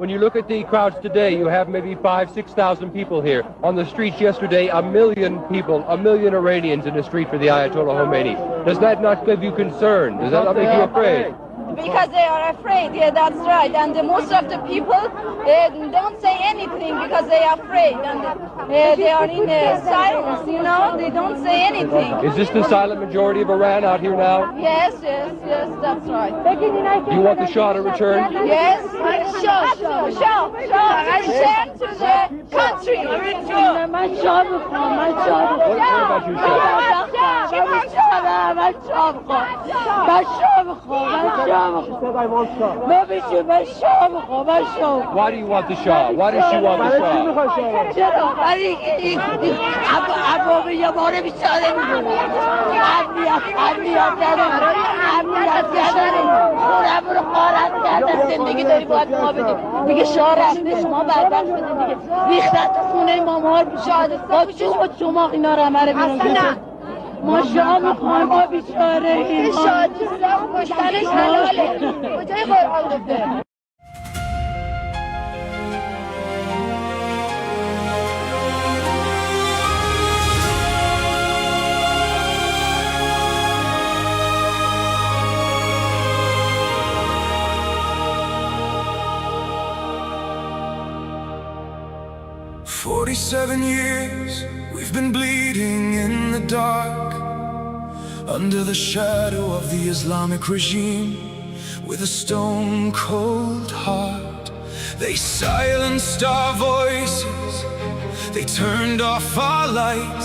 when you look at the crowds today, you have maybe 5,000-6,000 people here. On the streets yesterday, 1 million people, 1 million Iranians in the street for the Ayatollah Khomeini. Does that not give you concern? Does that not make you afraid? Because they are afraid, yeah, that's right. And most of the people don't say anything because they are afraid. And they are in silence, you know, they don't say anything. Is this the silent majority of Iran out here now? Yes, that's right. Do you want the Shah to return? Yes, Shah, return to the country. What about you, Shah? Why do you want the Shah? Why does she want the Shah? ما شاه میخوایم ما بیچاره این شادی کشتنش حلاله کجای قرآن گفته 47 years we've been bleeding in the dark, under the shadow of the Islamic regime, with a stone-cold heart. They silenced our voices, they turned off our light.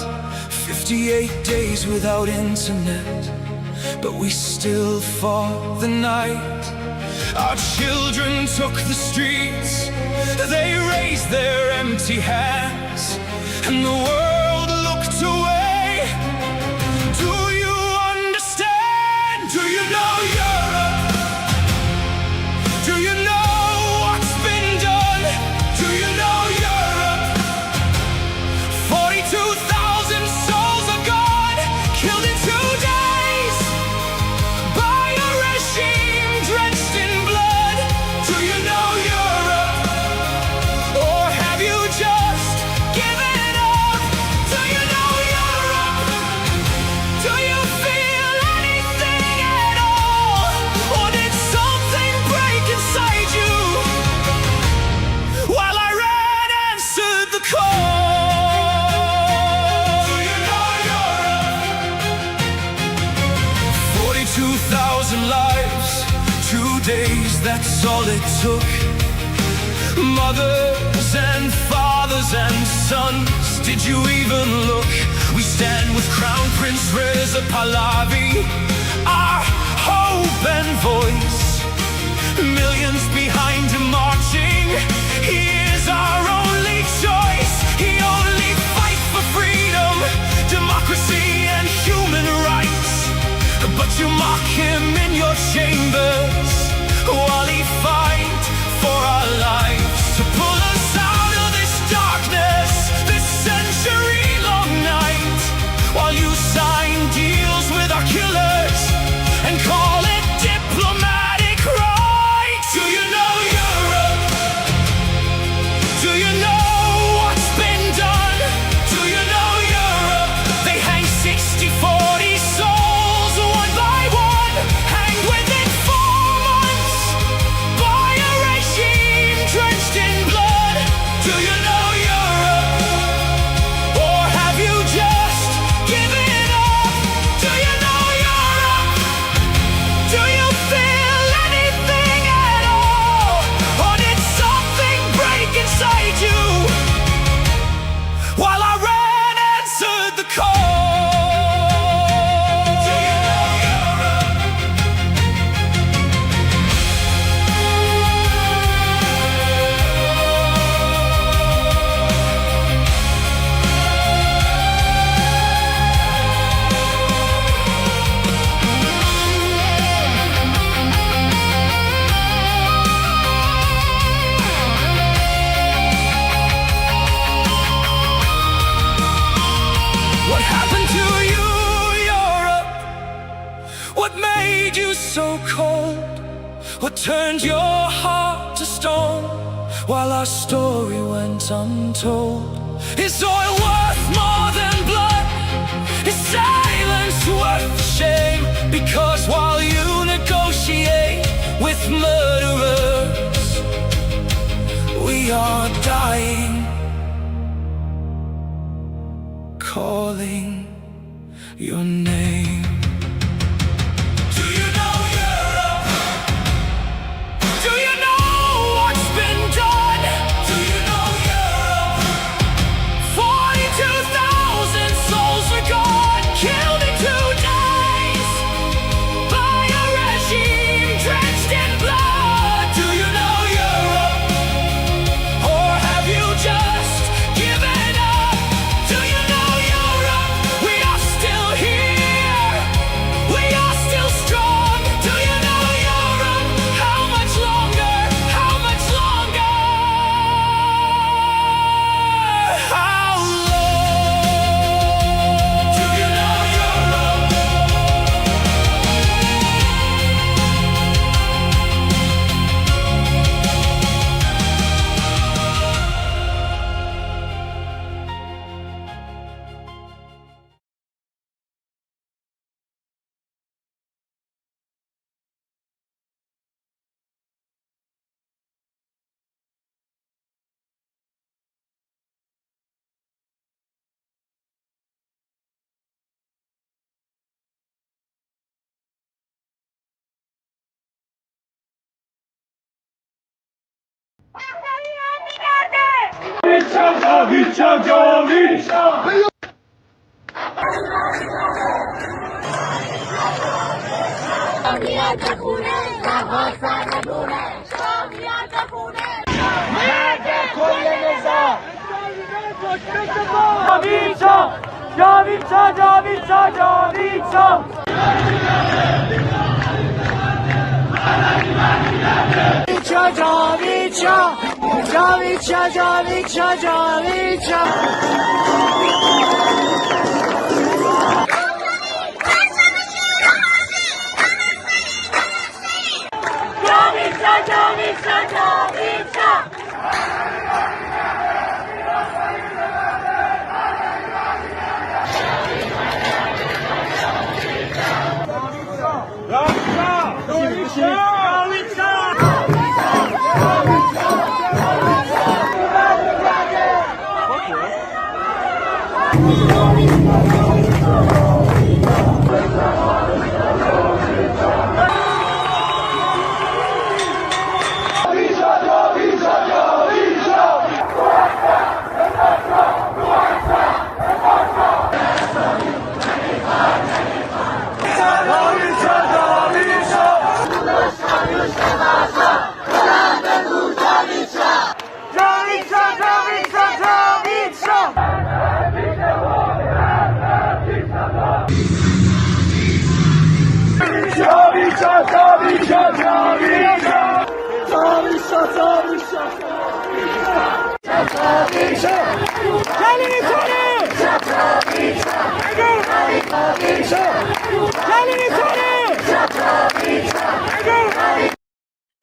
58 days without internet, but we still fought the night. Our children took the streets, they raised their empty hands, and the world looked away. Do you understand? Do you know Europe? Do you know what's been done? Do you know Europe? 42,000 souls are gone, killed in 2 days by a regime drenched in blood. Do you know Europe? Or have you just given up? Do you know Europe? Do you feel anything at all? Or did something break inside you while Iran answered the call? Do you know Europe? 42,000 lives, 2 days, that's all it took. Mothers and fathers and sons, did you even look? We stand with Crown Prince Reza Pahlavi, our hope and voice. Millions behind him marching, he is our only choice. He only fights for freedom, democracy and human rights. But you mock him in your chambers while he fights for our lives, to pull us out of this darkness, this century-long night, while you sign deals with our killers and call it diplomatic right. Do you know Europe? Do you know what's been done? Do you know Europe? They hang 60-40 souls one by one, hanged within 4 months by a regime drenched in blood. Do you know Europe? Or have you just given up? Do you know Europe? Do you feel anything at all? Or did something break inside you while Iran answered the call? Do you know Europe? What happened to you, Europe? What made you so cold? What turned your heart to stone? while our story went untold. Is oil worth more than blood? Is silence worth the shame? Because while you negotiate with murderers, we are dying, calling your name. Do you know Europe? Do you know what's been done? Do you know Europe? 42,000 souls are gone, killed in 2 days by a regime drenched in blood. Do you know Europe? Or have you just given up? Do you know Europe? We are still here. We are still strong. Do you know Europe? How much longer? How much longer? How long? Do you know Europe?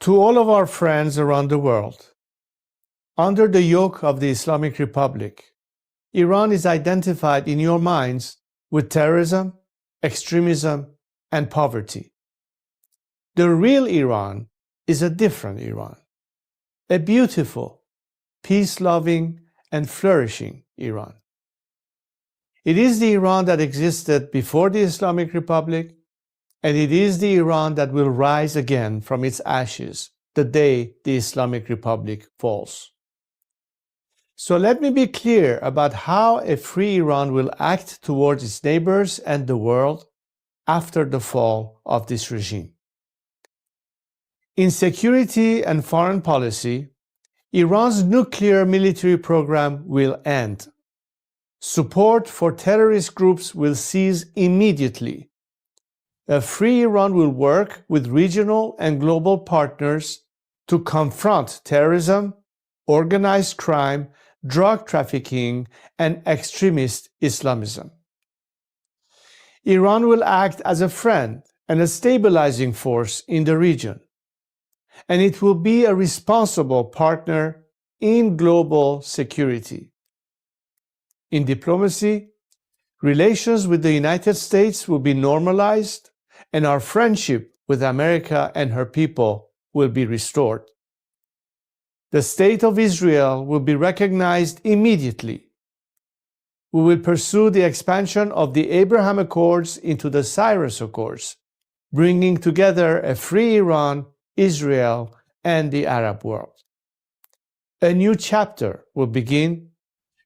To all of our friends around the world, under the yoke of the Islamic Republic, Iran is identified in your minds with terrorism, extremism, and poverty. The real Iran is a different Iran, a beautiful, peace-loving, and flourishing Iran. It is the Iran that existed before the Islamic Republic, and it is the Iran that will rise again from its ashes the day the Islamic Republic falls. So let me be clear about how a free Iran will act towards its neighbors and the world after the fall of this regime. In security and foreign policy, Iran's nuclear military program will end. Support for terrorist groups will cease immediately. A free Iran will work with regional and global partners to confront terrorism, organized crime, drug trafficking, and extremist Islamism. Iran will act as a friend and a stabilizing force in the region, and it will be a responsible partner in global security. In diplomacy, relations with the United States will be normalized, and our friendship with America and her people will be restored. The State of Israel will be recognized immediately. We will pursue the expansion of the Abraham Accords into the Cyrus Accords, bringing together a free Iran, Israel, and the Arab world. A new chapter will begin,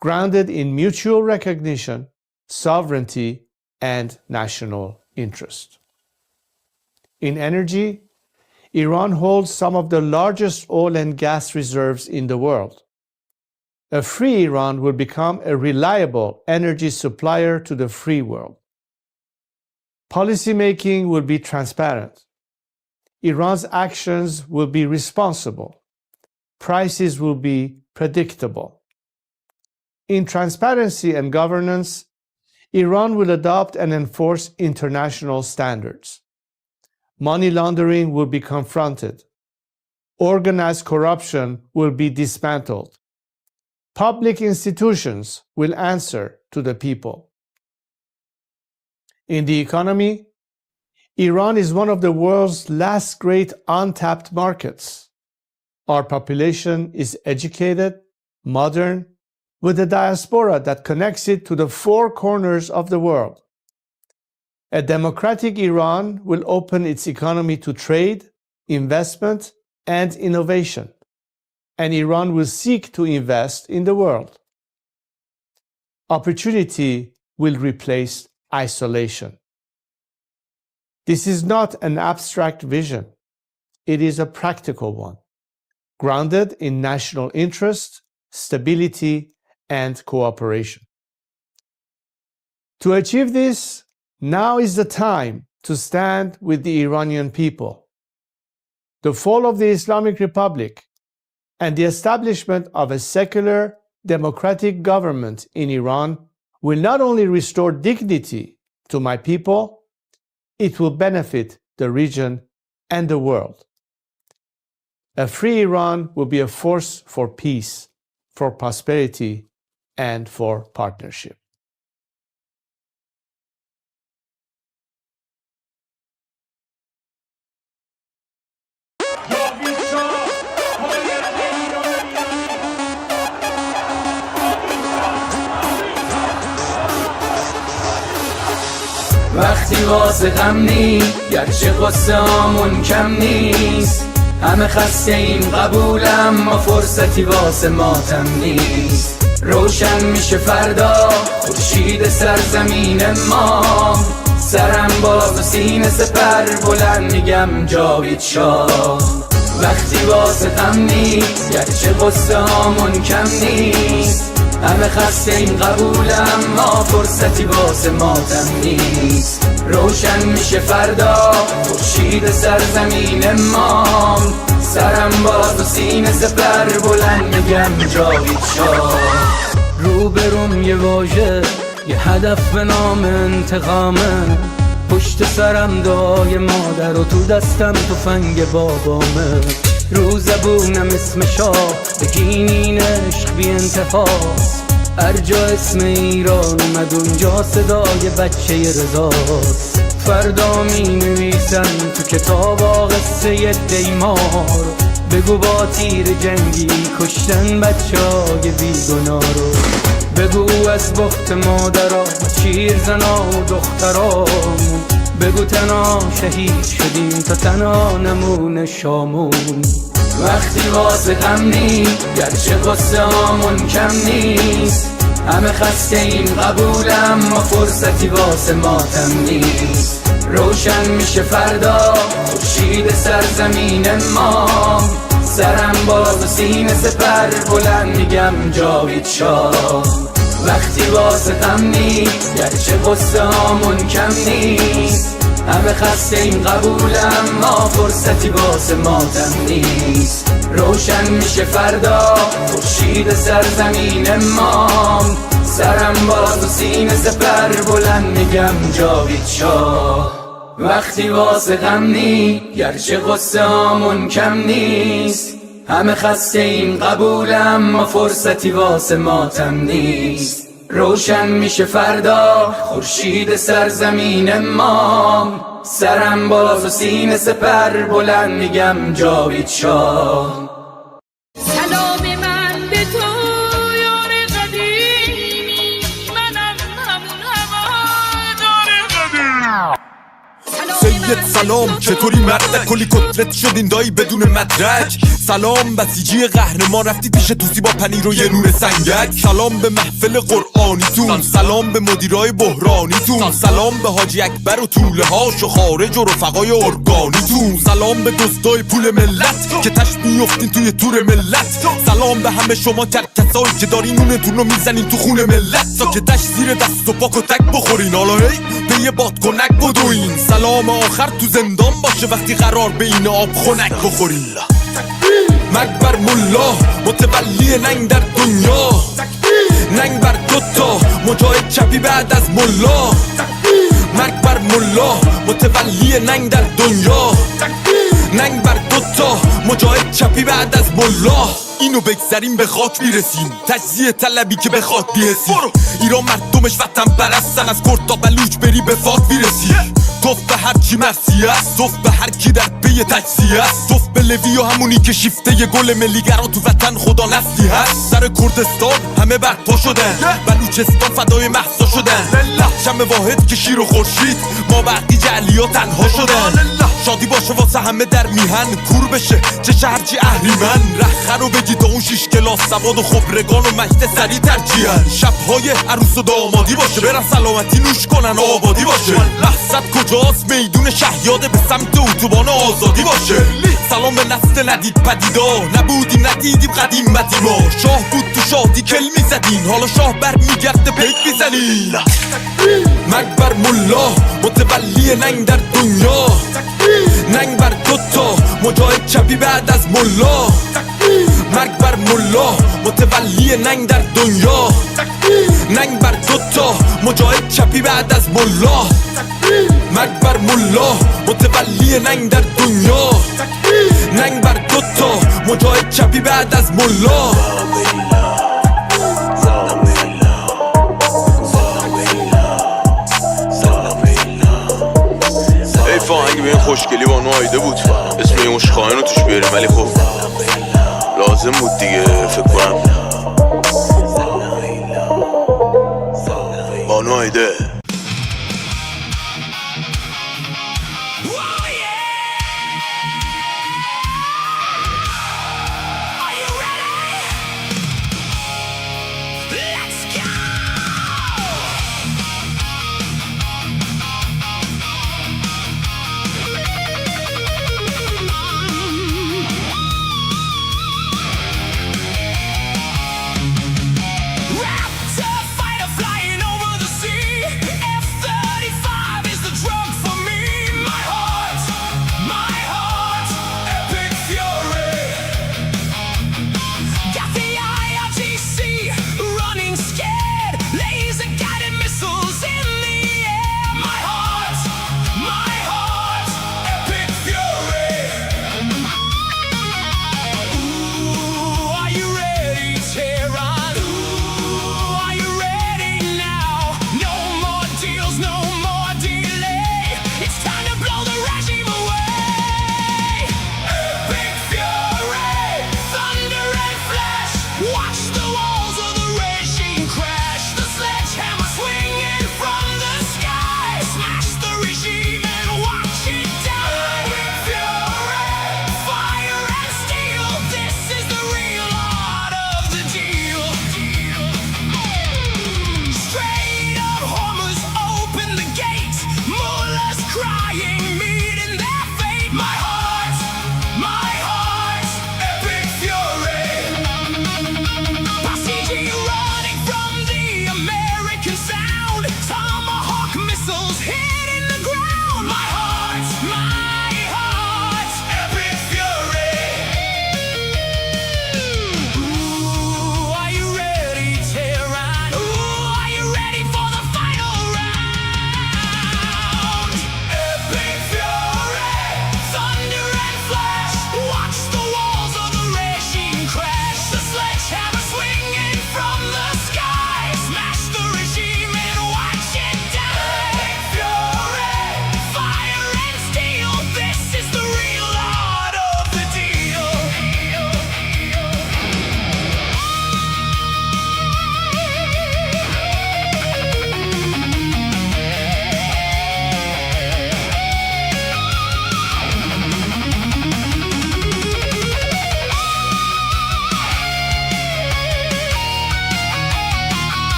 grounded in mutual recognition, sovereignty, and national interest. In energy, Iran holds some of the largest oil and gas reserves in the world. A free Iran will become a reliable energy supplier to the free world. Policymaking will be transparent. Iran's actions will be responsible. Prices will be predictable. In transparency and governance, Iran will adopt and enforce international standards. Money laundering will be confronted. Organized corruption will be dismantled. Public institutions will answer to the people. In the economy, Iran is one of the world's last great untapped markets. Our population is educated, modern, with a diaspora that connects it to the four corners of the world. A democratic Iran will open its economy to trade, investment, and innovation, and Iran will seek to invest in the world. Opportunity will replace isolation. This is not an abstract vision. It is a practical one, grounded in national interest, stability, and cooperation. To achieve this, now is the time to stand with the Iranian people. The fall of the Islamic Republic and the establishment of a secular, democratic government in Iran will not only restore dignity to my people, it will benefit the region and the world. A free Iran will be a force for peace, for prosperity, and for partnership. وقتی واسه غم نی گرچه قصه هامون کم نیست همه خسته این قبولم ما فرصتی واسه ماتم نیست روشن میشه فردا خورشید سرزمین ما سرم باز و سینه سپر بلند میگم جاوید شاه وقتی واسه غم نی گرچه قصه هامون کم نیست همه خسته این قبولم ما فرصتی واسه ماتم نیست روشن میشه فردا خورشید سرزمین ما سرم باز و سینه سپر بلند میگم جاوید شاه روبروم یه واژه یه هدف به نام انتقامه پشت سرم دعای مادر و تو دستم تفنگ بابامه رو زبونم اسم شاه بگین عشق بی انتهاست هر جا اسم ایران اومد اونجا صدای بچه رضاست فردا می نویسن تو کتاب قصه ی دیمار بگو با تیر جنگی کشتن بچه های بیگناه رو بگو از بخت مادرها چیر زنا و دخترامون بگو تنها شهید شدیم تا تنها نمونه شامون وقتی واسه غم نی گرچه قصه هامون کم نیست همه خسته این قبولم ما فرصتی واسه ماتم نیست روشن میشه فردا خورشید سرزمین ما سرم باز و سینه سپر بلند میگم جاوید شاه وقتی واسه غم نی گرچه قصه هامون کم نیست همه خسته این قبولم ما فرصتی واسه ماتم نیست روشن میشه فردا خورشید سرزمین ما سرم باز و سینه سپر بلند میگم جاوید شاه وقتی واسه غم نی گرچه قصه هامون کم نیست همه خسته این قبولم ما فرصتی واسه ماتم نیست روشن میشه فردا خورشید سرزمین ما سرم باز و سینه سپر بلند میگم جاوید شاه سلام من به تو یار قدیمی منم همون هوادار قدیم سید سلام چطوری مرد کلی کتلت شدین دایی بدون مدرک سلام بسیجی قهرمان رفتی پیش توسی با پنیر و یه نون سنگک سلام به محفل قرآنیتون سلام به مدیرای بحرانیتون سلام به حاجی اکبر و طوله هاش و خارج و رفقای ارگانیتون سلام به دزدای پول ملت که تش میفتین توی تور ملت سلام به همه شما کرکسایی که دارین نونتون رو میزنین تو خون ملت که تش زیر دست و پاک و تک بخورین حالا هی به یه بادکنک بدوین سلام آخر تو زندان باشه وقتی قرار به این آب خنک بخورین مرگ بر ملا متولی ننگ در دنیا ننگ بر دوتا مجاهد چپی بعد از ملا مرگ بر ملا متولی ننگ در دنیا ننگ بر دوتا مجاهد چپی بعد از ملا اینو بگذاریم به خاک میرسیم تجزیه طلبی که به خاک بیرسیم ایران مردمش وطن پرستن از کرد تا بلوچ بری به فاک میرسی توف به هر کی مرسی است توف به هر کی در پی تجزیه است توف به لوی و همونی که شیفته ی گل ملیگرا تو وطن خدا نسلی هست سر کردستان همه برپا شدن بلوچستان فدای مهسا شدن شم واحد که شیر و خورشید ما بقی جعلی ها تنها شدن شادی باشه واسه همه در میهن کور بشه چه شهرچی اهریمن رخه رو بگی تا اون 6 کلاس سواد و خبرگان و مجد سری ترجیحن شبهای عروس و دامادی باشه برن سلامتی نوش کنن آبادی باشه مقصد کجاست میدون شهیاده به سمت اتوبان آزادی باشه سلام به نسل ندید پدیدا نبودیم ندیدیم قدیمتی ما شاه بود تو شادی کل میزدین حالا شاه بر میگرده پیک میزنین مرگ بر ملا متولی ننگ در دنیا ننگ بر دوتا مجاهد چپی بعد از ملا مرگ بر ملا متولی ننگ در دنیا ننگ بر دوتا مجاهد چپی بعد از ملا مرگ بر ملا متولی ننگ در دنیا ننگ بر دوتا مجاهد چپی بعد از ملا اگه به این خوشگلی با نوایده بود اسم این مشخواهن رو توش بیاریم ولی خب لازم بود دیگه فکر کنم با نوایده Raptor fighter flying over the sea.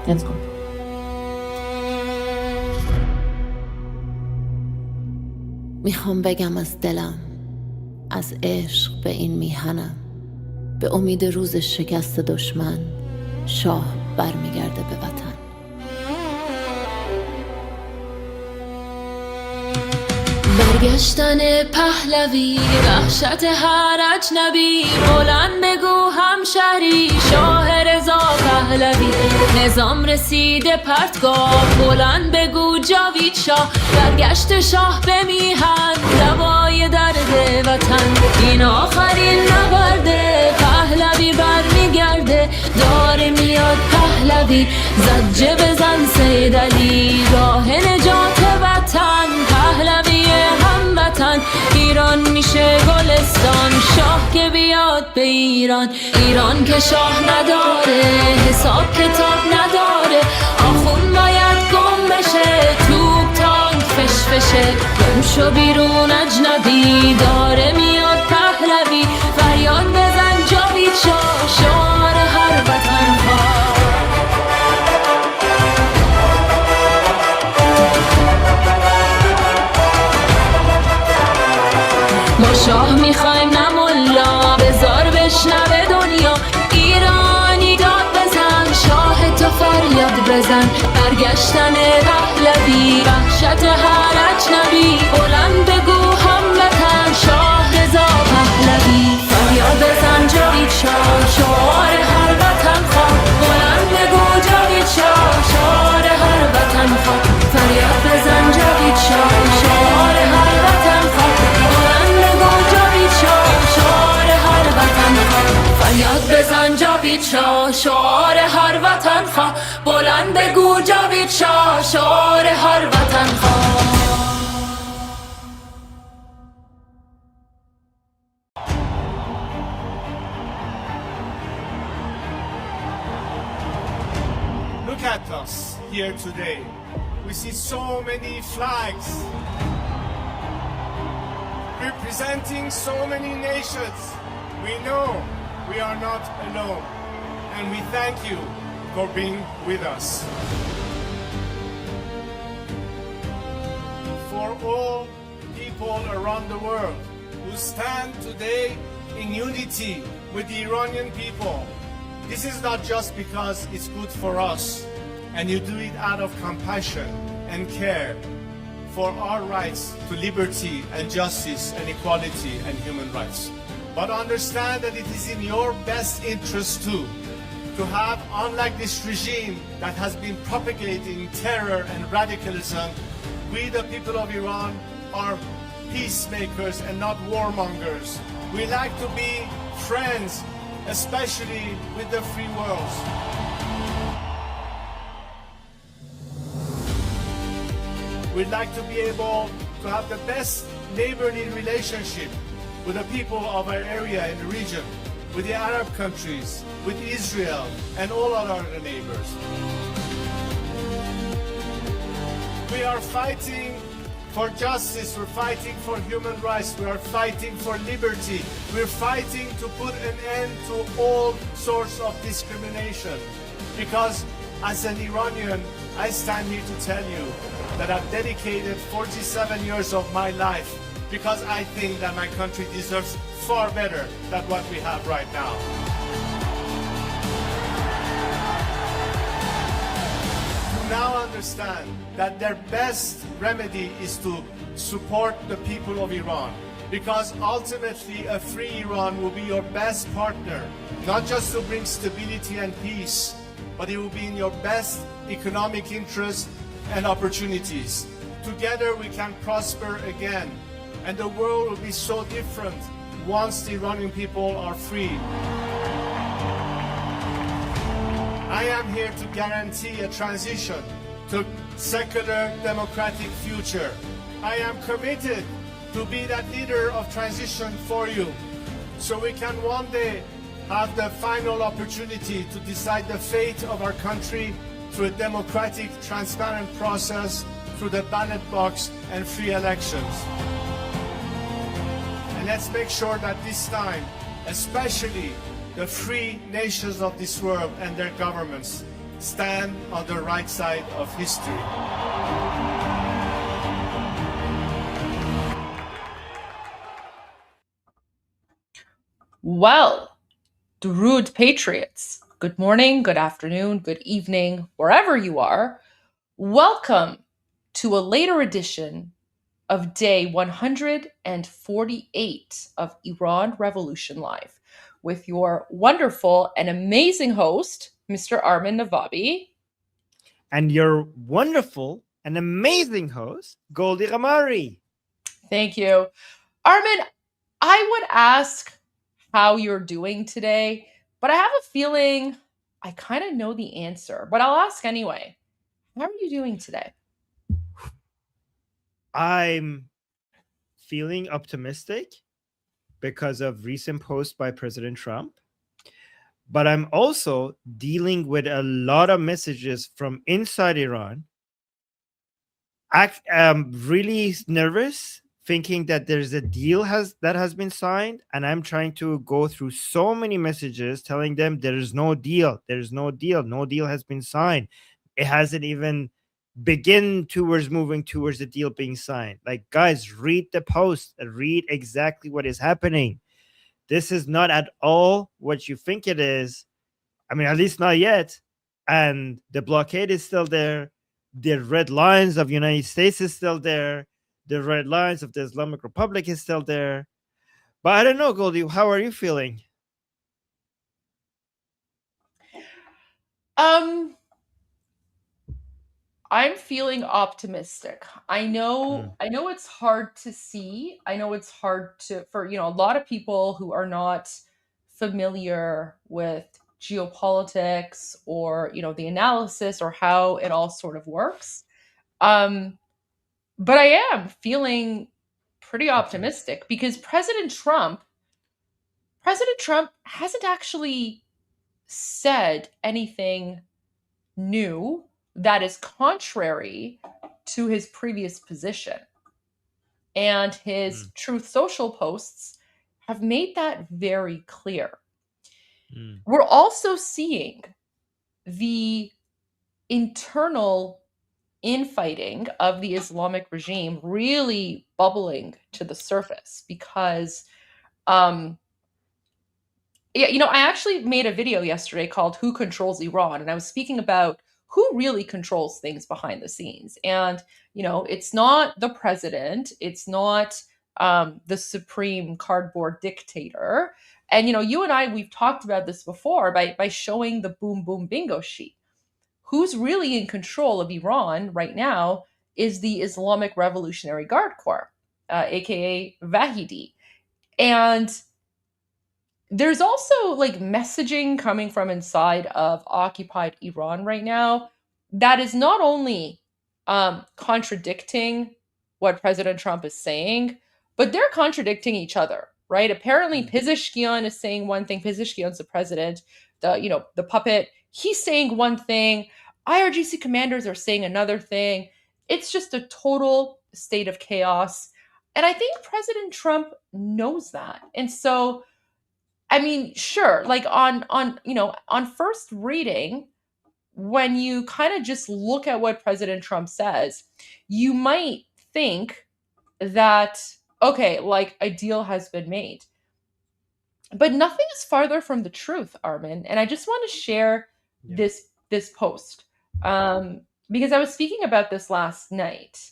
Let's go. میخوام بگم از دلم، از عشق به این میهنم، به امید روز شکست دشمن شاه برمیگرده به وطن. برگشتن پهلوی، وحشت هر اجنبی، بلند بگو همشهری شاه رضا پهلوی. نظام رسیده پرتگاه، بلند بگو جاوید شاه. برگشت شاه به میهن، دوای درد وطن. این آخرین نبرده، پهلوی برمیگرده. داره میاد پهلوی، زجه بزن سید علی، راه نجات وطن. پهلوی هموطن، ایران میشه گلستان. شاه که بیاد به ایران، ایران که شاه نداره، حساب کتاب نداره. آخون باید گم بشه، توپ تانک فشفشه. گم شو بیرون اجنبی، داره میاد پهلوی. فریاد بزن جاوید شاه، شعار هر وطن ها. ما شاه میخوایم نه ملا، بذار بشنوه دنیا. ایرانی داد بزن، شاه تو فریاد بزن. برگشتن پهلوی، وحشت هر اجنبی، بلند بگو هموطن. شاه رضا پهلوی، فریاد بزن جاوید شاه، شعار هر وطن خواه. بلند بگو جاوید شاه، شعار هر وطن خواه. فریاد بزن جاوید شاه، شعار هر وطن خواه. فریاد بزن جاوید شاه، شعار هر وطن خواه. بلند بگو جاوید شاه، شعار هر وطن خواه. Look at us here today. We see so many flags representing so many nations. We know we are not alone, and we thank you for being with us. For all people around the world who stand today in unity with the Iranian people, this is not just because it's good for us, and you do it out of compassion and care for our rights to liberty and justice and equality and human rights. But understand that it is in your best interest too, to have, unlike this regime that has been propagating terror and radicalism, we the people of Iran are peacemakers and not warmongers. We like to be friends, especially with the free world. We'd like to be able to have the best neighborly relationship with the people of our area in the region, with the Arab countries, with Israel, and all our other neighbors. We are fighting for justice, we're fighting for human rights, we are fighting for liberty, we're fighting to put an end to all sorts of discrimination. Because as an Iranian, I stand here to tell you that I've dedicated 47 years of my life because I think that my country deserves far better than what we have right now. To now understand that their best remedy is to support the people of Iran, because ultimately a free Iran will be your best partner, not just to bring stability and peace, but it will be in your best economic interest and opportunities. Together we can prosper again, and the world will be so different once the Iranian people are free. I am here to guarantee a transition to secular democratic future. I am committed to be that leader of transition for you, so we can one day have the final opportunity to decide the fate of our country through a democratic, transparent process, through the ballot box and free elections. And let's make sure that this time, especially the free nations of this world and their governments, stand on the right side of history. Well, Durud Patriots, good morning, good afternoon, good evening, wherever you are. Welcome to a later edition of day 148 of Iran Revolution Live with your wonderful and amazing host, Mr. Armin Navabi. And your wonderful and amazing host, Goldie GHAMARI. Thank you. Armin, I would ask how you're doing today, but I have a feeling I kind of know the answer, but I'll ask anyway. How are you doing today? I'm feeling optimistic because of recent posts by President Trump, but I'm also dealing with a lot of messages from inside Iran. I'm really nervous, thinking that there's a deal that has been signed, and I'm trying to go through so many messages telling them there is no deal, no deal has been signed. It hasn't even begin towards moving towards the deal being signed. Like, guys, read the post, read exactly what is happening. This is not at all what you think it is. I mean, at least not yet. And the blockade is still there. The red lines of the United States is still there. The red lines of the Islamic Republic is still there. But I don't know, Goldie, how are you feeling? I'm feeling optimistic. I know it's hard to see. I know it's hard for a lot of people who are not familiar with geopolitics or, the analysis or how it all sort of works. But I am feeling pretty optimistic because President Trump hasn't actually said anything new that is contrary to his previous position. And his Truth Social posts have made that very clear. We're also seeing the internal infighting of the Islamic regime really bubbling to the surface because I actually made a video yesterday called Who Controls Iran? And I was speaking about who really controls things behind the scenes. And, it's not the president. It's not the supreme cardboard dictator. And, you and I, we've talked about this before by showing the boom, boom, bingo sheet. Who's really in control of Iran right now is the Islamic Revolutionary Guard Corps, aka Vahidi. And there's also like messaging coming from inside of occupied Iran right now that is not only contradicting what President Trump is saying, but they're contradicting each other, right? Apparently Pezeshkian is saying one thing. Pezeshkian's the president, the puppet. He's saying one thing. IRGC commanders are saying another thing. It's just a total state of chaos. And I think President Trump knows that. And so, I mean, sure, like on first reading, when you kind of just look at what President Trump says, you might think that, okay, like a deal has been made. But nothing is farther from the truth, Armin. And I just want to share this post because I was speaking about this last night.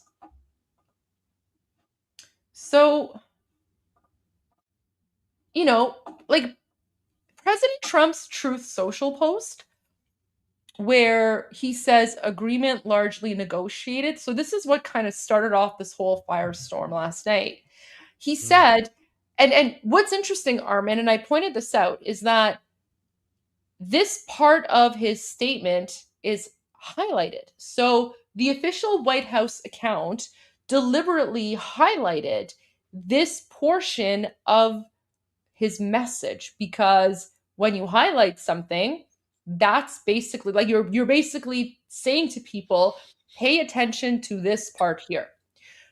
So, like President Trump's Truth Social post, where he says agreement largely negotiated. So this is what kind of started off this whole firestorm last night. He said, and what's interesting, Armin, and I pointed this out, is that this part of his statement is highlighted. So the official White House account deliberately highlighted this portion of his message because when you highlight something, that's basically like you're basically saying to people, pay attention to this part here.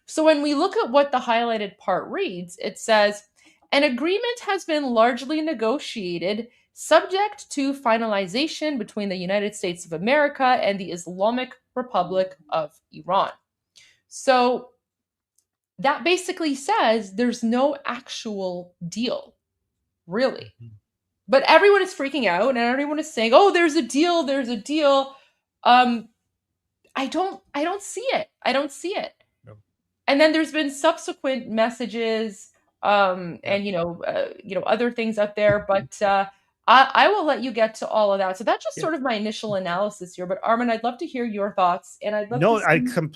So when we look at what the highlighted part reads, it says, an agreement has been largely negotiated subject to finalization between the United States of America and the Islamic Republic of Iran. So that basically says there's no actual deal, really. But everyone is freaking out and everyone is saying, "Oh, there's a deal, there's a deal." I don't see it. I don't see it. No. And then there's been subsequent messages and other things out there, but I will let you get to all of that. So that's just sort of my initial analysis here. But Armin, I'd love to hear your thoughts, and I'd love to see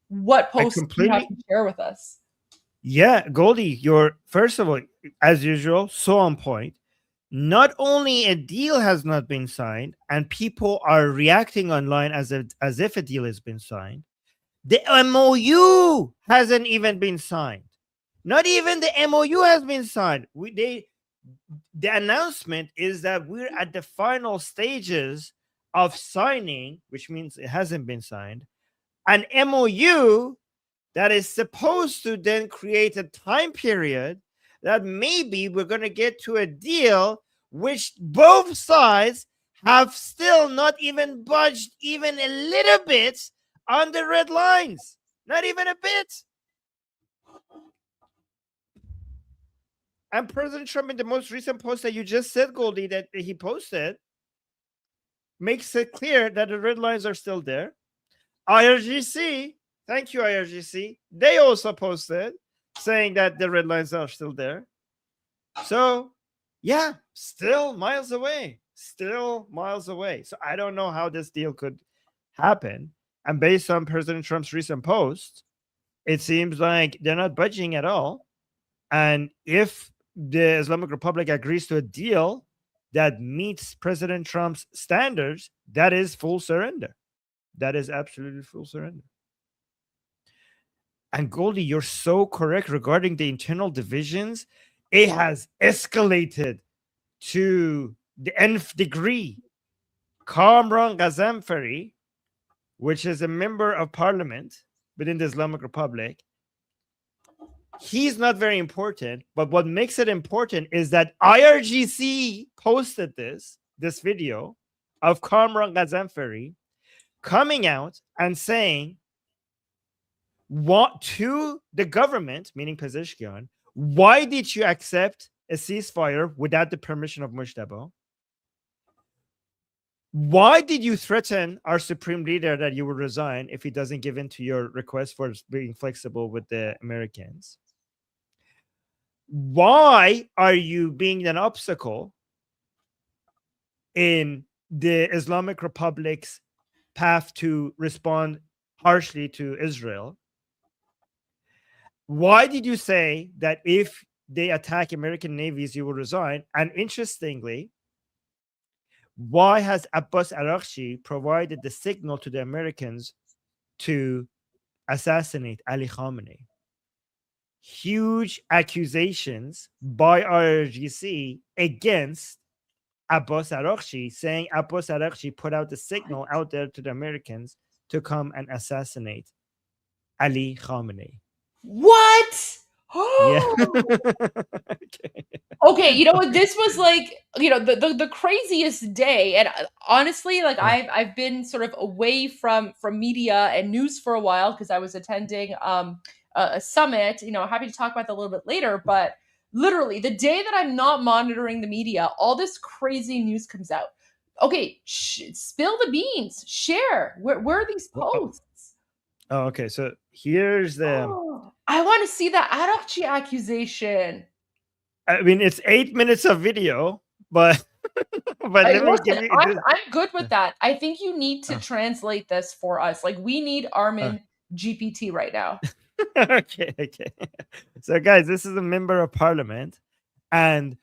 what posts you have to share with us. Yeah, Goldie, you're first of all, as usual, so on point. Not only a deal has not been signed, and people are reacting online as if a deal has been signed. The MOU hasn't even been signed. Not even the MOU has been signed. The announcement is that we're at the final stages of signing, which means it hasn't been signed, an MOU that is supposed to then create a time period that maybe we're going to get to a deal which both sides have still not even budged even a little bit on the red lines. Not even a bit. And President Trump, in the most recent post that you just said, Goldie, that he posted, makes it clear that the red lines are still there. IRGC, thank you, IRGC. They also posted saying that the red lines are still there. So, yeah, still miles away. Still miles away. So I don't know how this deal could happen. And based on President Trump's recent post, it seems like they're not budging at all. And if the Islamic Republic agrees to a deal that meets President Trump's standards, that is full surrender. That is absolutely full surrender. And Goldie, you're so correct regarding the internal divisions. It has escalated to the nth degree. Kamran Ghazanfari, which is a member of parliament within the Islamic Republic, he's not very important, but what makes it important is that IRGC posted this video of Kamran Ghazanfari coming out and saying what to the government, meaning Pezeshkian, why did you accept a ceasefire without the permission of Mujtaba? Why did you threaten our supreme leader that you will resign if he doesn't give in to your request for being flexible with the Americans? Why are you being an obstacle in the Islamic Republic's path to respond harshly to Israel? Why did you say that if they attack American navies, you will resign? And interestingly, why has Abbas Araghchi provided the signal to the Americans to assassinate Ali Khamenei? Huge accusations by IRGC against Abbas Araghchi, saying Abbas Araghchi put out the signal out there to the Americans to come and assassinate Ali Khamenei. What? Yeah. Okay, you know what? This was like, the craziest day. And honestly, like I've been sort of away from media and news for a while because I was attending a summit. Happy to talk about that a little bit later. But literally, the day that I'm not monitoring the media, all this crazy news comes out. Okay, spill the beans. Share. Where are these posts? Oh, okay. So here's the. I want to see the Araghchi accusation. I mean, it's 8 minutes of video, but let me give you. I'm good with that. I think you need to translate this for us. Like, we need Armin GPT right now. Okay. So, guys, this is a member of parliament, and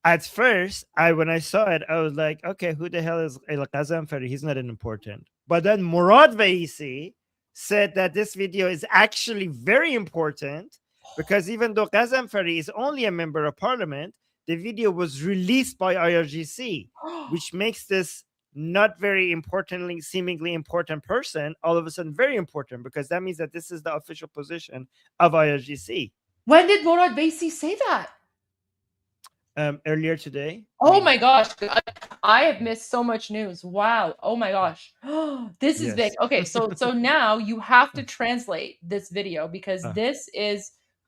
at first, when I saw it, I was like, okay, who the hell is El Ghazanfari? He's not important. But then Murad Vaisi said that this video is actually very important because even though Ghazanfari is only a member of parliament, the video was released by IRGC, which makes this not very importantly, seemingly important person all of a sudden very important, because that means that this is the official position of IRGC. When did Murad Vaisi say that? earlier today. Oh my gosh, I have missed so much news. Wow. Oh my gosh. This is big. Yes. Okay, so now you have to translate this video because this is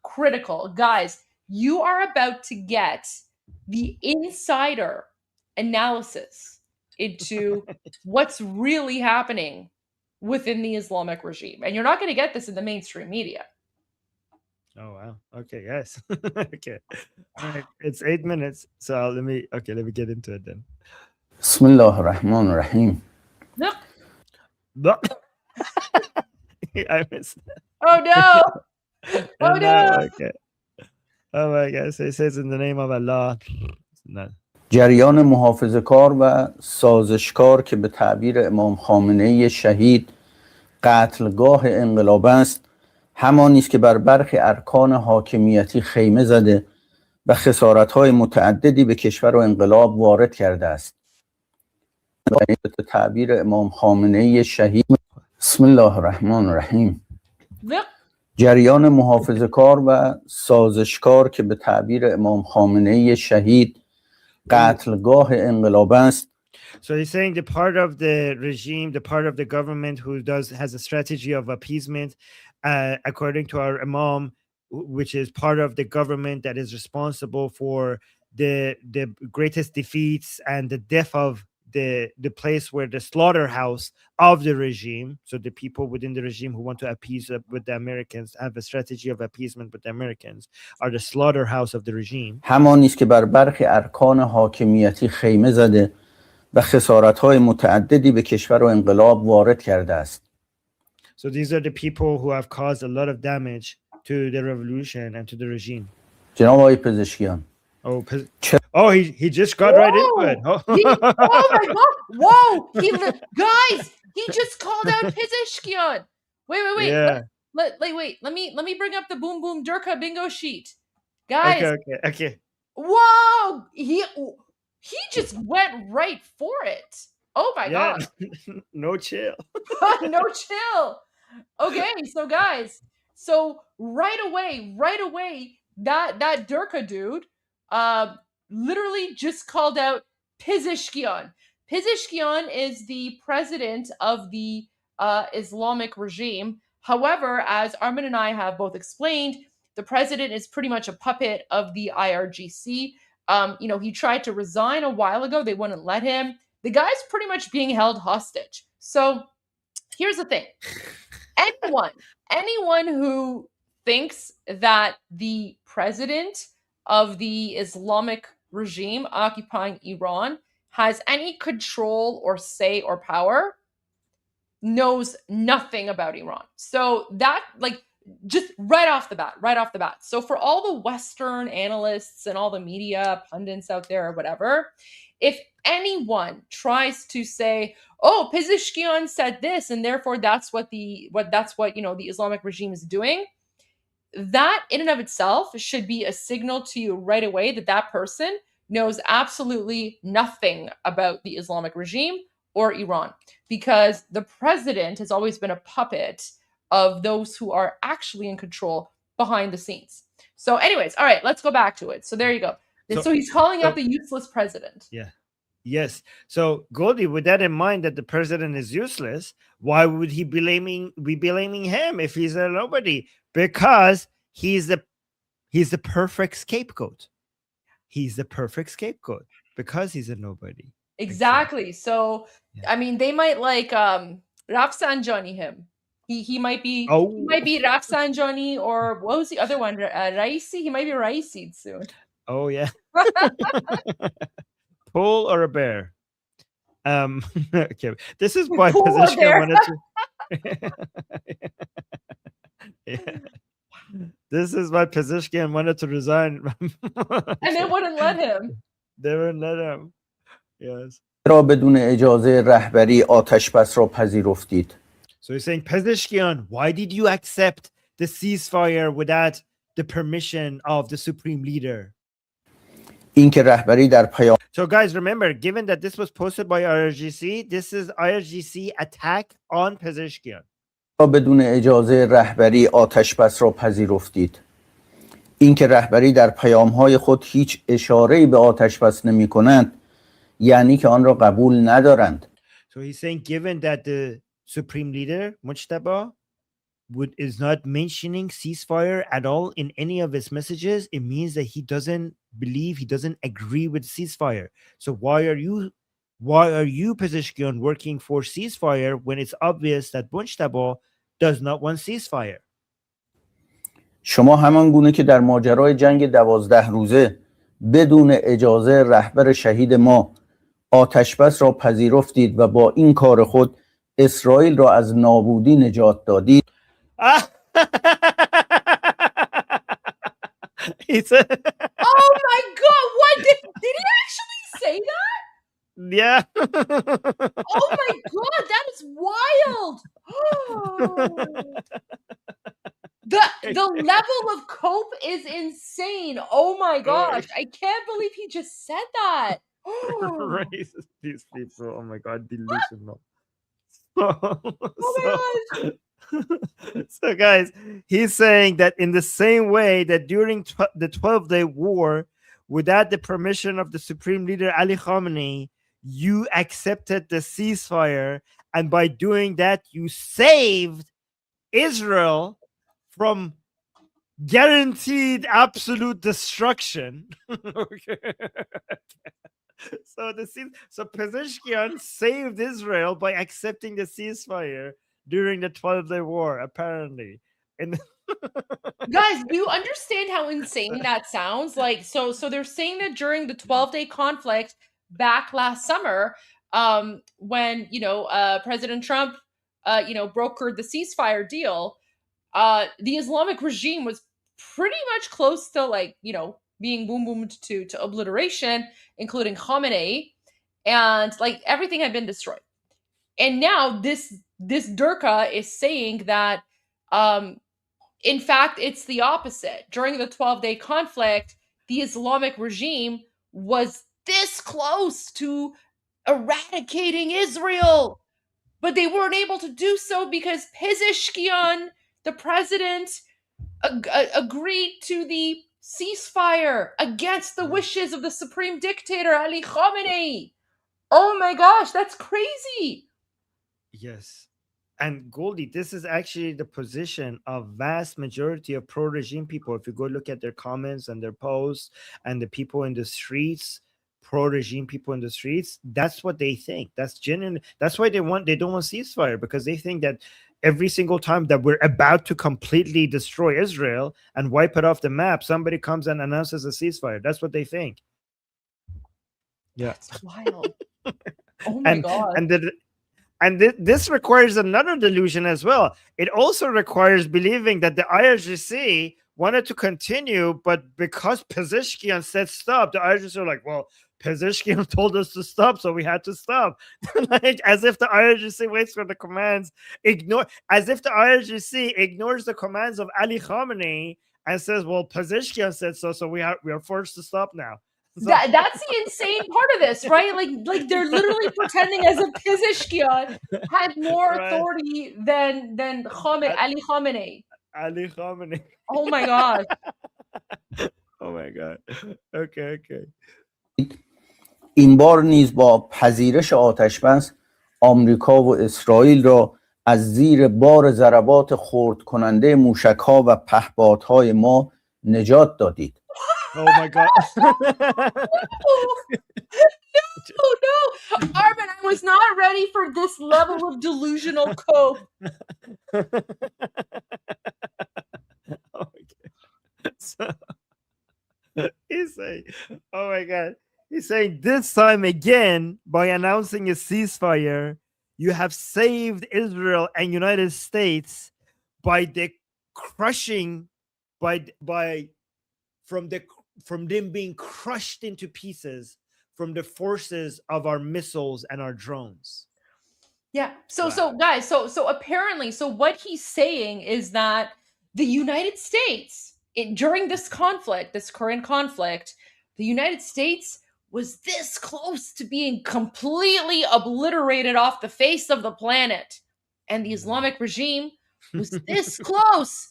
critical. Guys, you are about to get the insider analysis into what's really happening within the Islamic regime. And you're not going to get this in the mainstream media. Oh wow. Okay, yes. Okay. All right. It's 8 minutes. So let me get into it then. Bismillah ar-Rahman ar-Rahim. No. I missed that. Oh no. Oh no. Okay. Oh my God. So it says in the name of Allah. No. جریان محافظه‌کار و سازشکار که به تعبیر امام خامنه‌ای شهید قتلگاه انقلاب است، همانی است که بر برخی ارکان حاکمیتی خیمه زده و خسارت‌های متعددی به کشور و انقلاب وارد کرده است. به تعبیر امام خامنه‌ای شهید بسم الله الرحمن الرحیم. جریان محافظه‌کار و سازشکار که به تعبیر امام خامنه‌ای شهید قتلگاه انقلاب است. So he's saying the part of the regime, the part of the government who has a strategy of appeasement, according to our Imam, which is part of the government that is responsible for the greatest defeats and the death of the place where the slaughterhouse of the regime. So the people within the regime who want to appease with the Americans, have a strategy of appeasement with the Americans, are the slaughterhouse of the regime. همانی است که بر برخی ارکان حاکمیتی خیمه زده و خسارت‌های متعددی به کشور و انقلاب وارد کرده است. So these are the people who have caused a lot of damage to the revolution and to the regime. جناب آقای پزشکیان. Oh, he just got right into it. Oh my God! Whoa! Guys, he just called out Pezeshkian. Wait. Yeah. Let me bring up the Boom Boom Durka bingo sheet, guys. Okay. Whoa! He just went right for it. Oh my God! No chill. No chill. Okay, so guys, right away, that Durka dude, literally just called out Pezeshkian. Pezeshkian is the president of the Islamic regime. However, as Armin and I have both explained, the president is pretty much a puppet of the IRGC. He tried to resign a while ago. They wouldn't let him. The guy's pretty much being held hostage. So here's the thing. Anyone who thinks that the president of the Islamic regime occupying Iran has any control or say or power knows nothing about Iran. So that, just right off the bat. So for all the Western analysts and all the media pundits out there or whatever, if anyone tries to say, oh, Pezeshkian said this and therefore that's what the Islamic regime is doing, that in and of itself should be a signal to you right away that that person knows absolutely nothing about the Islamic regime or Iran, because the president has always been a puppet of those who are actually in control behind the scenes. So anyways, all right, let's go back to it. So there you go. So he's calling out the useless president. Yeah. Yes. So Goldie, with that in mind, that the president is useless, why would he be blaming him if he's a nobody? Because he's the perfect scapegoat. He's the perfect scapegoat because he's a nobody. Exactly. So I mean, they might Rafsanjani him. He might be Rafsanjani, or what was the other one? Raisi. He might be Raisi soon. Oh yeah. Bull or a bear? Okay. This is why Pezeshkian wanted to. Yeah. This is why Pezeshkian wanted to resign. And they wouldn't let him. They wouldn't let him. Yes. را بدون اجازه رهبری آتش‌بس را پذیرفتید. So he's saying, Pezeshkian, why did you accept the ceasefire without the permission of the supreme leader? این که رهبری در پیام So guys, remember, given that this was posted by IRGC, this is IRGC attack on Pezeshkian. را بدون اجازه رهبری آتش‌بس را پذیرفتید. اینکه رهبری در پیام‌های خود هیچ اشاره‌ای به آتش‌بس نمی‌کنند یعنی که آن را قبول ندارند. So he's saying, given that the supreme leader, Mujtaba, is not mentioning ceasefire at all in any of his messages, it means that he doesn't agree with ceasefire. So why are you, Pezeshkian, working for ceasefire when it's obvious that Mujtaba does not want ceasefire? شما همان گونه که در ماجرای جنگ 12 روزه بدون اجازه رهبر شهید ما آتشبس را پذیرفتید و با این کار خود اسرائیل را از نابودی نجات دادید. He said, oh my God, what did he actually say that? Yeah. Oh my God, that is wild. The level of cope is insane. Oh my gosh, I can't believe he just said that. Racist, these people. Oh my God, delusional. Oh my gosh. So guys, he's saying that in the same way that during the 12-day war, without the permission of the supreme leader Ali Khamenei, you accepted the ceasefire, and by doing that you saved Israel from guaranteed absolute destruction. Okay. So Pezeshkian saved Israel by accepting the ceasefire during the 12-day war, apparently. And guys, do you understand how insane that sounds? Like, so they're saying that during the 12-day conflict back last summer, when President Trump brokered the ceasefire deal, the Islamic regime was pretty much close to being boomed to obliteration, including Khamenei, and everything had been destroyed. And now this Durka is saying that in fact it's the opposite. During the 12-day conflict, the Islamic regime was this close to eradicating Israel, but they weren't able to do so because Pezeshkian, the president, agreed to the ceasefire against the wishes of the supreme dictator Ali Khamenei. Oh my gosh, that's crazy. Yes. And Goldie, this is actually the position of vast majority of pro-regime people. If you go look at their comments and their posts and the people in the streets, pro-regime people in the streets, that's what they think. That's genuine. That's why they don't want ceasefire, because they think that every single time that we're about to completely destroy Israel and wipe it off the map, somebody comes and announces a ceasefire. That's what they think. Yeah. That's wild. Oh my God. And this requires another delusion as well. It also requires believing that the IRGC wanted to continue, but because Pezeshkian said stop, the IRGC are like, well, Pezeshkian told us to stop, so we had to stop. As if the IRGC waits for the commands, as if the IRGC ignores the commands of Ali Khamenei and says, well, Pezeshkian said so, so we are forced to stop now. That's the insane part of this, right? Like they're literally pretending as if Pezeshkian had more authority than Ali Khamenei. Ali Khamenei. Oh my God. Oh my God. Okay. این بار نیز با پذیرش آتشبس آمریکا و اسرائیل را از زیر بار ضربات خرد کننده موشک‌ها و پهپادهای ما نجات دادید. Oh my God. No. Armin, I was not ready for this level of delusional cope. So, he's saying, oh my God. He's saying this time again, by announcing a ceasefire, you have saved Israel and United States by the crushing, from them being crushed into pieces from the forces of our missiles and our drones. Yeah. So guys, so apparently, so what he's saying is that the United States, during this conflict, this current conflict, the United States was this close to being completely obliterated off the face of the planet. And the Islamic regime was this close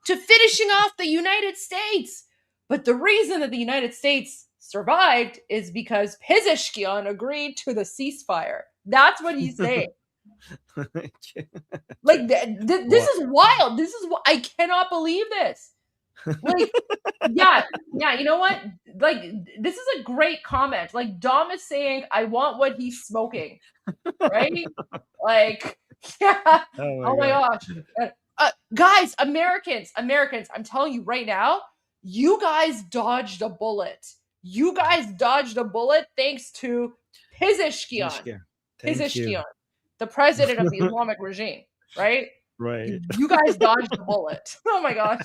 to finishing off the United States. But the reason that the United States survived is because Pezeshkian agreed to the ceasefire. That's what he's saying. Like, this is wild. This is what I cannot believe this. Like, yeah, you know what? Like, this is a great comment. Like, Dom is saying, I want what he's smoking. Right? Like, yeah. Oh my gosh. Guys, Americans, I'm telling you right now, you guys dodged a bullet. You guys dodged a bullet thanks to Pezeshkian. Pezeshkian, the president of the Islamic regime, right? Right. You guys dodged a bullet. Oh my gosh.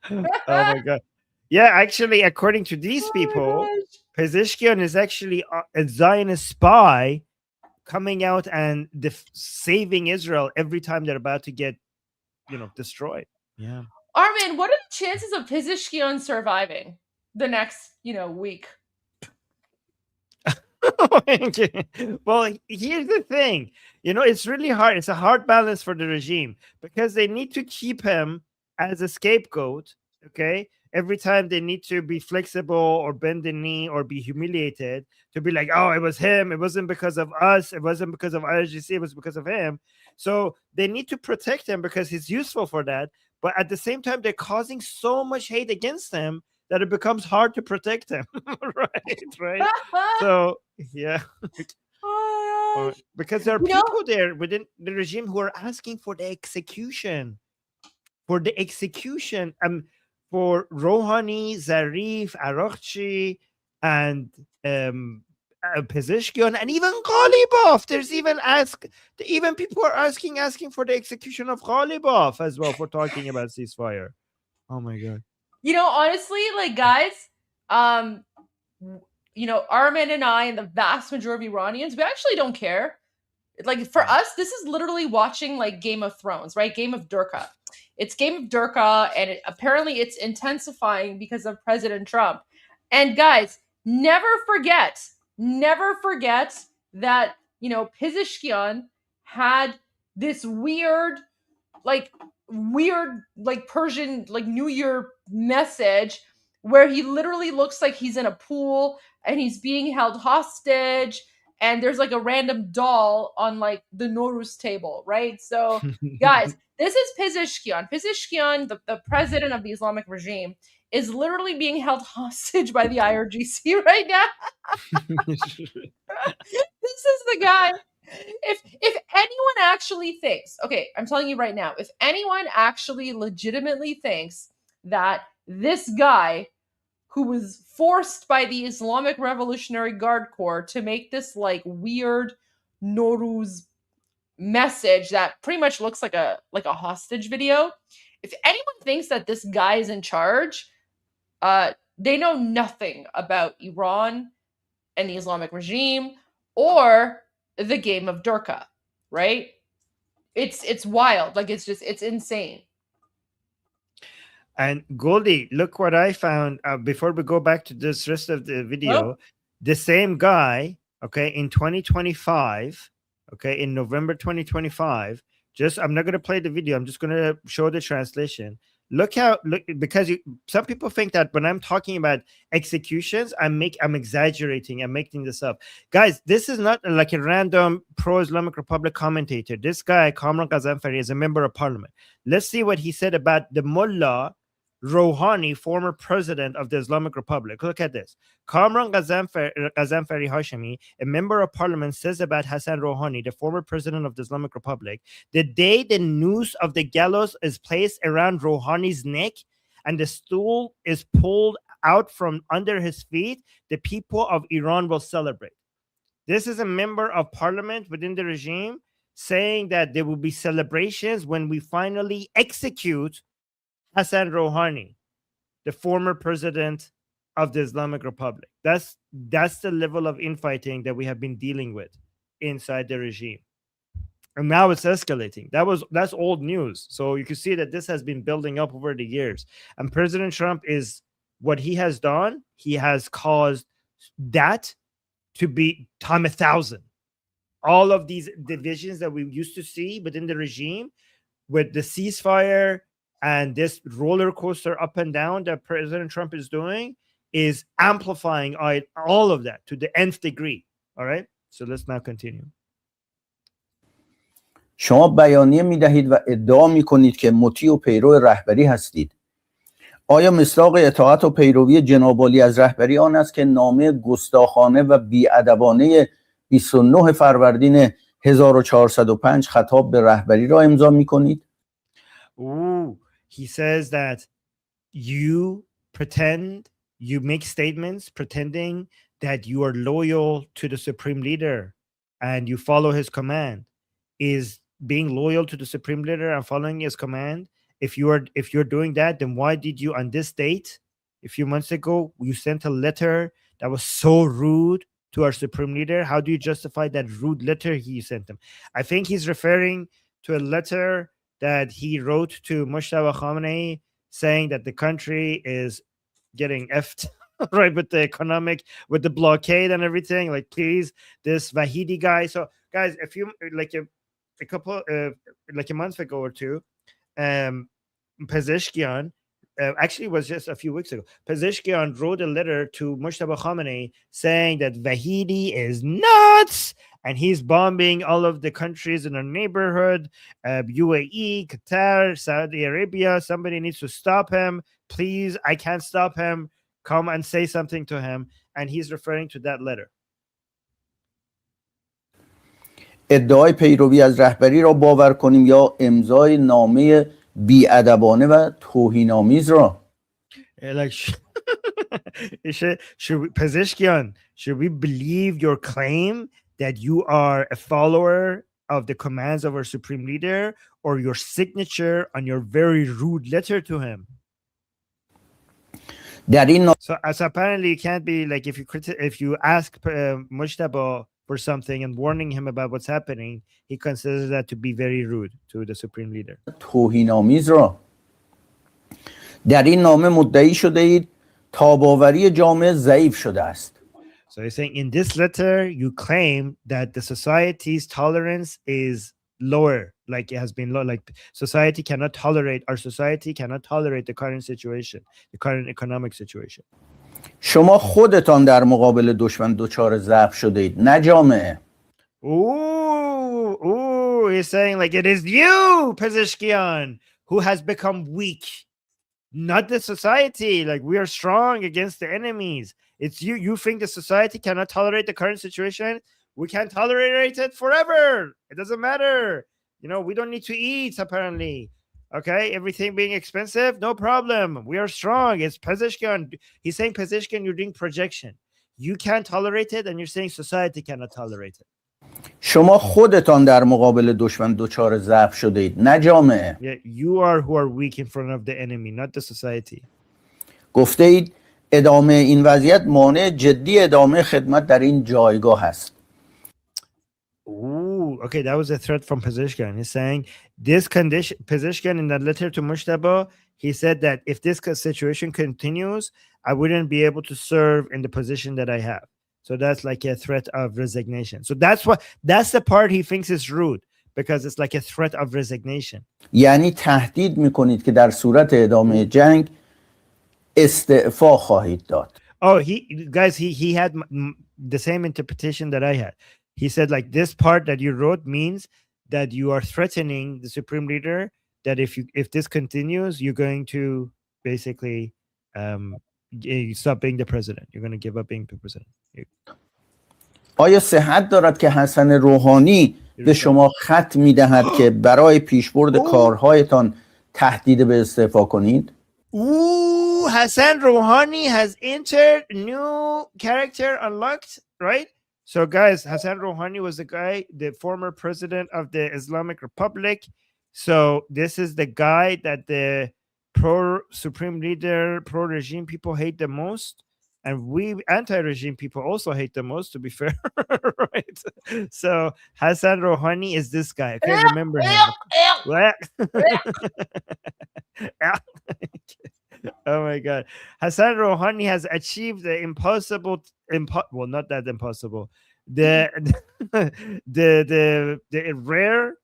Oh my god. Yeah, actually, according to these people, Pezeshkian is actually a Zionist spy coming out and saving Israel every time they're about to get, destroyed. Yeah. Armin, what are the chances of Pezeshkian surviving the next, week? Well, here's the thing. It's really hard. It's a hard balance for the regime because they need to keep him as a scapegoat, okay? Every time they need to be flexible or bend the knee or be humiliated to be like, oh, it was him. It wasn't because of us. It wasn't because of IRGC. It was because of him. So they need to protect him because he's useful for that. But at the same time, they're causing so much hate against him that it becomes hard to protect him. Right. So, yeah. Oh, because there are people there within the regime who are asking for the execution. For Rouhani, Zarif, Araghchi, and Pezeshkian, and even Ghalibaf. There's even people are asking for the execution of Ghalibaf as well for talking about ceasefire. Oh my god. Honestly, like, guys, Armin and I and the vast majority of Iranians, we actually don't care. Like, for us, this is literally watching like Game of Thrones, right? Game of Durka. It's Game of Durka, and apparently it's intensifying because of President Trump. And guys, never forget that, Pezeshkian had this weird Persian New Year message where he literally looks like he's in a pool and he's being held hostage, and there's like a random doll on like the Nowruz table, right? So guys, this is Pezeshkian. Pezeshkian, the president of the Islamic regime, is literally being held hostage by the IRGC right now. This is the guy. If anyone actually thinks, okay, I'm telling you right now, if anyone actually legitimately thinks that this guy who was forced by the Islamic Revolutionary Guard Corps to make this like weird Nowruz message that pretty much looks like a hostage video, if anyone thinks that this guy is in charge, they know nothing about Iran and the Islamic regime or the game of Durka, right? It's wild. Like, it's insane. And Goldie, look what I found before we go back to this rest of the video. The same guy, okay, in 2025, okay, in November 2025, I'm not going to play the video. I'm just going to show the translation. Look, because some people think that when I'm talking about executions, I'm exaggerating. I'm making this up. Guys, this is not like a random pro-Islamic Republic commentator. This guy, Kamran Ghazanfari, is a member of parliament. Let's see what he said about the Mullah Rouhani, former president of the Islamic Republic. Look at this. Kamran Ghazanfari Hashemi, a member of parliament, says about Hassan Rouhani, the former president of the Islamic Republic, the day the noose of the gallows is placed around Rouhani's neck and the stool is pulled out from under his feet, the people of Iran will celebrate. This is a member of parliament within the regime saying that there will be celebrations when we finally execute Hassan Rouhani, the former president of the Islamic Republic. That's the level of infighting that we have been dealing with inside the regime. And now it's escalating. That's old news. So you can see that this has been building up over the years. And President Trump what he has done, he has caused that to be time 1,000. All of these divisions that we used to see within the regime with the ceasefire And this roller coaster up and down that President Trump is doing is amplifying all of that to the nth degree. All right. So let's now continue. شما بیانیه می‌دهید و ادعا می‌کنید که مطیع و پیرو رهبری هستید. آیا مصداق اطاعت و پیروی جناب عالی از رهبری آن است که نامه گستاخانه و بی‌ادبانه 29 فروردین 1405 خطاب به رهبری را امضا می‌کنید؟ He says that you make statements pretending that you are loyal to the supreme leader and you follow his command. Is being loyal to the supreme leader and following his command? If you're doing that, then why did you on this date a few months ago you sent a letter that was so rude to our supreme leader? How do you justify that rude letter he sent him? I think he's referring to a letter that he wrote to Mujtaba Khamenei saying that the country is getting effed right with with the blockade and everything. Like, please, this Vahidi guy. So guys, if you like a month ago or two, Pezeshkian, actually it was just a few weeks ago, Pezeshkian wrote a letter to Mujtaba Khamenei saying that Vahidi is nuts and he's bombing all of the countries in our neighborhood, UAE, Qatar, Saudi Arabia. Somebody needs to stop him. Please, I can't stop him. Come and say something to him. And he's referring to that letter. ادعای پیروی از رهبری را باور کنیم یا امضای نامه بی‌ادبانه و توهین‌آمیز را؟ Like, Pezeshkian, should we believe your claim that you are a follower of the commands of our supreme leader, or your signature on your very rude letter to him? So as apparently you can't be like, if you ask Mujtaba for something and warning him about what's happening, he considers that to be very rude to the supreme leader. توهین‌آمیز را در این نامه مدعی شده اید تاب‌آوری جامعه ضعیف شده است. So he's saying in this letter you claim that the society's tolerance is lower, like it has been low, like our society cannot tolerate the current situation, the current economic situation. شما خودتان در مقابل دشمن دچار ضعف شده اید، نه جامعه. He's saying like it is you, Pezeshkian, who has become weak, not the society. Like, we are strong against the enemies. It's you. You think the society cannot tolerate the current situation? We can't tolerate it forever. It doesn't matter. We don't need to eat, apparently. Okay, everything being expensive, no problem. We are strong. It's Pezeshkian. He's saying, Pezeshkian, you're doing projection. You can't tolerate it, and you're saying society cannot tolerate it. شما خودتان در مقابل دشمن دچار ضعف شده اید، نه جامعه. Yeah, you are who are weak in front of the enemy, not the society. گفته اید ادامه این وضعیت مانع جدی ادامه خدمت در این جایگاه است. Okay, that was a threat from Pezeshkian. He's saying this condition, Pezeshkian, in that letter to Mujtaba, he said that if this situation continues, I wouldn't be able to serve in the position that I have. So that's like a threat of resignation. So that's the part he thinks is rude, because it's like a threat of resignation. یعنی تهدید میکنید که در صورت ادامه جنگ استعفا خواهید داد. Oh, he had the same interpretation that I had. He said like this part that you wrote means that you are threatening the supreme leader, that if this continues, you're going to basically stop being the president. You're going to give up being the president. آیا صحت دارد که حسن روحانی به شما خط میدهد که برای پیشبرد کارهایتان تهدید به استعفا کنید؟ Hassan Rouhani has entered new character unlocked, right? So guys, Hassan Rouhani was the former president of the Islamic Republic. So this is the guy that the pro-supreme leader, pro-regime people hate the most. And we anti-regime people also hate the most, to be fair, right? So Hassan Rouhani is this guy. I can't remember him. What? Oh my God. Hassan Rouhani has achieved the impossible, well, not that impossible. The rare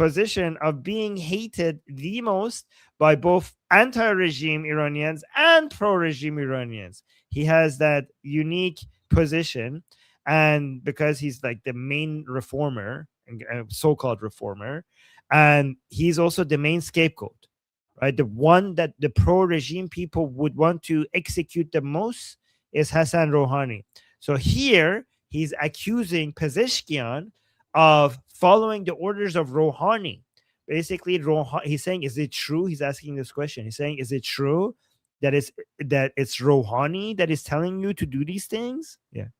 position of being hated the most by both anti-regime Iranians and pro-regime Iranians. He has that unique position, and because he's like the main reformer, so-called reformer, and he's also the main scapegoat, right? The one that the pro-regime people would want to execute the most is Hassan Rouhani. So here he's accusing Pezeshkian of following the orders of Rouhani. Basically, he's saying, is it true? He's asking this question. He's saying, is it true that it's Rouhani that is telling you to do these things? Yeah.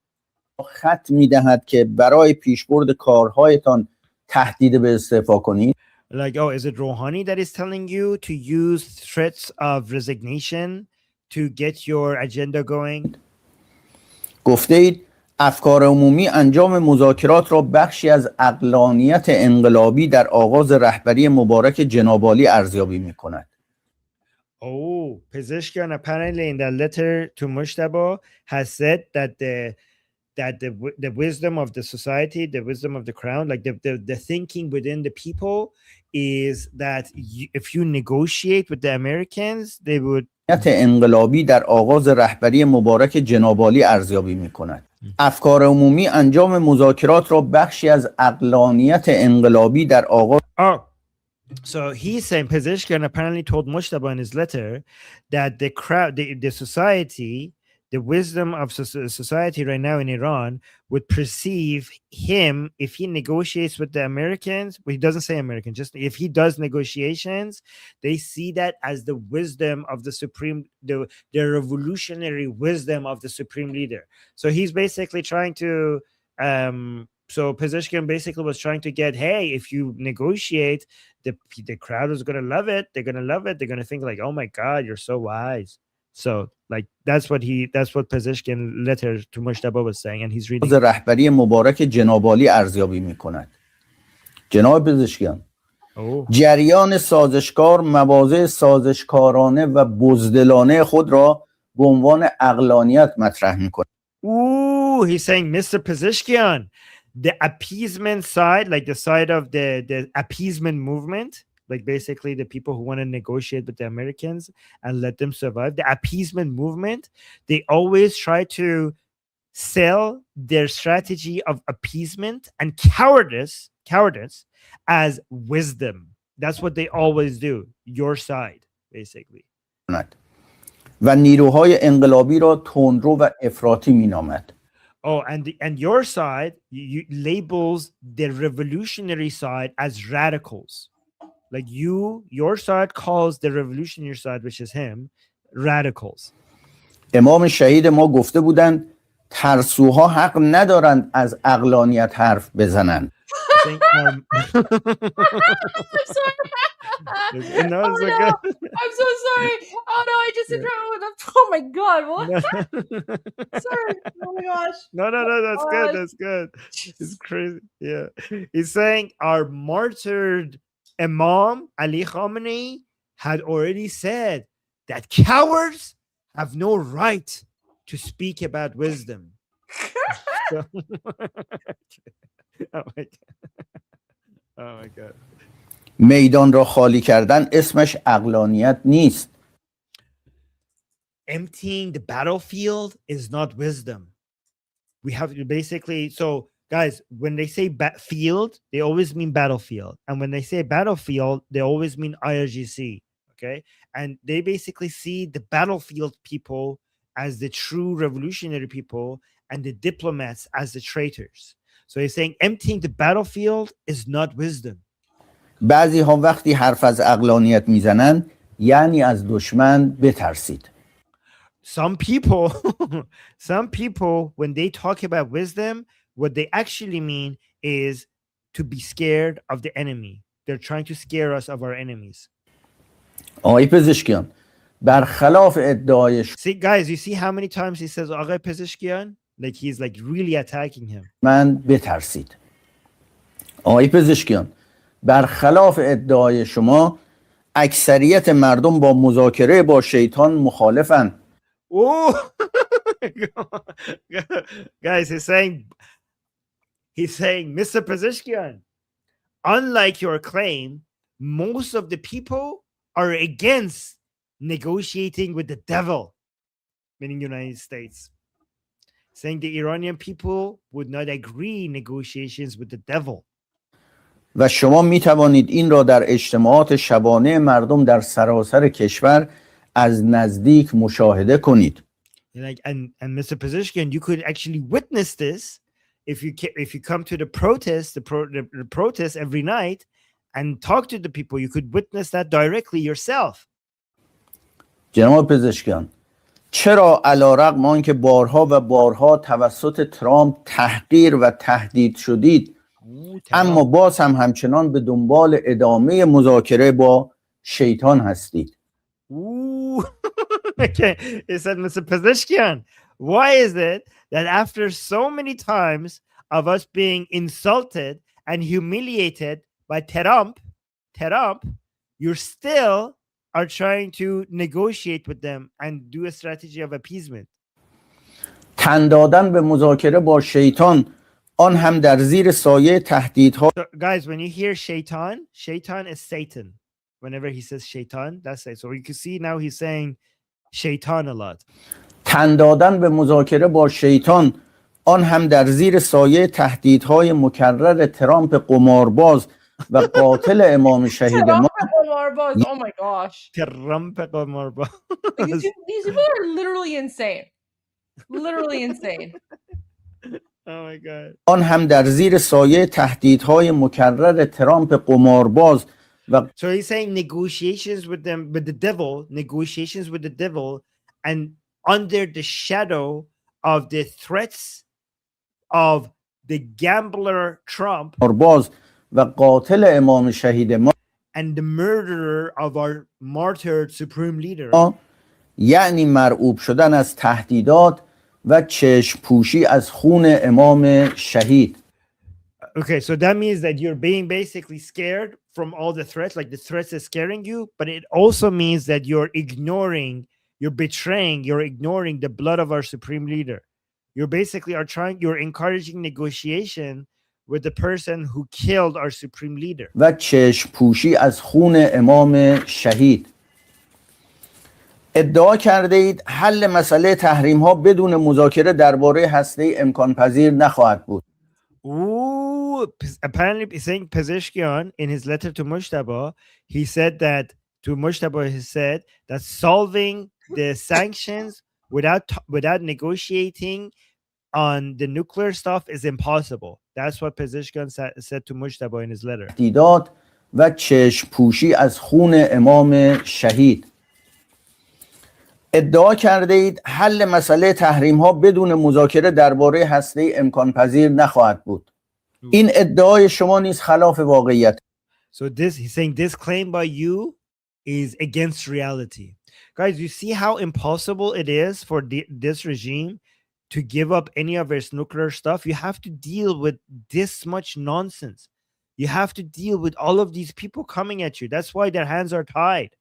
خط می‌دهد که برای پیشبرد کارهایتان تهدید به استعفا کنید. Like, oh, is it Rouhani that is telling you to use threats of resignation to get your agenda going? گفته اید افکار عمومی انجام مذاکرات را بخشی از عقلانیت انقلابی در آغاز رهبری مبارک جناب عالی ارزیابی می‌کند. Oh, Pezeshkian apparently in that letter to Mushtaba has said that the wisdom of the society, the wisdom of the crown, like the thinking within the people is that if you negotiate with the Americans, they would انقلابی در آغاز رهبری مبارک جناب عالی ارزیابی می‌کند. افکار عمومی انجام مذاکرات را بخشی از عقلانیت انقلابی در آغاز So he's saying Pezeshkian apparently told Mushtaba in his letter that the crowd, the society, the wisdom of society right now in Iran would perceive him, if he negotiates with the Americans, well, he doesn't say American, just if he does negotiations, they see that as the wisdom of the supreme, the revolutionary wisdom of the supreme leader. So he's basically trying to, so Pezeshkian basically was trying to get, hey, if you negotiate, the crowd is going to love it. They're going to love it. They're going to think like, oh my God, you're so wise. So like that's what Pezeshkian letter to Mushtaba was saying, and he's reading. رهبری مبارک جناب عالی ارزیابی می‌کند. جناب پزشکیان، جریان سازشکار مواضع سازشکارانه و بزدلانه خود را به عنوان عقلانیت مطرح می‌کند. Ooh, he's saying, Mr. Pezeshkian, the appeasement side, like the side of the appeasement movement, like basically the people who want to negotiate with the Americans and let them survive, the appeasement movement, they always try to sell their strategy of appeasement and cowardice as wisdom. That's what they always do. Your side, basically. و نیروهای انقلابی را تندرو و افراطی می‌نامد. Oh, and your side you labels the revolutionary side as radicals. Like your side calls the revolutionary side, which is him, radicals. امام شهید ما گفته بودند ترسوها حق ندارند از عقلانیت حرف بزنند. I'm sorry. No, oh, it's no. okay. I'm so sorry. Oh no, I just interrupted with a. Oh my God, what? Sorry. Oh my gosh. No, that's good. That's good. It's crazy. Yeah. He's saying our martyred Imam Ali Khamenei had already said that cowards have no right to speak about wisdom. So, oh my God. Oh my God. میدان را خالی کردن اسمش عقلانیت نیست. Emptying the battlefield is not wisdom. We have to basically, so guys, when they say field, they always mean battlefield. And when they say battlefield, they always mean IRGC. Okay. And they basically see the battlefield people as the true revolutionary people and the diplomats as the traitors. So he's saying emptying the battlefield is not wisdom. بعضی ها وقتی حرف از عقلانیت میزنن یعنی از دشمن بترسید. Some people, when they talk about wisdom, what they actually mean is to be scared of the enemy. They're trying to scare us of our enemies. آقای پزشکیان برخلاف ادعای See, guys, you see how many times he says آقای پزشکیان? Like he's like really attacking him. من بترسید. آقای پزشکیان برخلاف ادعای شما اکثریت مردم با مذاکره با شیطان مخالفند. Oh, guys, he's saying, Mr. Pezeshkian, unlike your claim, most of the people are against negotiating with the devil, meaning United States, saying the Iranian people would not agree negotiations with the devil. و شما می توانید این را در اجتماعات شبانه مردم در سراسر کشور از نزدیک مشاهده کنید. Like, and Mr. Pezeshkian, you could actually witness this if you come to the protest, the protest every night and talk to the people. You could witness that directly yourself. جناب پزشکیان، چرا علیرغم آنکه بارها و بارها توسط ترامپ تحقیر و تهدید شدید، اما باز هم همچنان به دنبال ادامه مذاکره با شیطان هستید؟ Okay, he said, Mr. Pezeshkian, why is it that after so many times of us being insulted and humiliated by Trump, you still are trying to negotiate with them and do a strategy of appeasement? تن دادن به مذاکره با شیطان، آن هم در زیر سایه تهدیدها. So, guys, when you hear shaitan is Satan. Whenever he says shaitan, that's it. So you can see now he's saying shaitan a lot. تن دادن به مذاکره با شیطان، آن هم در زیر سایه تهدیدهای مکرر ترامپ قمارباز و قاتل امام شهید ما. Oh my gosh. Trump قمارباز. These people are literally insane. Literally insane. Oh my god. آن هم در زیر سایه تهدیدهای مکرر ترامپ قمارباز و So he's saying negotiations with the devil, and under the shadow of the threats of the gambler Trump قمارباز و قاتل امام شهید ما and the murderer of our martyred supreme leader. یعنی مرعوب شدن از تهدیدات و چشم پوشی از خون امام شهید. Okay, so that means that you're being basically scared from all the threats, like the threats is scaring you, but it also means that you're ignoring the blood of our supreme leader. You basically you're encouraging negotiation with the person who killed our supreme leader. و چشم پوشی از خون امام شهید. ادعا کرده اید حل مسئله تحریم ها بدون مذاکره درباره هسته امکان پذیر نخواهد بود. Apparently, saying Pezeshkian in his letter to Mujtaba, he said that solving the sanctions without negotiating on the nuclear stuff is impossible. That's what Pezeshkian said to Mujtaba in his letter. تهدیدات و چشم پوشی از خون امام شهید. ادعا کرده اید حل مسئله تحریم ها بدون مذاکره درباره هسته امکان پذیر نخواهد بود. این ادعای شما نیز خلاف واقعیت. So he's saying this claim by you is against reality. Guys, you see how impossible it is for this regime to give up any of its nuclear stuff? You have to deal with this much nonsense. You have to deal with all of these people coming at you. That's why their hands are tied.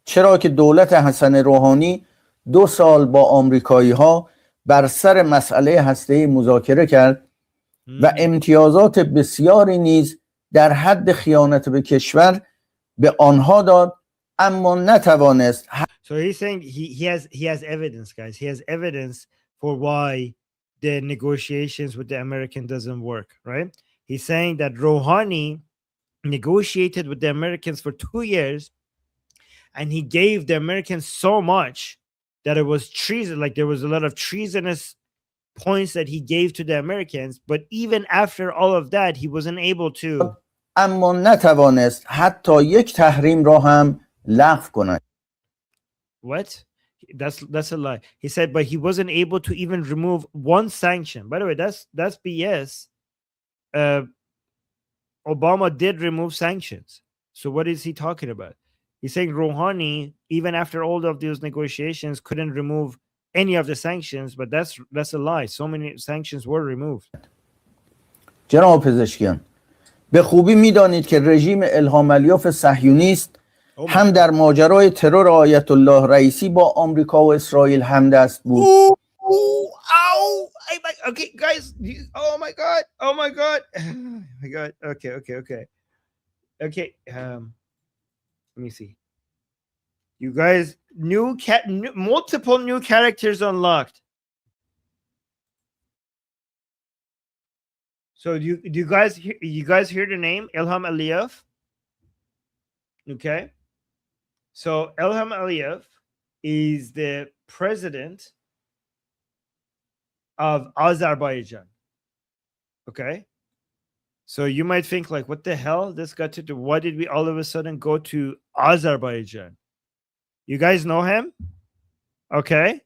چرا که دولت حسن روحانی 2 سال با آمریکایی ها بر سر مسئله هسته مذاکره کرد و امتیازات بسیاری نیز در حد خیانت به کشور به آنها داد، اما نتوانست. So he's saying he has evidence, guys. He has evidence for why the negotiations with the American doesn't work, right? He's saying that Rouhani negotiated with the Americans for 2 years, and he gave the Americans so much that it was treason. Like there was a lot of treasonous points that he gave to the Americans, but even after all of that, he wasn't able to. اما نتوانست حتی یک تحریم را هم لغو کند. What? That's a lie. He said, but he wasn't able to even remove one sanction. By the way, that's BS. Obama did remove sanctions. So what is he talking about? He's saying Rouhani, even after all of those negotiations, couldn't remove any of the sanctions, but that's a lie. So many sanctions were removed. جناب پزشکیان، به خوبی میدانید که رژیم الهام الیاف صهیونیست هم در ماجرای ترور آیت الله رئیسی با آمریکا و اسرائیل همدست بود. Oh, okay, guys. Oh my god. Oh my god. Oh my god. Okay. Okay. Let me see. You guys, multiple new characters unlocked. So do you guys hear the name Ilham Aliyev? Okay. So Ilham Aliyev is the president of Azerbaijan. Okay. So you might think like, what the hell this got to do? Why did we all of a sudden go to Azerbaijan? You guys know him? Okay.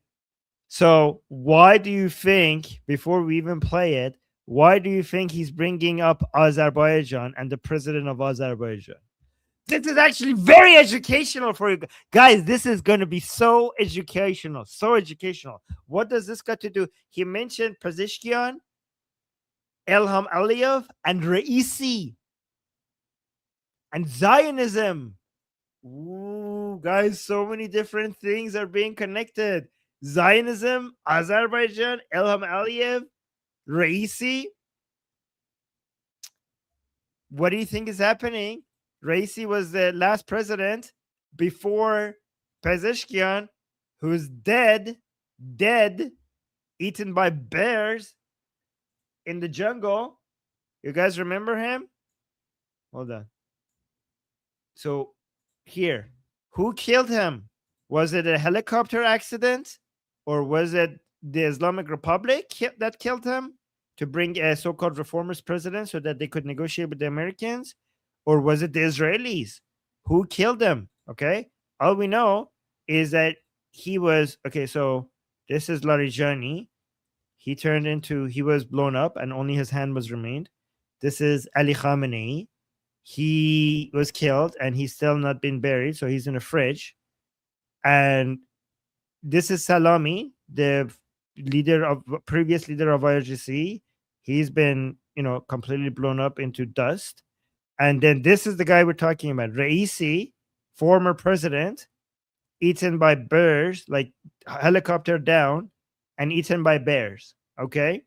So why do you think, before we even play it, why do you think he's bringing up Azerbaijan and the president of Azerbaijan? This is actually very educational for you guys. This is going to be so educational. So educational. What does this got to do? He mentioned Pezeshkian, Ilham Aliyev, and Raisi, and Zionism. Ooh, guys, so many different things are being connected. Zionism, Azerbaijan, Ilham Aliyev, Raisi. What do you think is happening? Raisi was the last president before Pezeshkian, who's dead, eaten by bears in the jungle. You guys remember him? Hold on. So here, who killed him? Was it a helicopter accident, or was it the Islamic Republic that killed him to bring a so-called reformist president so that they could negotiate with the Americans? Or was it the Israelis? Who killed him? Okay. All we know is that he was, okay, so this is Larijani. He was blown up and only his hand was remained. This is Ali Khamenei. He was killed and he's still not been buried. So he's in a fridge. And this is Salami, the previous leader of IRGC. He's been, completely blown up into dust. And then this is the guy we're talking about, Raisi, former president, eaten by bears, like helicopter down, and eaten by bears. Okay,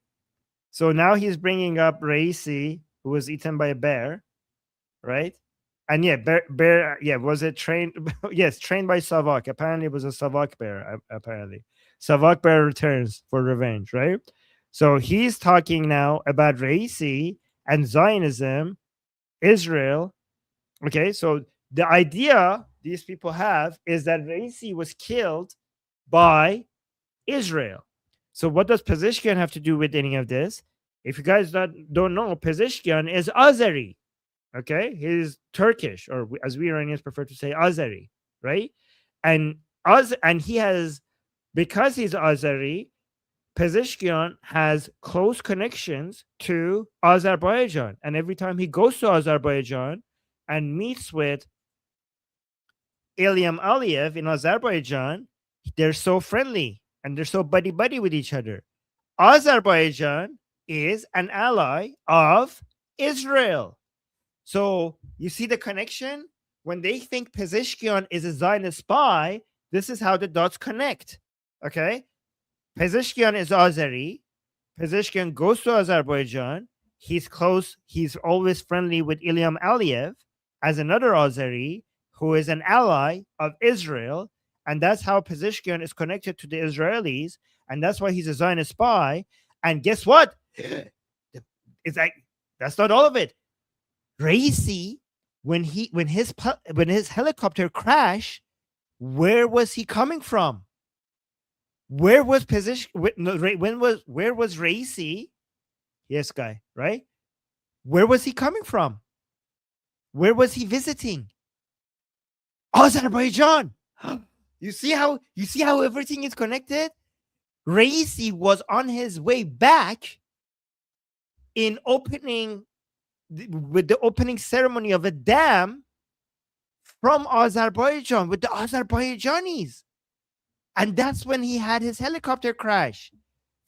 so now he's bringing up Raisi, who was eaten by a bear, right? And yeah, bear. Yeah, was it trained? Yes, trained by Savak. Apparently, it was a Savak bear. Apparently, Savak bear returns for revenge, right? So he's talking now about Raisi and Zionism. Israel. Okay, so the idea these people have is that Raisi was killed by Israel. So what does Pezeshkian have to do with any of this? If you guys don't know, Pezeshkian is Azeri. Okay, he's Turkish, or as we Iranians prefer to say, Azeri, right? And he has, because he's Azeri, Pezeshkian has close connections to Azerbaijan. And every time he goes to Azerbaijan and meets with Ilham Aliyev in Azerbaijan, they're so friendly and they're so buddy-buddy with each other. Azerbaijan is an ally of Israel. So you see the connection? When they think Pezeshkian is a Zionist spy, this is how the dots connect. Okay? Pezeshkian is Azeri. Pezeshkian goes to Azerbaijan. He's close. He's always friendly with Ilham Aliyev as another Azeri who is an ally of Israel. And that's how Pezeshkian is connected to the Israelis. And that's why he's a Zionist spy. And guess what? It's like, that's not all of it. Raisi, when his helicopter crashed, where was he coming from? Where was where was Raisi? Yes, guy, right? Where was he coming from? Where was he visiting? Azerbaijan. You see how everything is connected? Raisi was on his way back with the opening ceremony of a dam from Azerbaijan with the Azerbaijanis. And that's when he had his helicopter crash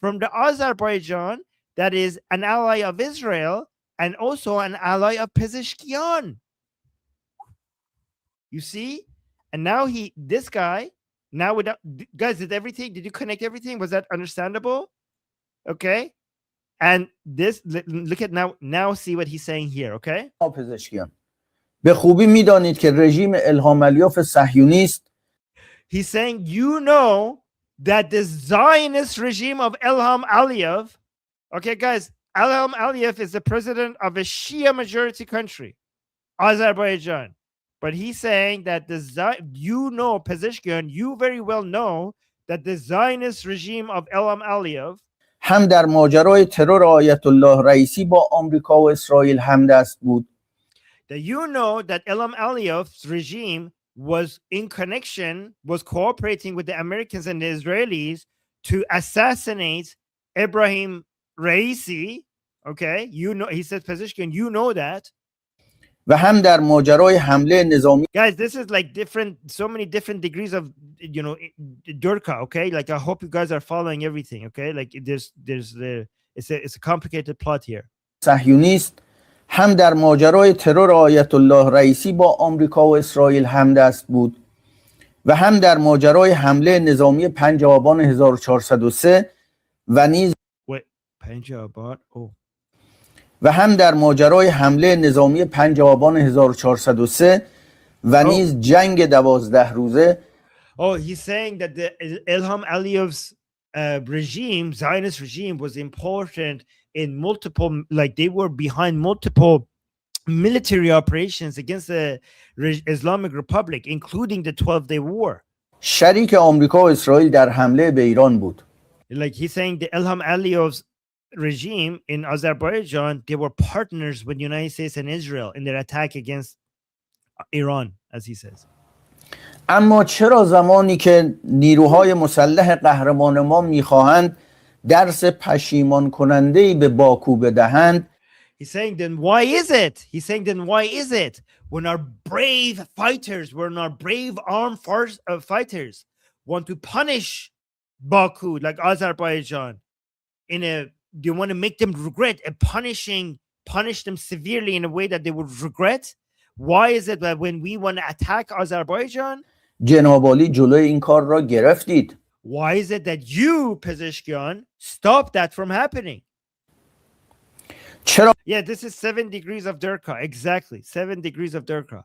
from the Azerbaijan, that is an ally of Israel and also an ally of Pezeshkian. You see? And now guys, did you connect everything? Was that understandable? Okay, and this look at now see what he's saying here. Okay, پزشکیان به خوبی میدانید که رژیم الهام علیوف صهیونیست he's saying you know that the Zionist regime of Ilham Aliyev. Okay, guys, Ilham Aliyev is the president of a Shia majority country, Azerbaijan. But he's saying that Pezeshkian, you very well know that the Zionist regime of Ilham Aliyev هم در ماجرای ترور آیت الله رئیسی با آمریکا و اسرائیل همدست بود. That you know that Ilham Aliyev's regime was cooperating with the Americans and the Israelis to assassinate Ibrahim Raisi. Okay, you know, he says, Pezeshkian, you know that. و هم در ماجرای حمله نظامی Guys, this is like so many different degrees of, you know, Durka. Okay, like I hope you guys are following everything. Okay, like it's a complicated plot here. صهیونیست هم در ماجرای ترور آیت الله رئیسی با آمریکا و اسرائیل همدست بود و هم در ماجرای حمله نظامی 5 آبان 1403 و نیز و هم در ماجرای حمله نظامی 5 آبان 1403 و نیز جنگ 12 روزه. Oh, he's saying that the Ilham Aliyev's regime, Zionist regime, was important in multiple, like they were behind multiple military operations against the Islamic Republic, including the 12-day war. شریک آمریکا و اسرائیل در حمله به ایران بود. Like he's saying the Ilham Aliyev's regime in Azerbaijan, they were partners with the United States and Israel in their attack against Iran, as he says. اما چرا زمانی که نیروهای مسلح قهرمان ما میخواهند درس پشیمان کننده‌ای به باکو بدهند He's saying then why is it when our brave fighters, when our brave armed fighters want to punish Baku, like Azerbaijan, they want to make them regret and punish them severely in a way that they would regret? Why is it that when we want to attack Azerbaijan, جناب عالی جلوی این کار را گرفتید؟ Why is it that you, Pezeshkian, stop that from happening? چرا Yeah, this is 7 degrees of Durka. Exactly, 7 degrees of Durka.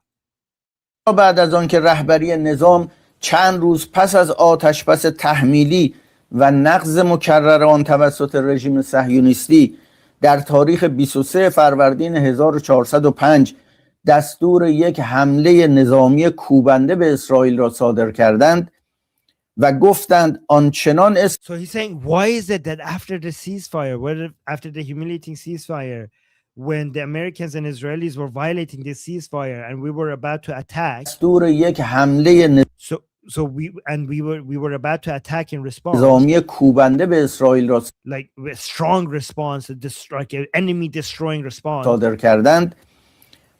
بعد از آن که رهبری نظام چند روز پس از آتشبس تحمیلی و نقض مکرر آن توسط رژیم صهیونیستی در تاریخ 23 فروردین 1405 دستور یک حمله نظامی کوبنده به اسرائیل را صادر کردند و گفتند آنچنان So he's saying, why is it that after the ceasefire, after the humiliating ceasefire, when the Americans and Israelis were violating the ceasefire and we were about to attack, دستور یک حمله we were about to attack in response, نظامی کوبنده به اسرائیل را like a strong response, like an enemy destroying response, صادر کردند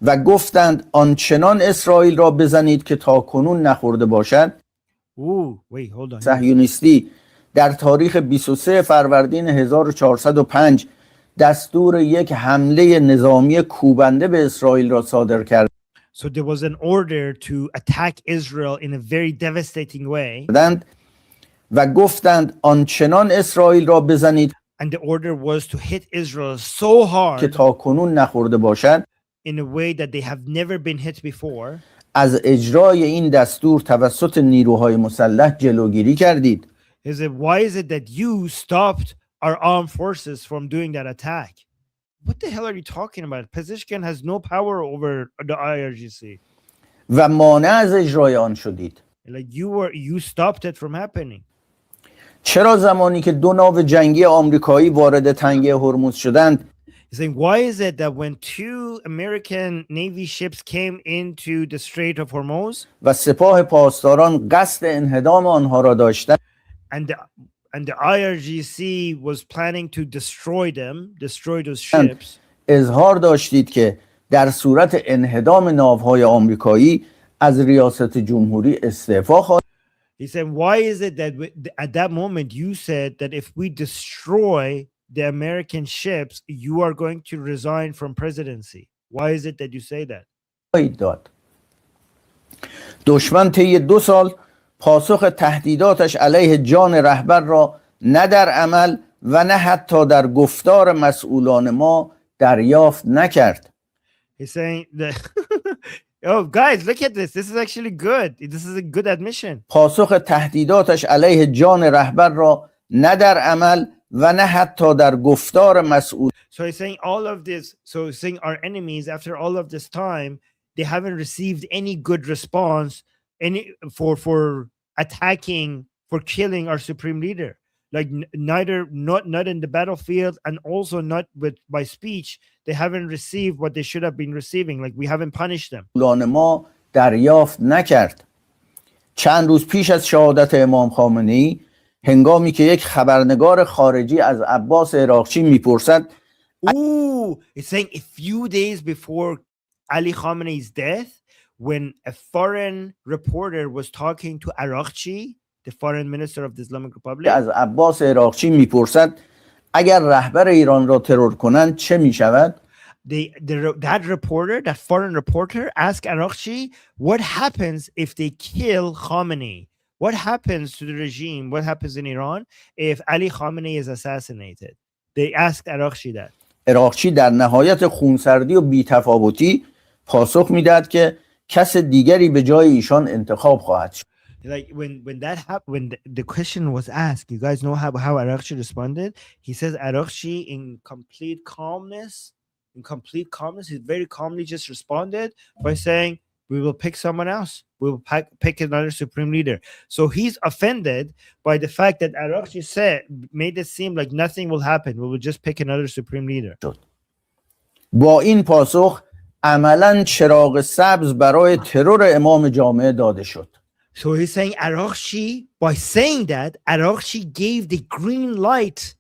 و گفتند آنچنان اسرائیل را بزنید که تا کنون نخورده باشد. صهیونیستی در تاریخ 23 فروردین 1405 دستور یک حمله نظامی کوبنده به اسرائیل را صادر کرد. So there was an order to attack Israel in a very devastating way. و گفتند آنچنان اسرائیل را بزنید And the order was to hit Israel so hard که تا کنون نخورده باشد. In a way that they have never been hit before. از اجرای این دستور توسط نیروهای مسلح جلوگیری کردید. Why is it that you stopped our armed forces from doing that attack? What the hell are you talking about? Pezeshkian has no power over the IRGC. و مانع از اجرای آن شدید. Like you stopped it from happening. چرا زمانی که 2 ناو جنگی آمریکایی وارد تنگه هرمز شدند He's saying, why is it that when 2 American Navy ships came into the Strait of Hormuz و سپاه پاسداران قصد انهدام آنها را داشتند and the IRGC was planning to destroy those ships, اظهار داشتید که در صورت انهدام ناوهای آمریکایی از ریاست جمهوری استعفا خواهید. He said, why is it that at that moment you said that if we destroy the American ships, you are going to resign from presidency? Why is it that you say that? داد. دشمن طی 2 سال پاسخ تهدیداتش علیه جان رهبر را نه در عمل و نه حتی در گفتار مسئولان ما دریافت نکرد. He's saying that oh guys, look at this. This is actually good. This is a good admission. پاسخ تهدیداتش علیه جان رهبر را نه در عمل و نه حتی در گفتار مسئول. So he's saying all of this. So he's saying our enemies, after all of this time, they haven't received any good response for attacking, for killing our supreme leader. Like not in the battlefield, and also not by speech. They haven't received what they should have been receiving. Like we haven't punished them. ما دریافت نکرد. چند روز پیش از شهادت امام خامنه‌ای، هنگامی که یک خبرنگار خارجی از عباس عراقچی میپرسد Ooh, it's saying a few days before Ali Khamenei's death, when a foreign reporter was talking to Araghchi, the foreign minister of the Islamic Republic, از عباس عراقچی میپرسد اگر رهبر ایران را ترور کنند چه میشود؟ that foreign reporter asked Araghchi, what happens if they kill Khamenei? What happens to the regime? What happens in Iran if Ali Khamenei is assassinated? They asked Araghchi that. عراقچی در نهایت خونسردی و بی‌تفاوتی پاسخ میداد که کس دیگری به جای ایشان انتخاب خواهد شد. Like when that happened, when the question was asked, you guys know how Araghchi responded? He says Araghchi in complete calmness, he very calmly just responded by saying, we will pick someone else. We will pick another supreme leader. So he's offended by the fact that Araghchi made it seem like nothing will happen. We will just pick another supreme leader. با این پاسخ عملاً چراغ سبز برای ترور امام جامعه داده شد. So he's saying Araghchi, by saying that, Araghchi gave the green light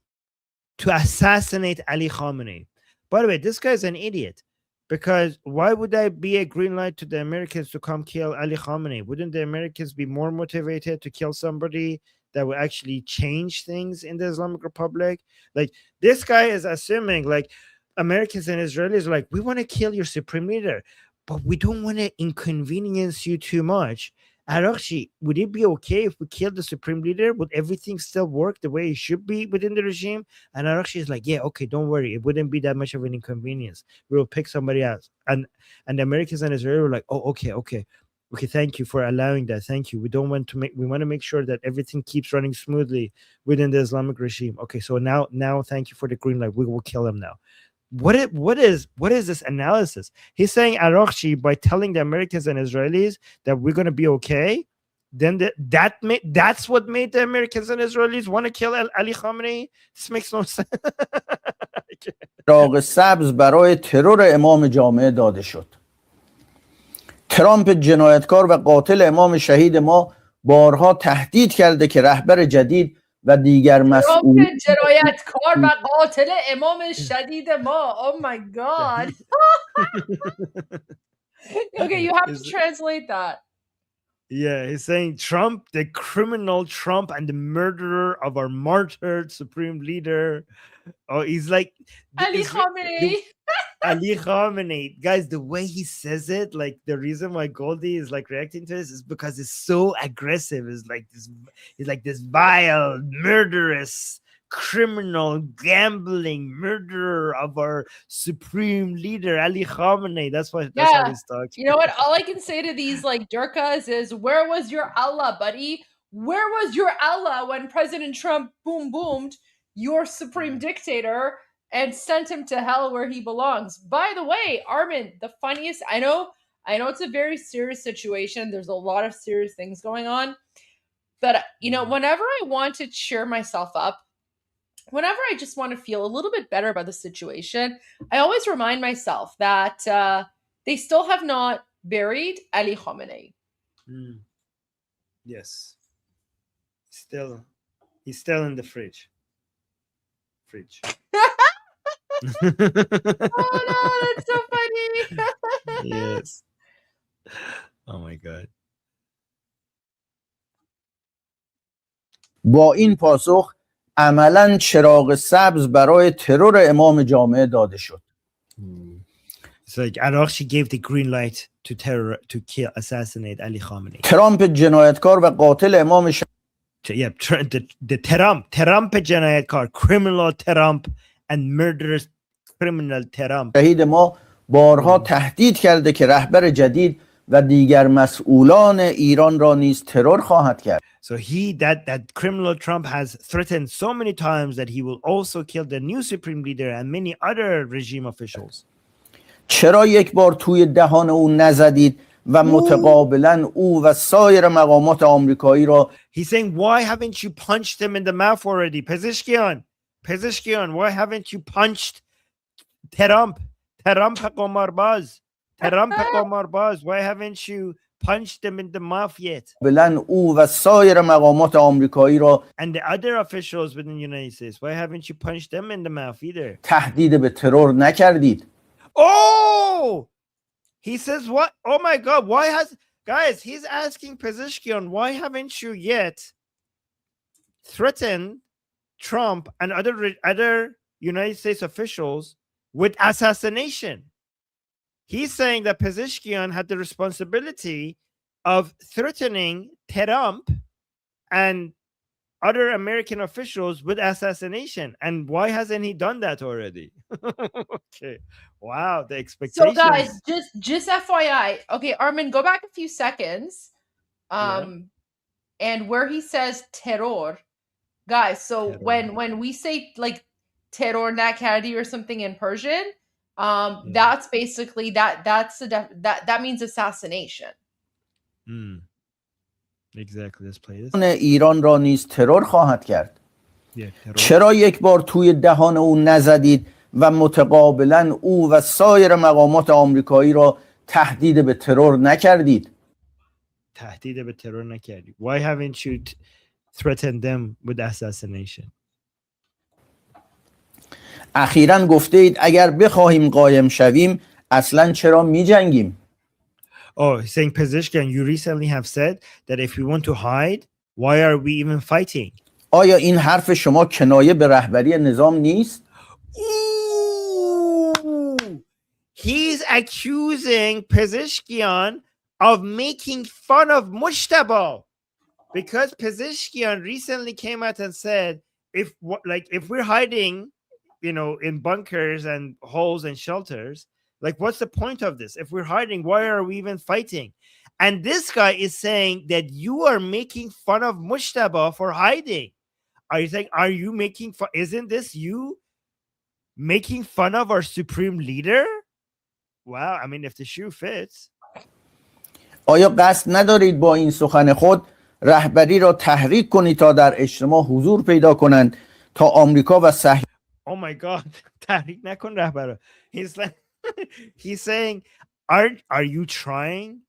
to assassinate Ali Khamenei. By the way, this guy's an idiot. Because why would that be a green light to the Americans to come kill Ali Khamenei? Wouldn't the Americans be more motivated to kill somebody that will actually change things in the Islamic Republic? Like, this guy is assuming, like, Americans and Israelis are like, we want to kill your supreme leader, but we don't want to inconvenience you too much. Araghchi, would it be okay if we killed the supreme leader? Would everything still work the way it should be within the regime? And Araghchi is like, yeah, okay, don't worry. It wouldn't be that much of an inconvenience. We will pick somebody else. And the Americans and Israel were like, oh, okay, thank you for allowing that. Thank you. We want to make sure that everything keeps running smoothly within the Islamic regime. Okay, so now thank you for the green light. We will kill him now. What is this analysis? He's saying Araghchi, by telling the Americans and Israelis that we're going to be okay, then that's what made the Americans and Israelis want to kill Ali Khamenei. This makes no sense. چراغ سبز برای ترور امام جامعه داده شد. ترامپ جنایتکار و قاتل امام شهید ما بارها تهدید کرده که رهبر جدید و دیگر مسئول جنایتکار و قاتل امام شدید ما. Oh my god. Okay, you have to translate that. Yeah, he's saying Trump, the criminal Trump, and the murderer of our martyred supreme leader. Oh, he's like Ali Khamenei. Ali Khamenei. Guys, the way he says it, like the reason why Goldie is like reacting to this is because it's so aggressive. It's like this vile, murderous, criminal, gambling murderer of our supreme leader, Ali Khamenei. That's how he's talking. You know what? All I can say to these like Durkas is, where was your Allah, buddy? Where was your Allah when President Trump boomed your supreme dictator and sent him to hell where he belongs? By the way, Armin, the funniest, I know it's a very serious situation. There's a lot of serious things going on. But, you know, whenever I want to cheer myself up, whenever I just want to feel a little bit better about the situation, I always remind myself that they still have not buried Ali Khamenei. Yes. He's still in the fridge. Oh no, that's so funny. Yes. Oh my god. با این پاسخ عملاً چراغ سبز برای ترور امام جامعه داده شد. It's like Araghchi gave the green light assassinate Ali Khamenei. ترامپ جنایتکار و قاتل امام Yeah, the Trump جنایتکار, criminal Trump and murderous criminal Trump. شهید ما بارها تهدید کرده که رهبر جدید و دیگر مسئولان ایران را نیز ترور خواهد کرد. So that criminal Trump has threatened so many times that he will also kill the new supreme leader and many other regime officials. چرا یک بار توی دهان او نزدید و متقابلا او و سایر مقامات آمریکایی را He's saying, why haven't you punched him in the mouth already? Pezeshkian, why haven't you punched Trump قمارباز, why haven't you punched him in the mouth yet? بلن او و سایر مقامات آمریکایی را And the other officials within the United States, why haven't you punched them in the mouth either? تهدید به ترور نکردید. Oh! He says what? Oh my God, why has... Guys, he's asking Pezeshkian, why haven't you yet threatened Trump and other United States officials with assassination? He's saying that Pezeshkian had the responsibility of threatening Trump and other American officials with assassination. And why hasn't he done that already? Okay. Wow, the expectations. So guys, just FYI. Okay, Armin, go back a few seconds. And where he says terror, guys, so when we say like terror nakardi or something in Persian, that's basically that means assassination. Exactly. Let's play this. ایران را نیز ترور خواهد کرد. چرا یک بار توی دهان او نزدید و متقابلا او و سایر مقامات آمریکایی را تهدید به ترور نکردید؟ تهدید به ترور نکردید. Why haven't you threatened them with assassination? اخیراً گفته اید اگر بخواهیم قایم شویم اصلاً چرا می جنگیم؟ Oh, saying Pezeshkian, you recently have said that if we want to hide, why are we even fighting? آیا این حرف شما کنایه به رهبری نظام نیست؟ Ooh, he's accusing Pezeshkian of making fun of Mushtaba because Pezeshkian recently came out and said if we're hiding, in bunkers and holes and shelters, like what's the point of this? If we're hiding, why are we even fighting? And this guy is saying that you are making fun of Mushtaba for hiding. Are you saying, are you making fun? Isn't this you making fun of our supreme leader? Wow, I mean, if the shoe fits. آیا قصد ندارید با این سخن خود رهبری را تحریک کنید تا در اجتماع حضور پیدا کنند تا آمریکا و Oh my God, تحریک نکن رهبر. He's like, he's saying, are you trying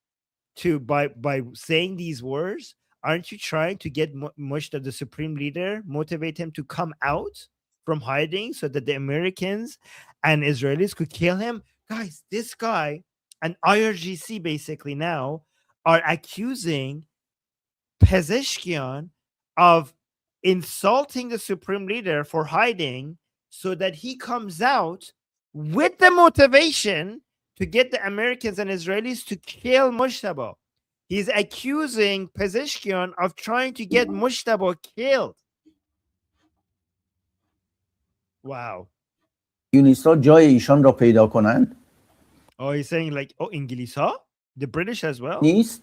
to, by saying these words, aren't you trying to get Mushtaba, the supreme leader, motivate him to come out from hiding so that the Americans and Israelis could kill him? Guys, this guy and IRGC basically now are accusing Pezeshkian of insulting the supreme leader for hiding so that he comes out with the motivation to get the Americans and Israelis to kill Mushtaba. He's accusing Pezeshkian of trying to get Mushtaba killed. Wow. صهیونیست‌ها جای ایشان را پیدا کنند؟ Oh, he's saying like, oh, انگلیس‌ها? The British as well? نیست؟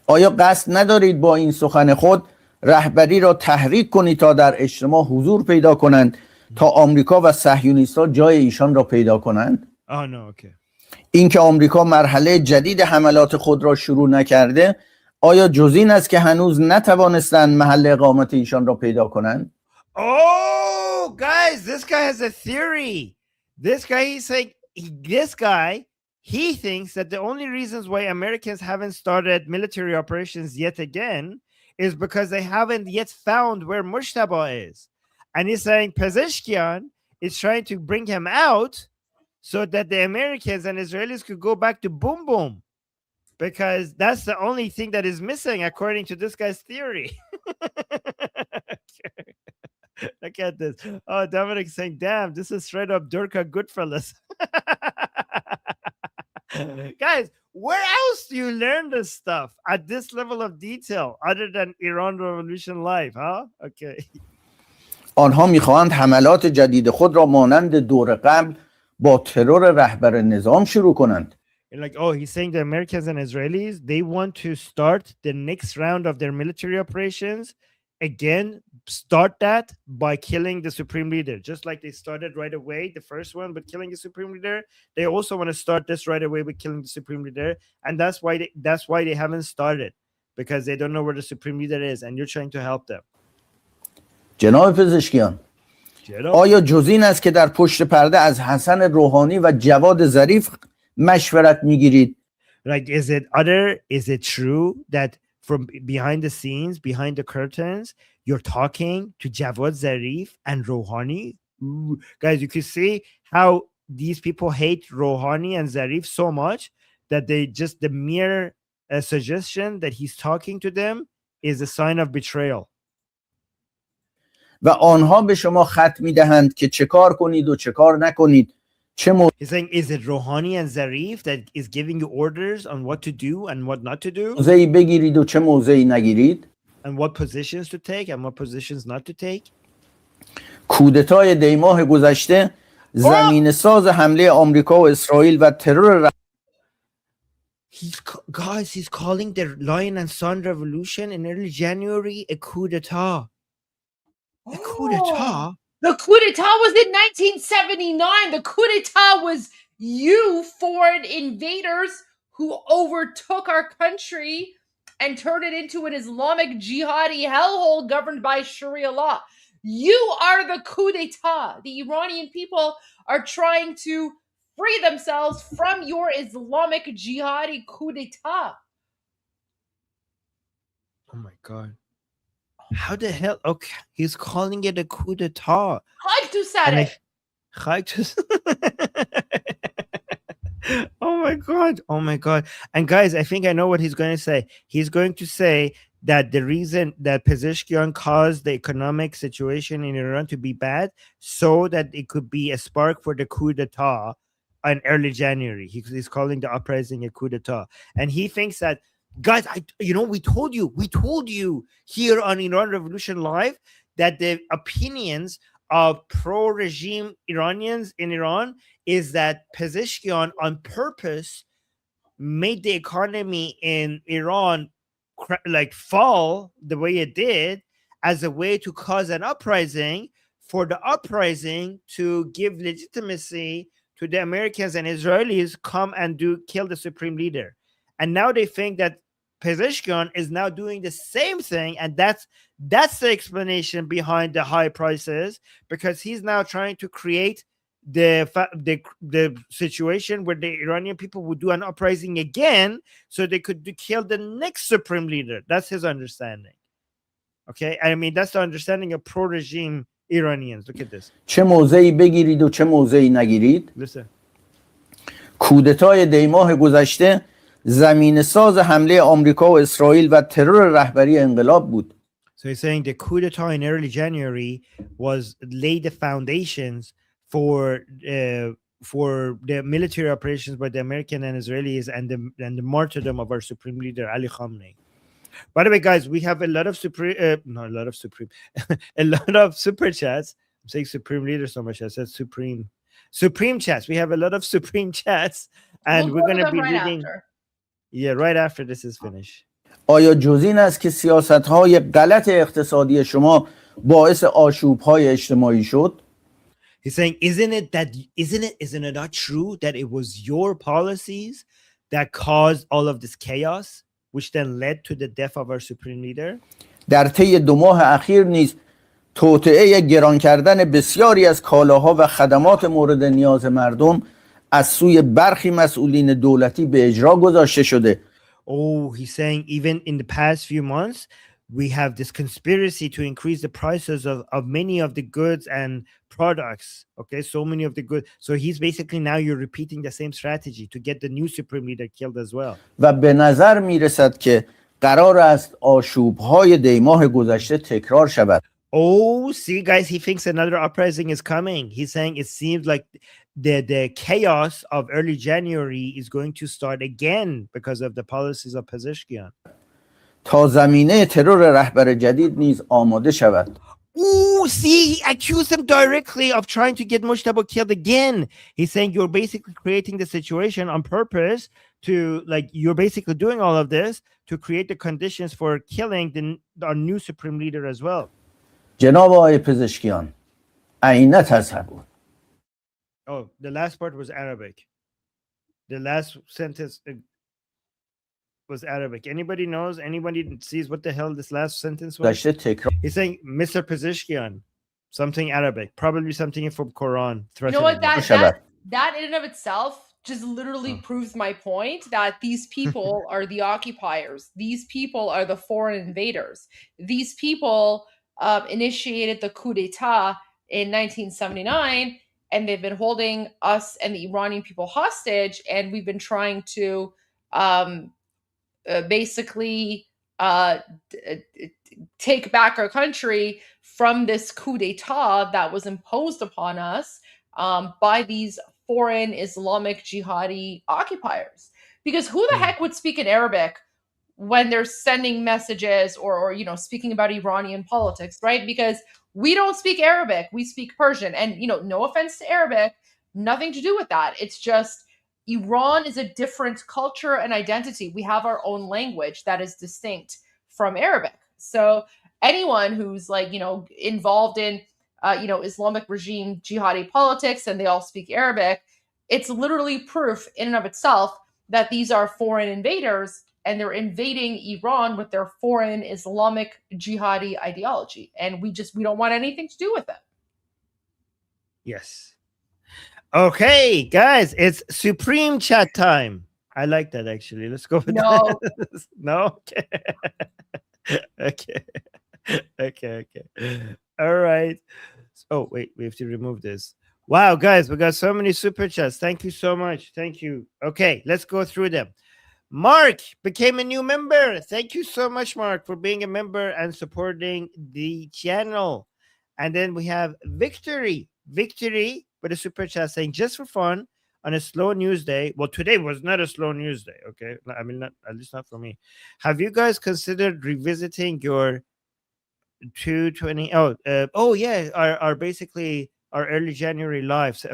آیا قصد ندارید با این سخن خود رهبری را تحریک کنید تا در اجتماع حضور پیدا کنند تا آمریکا و صهیونیست‌ها جای ایشان را پیدا کنند؟ Oh, no, okay. اینکه آمریکا مرحله جدید حملات خود را شروع نکرده آیا جز این است که هنوز نتوانستند محل اقامت ایشان را پیدا کنند؟ Oh, guys, this guy has a theory. This guy, he's saying, he thinks that the only reasons why Americans haven't started military operations yet again is because they haven't yet found where Mushtaba is. And he's saying Pezeshkian is trying to bring him out so that the Americans and Israelis could go back to boom boom. Because that's the only thing that is missing according to this guy's theory. Look at this. Oh, Dominic's saying, damn, this is straight up Durka Goodfellas. Guys, where else do you learn this stuff at this level of detail other than Iran Revolution Live, huh? Okay. آنها میخواهند حملات جدید خود را مانند دور قبل با ترور رهبر نظام شروع کنند. And like, oh, he's saying the Americans and Israelis, they want to start the next round of their military operations again, start that by killing the supreme leader, just like they started right away the first one with killing the supreme leader. They also want to start this right away with killing the supreme leader, and that's why they haven't started, because they don't know where the supreme leader is, and you're trying to help them. جناب پزشکیان، آیا جز این است که در پشت پرده از حسن روحانی و جواد ظریف مشورت میگیرید؟ Like, is it true that from behind the scenes, behind the curtains, you're talking to Javad Zarif and Rouhani? Ooh. Guys, you can see how these people hate Rouhani and Zarif so much that they just, the mere suggestion that he's talking to them is a sign of betrayal. و آنها به شما خط میدهند که چه کار کنید و چه کار نکنید. He's saying, is it Rouhani and Zarif that is giving you orders on what to do and what not to do? موضعی بگیرید و چه موضعی نگیرید. And what positions to take and what positions not to take. کودتای دیماه گذشته زمین ساز حمله آمریکا و اسرائیل و ترور Guys, he's calling the Lion and Sun revolution in early January a coup d'etat. A coup d'etat? The coup d'etat was in 1979. The coup d'etat was you foreign invaders who overtook our country and turned it into an Islamic jihadi hellhole governed by Sharia law. You are the coup d'etat. The Iranian people are trying to free themselves from your Islamic jihadi coup d'etat. Oh my God. How the hell? Okay, he's calling it a coup d'etat. Oh my God. Oh my God. And guys, I think I know what he's going to say. He's going to say that the reason that Pezeshkian caused the economic situation in Iran to be bad so that it could be a spark for the coup d'etat in early January. He's calling the uprising a coup d'etat. And he thinks that, guys, we told you here on Iran Revolution Live that the opinions of pro-regime Iranians in Iran is that Pezeshkian on purpose made the economy in Iran fall the way it did as a way to cause an uprising, for the uprising to give legitimacy to the Americans and Israelis come and kill the supreme leader. And now they think that Pezeshkian is now doing the same thing, and that's the explanation behind the high prices, because he's now trying to create the situation where the Iranian people would do an uprising again so they could kill the next supreme leader. That's his understanding. Okay, I mean, that's the understanding of pro-regime Iranians. Look at this. چه موضعی بگیرید و چه موضعی نگیرید. Listen. کودتای دیماه گذشته زمین ساز حمله آمریکا و اسرائیل و ترور رهبری انقلاب بود. So he's saying the coup d'etat in early January was laid the foundations for the military operations by the American and Israelis and the martyrdom of our supreme leader Ali Khamenei. By the way, guys, we have a lot of a lot of super chats. I'm saying supreme leader so much. I said supreme chats. We have a lot of supreme chats, and we're going to be reading. Yeah, right after this is finished. آیا جز این است که سیاست‌های غلط اقتصادی شما باعث آشوب‌های اجتماعی شد؟ He's saying, isn't it not true that it was your policies that caused all of this chaos, which then led to the death of our supreme leader? در طی 2 ماه اخیر نیز توطئه گران کردن بسیاری از کالاها و خدمات مورد نیاز مردم از سوی برخی مسئولین دولتی به اجرا گذاشته شده. Oh, he's saying even in the past few months, we have this conspiracy to increase the prices of many of the goods and products. Okay, so many of the goods. So he's basically now you're repeating the same strategy to get the new supreme leader killed as well. و به نظر میرسد که قرار است آشوب‌های دیماه گذشته تکرار شود. Oh, see, guys, he thinks another uprising is coming. He's saying it seems like the chaos of early January is going to start again because of the policies of Pezeshkian. تا زمینه ترور رهبر جدید نیز آماده شود. Ooh, see, he accused him directly of trying to get Mujtaba killed again. He's saying you're basically creating the situation on purpose to, like, you're basically doing all of this to create the conditions for killing our new supreme leader as well. جناب آقای پزشکیان، عین تصور. Oh, the last part was Arabic. The last sentence was Arabic. Anybody knows? Anybody sees what the hell this last sentence was? He's saying, Mr. Pezeshkian, something Arabic, probably something from Quran. You know what? That in and of itself just literally proves my point that these people are the occupiers. These people are the foreign invaders. These people initiated the coup d'etat in 1979, and they've been holding us and the Iranian people hostage, and we've been trying to basically take back our country from this coup d'etat that was imposed upon us by these foreign Islamic jihadi occupiers. Because who the heck would speak in Arabic when they're sending messages or you know, speaking about Iranian politics, right? Because we don't speak Arabic, we speak Persian. And, you know, no offense to Arabic, nothing to do with that. It's just Iran is a different culture and identity. We have our own language that is distinct from Arabic. So anyone who's, like, you know, involved in, you know, Islamic regime jihadi politics and they all speak Arabic, it's literally proof in and of itself that these are foreign invaders and they're invading Iran with their foreign Islamic jihadi ideology. And we don't want anything to do with it. Yes. Okay, guys, it's Supreme Chat time. I like that, actually. Let's go with No. that. No? Okay. Okay. All right. Oh, wait, we have to remove this. Wow, guys, we got so many super chats. Thank you so much. Thank you. Okay, let's go through them. Mark became a new member. Thank you so much, Mark, for being a member and supporting the channel. And then we have Victory with a super chat saying, just for fun, on a slow news day. Well, today was not a slow news day, okay? I mean, not, at least not for me. Have you guys considered revisiting your 220? Oh yeah, our basically our early January lives,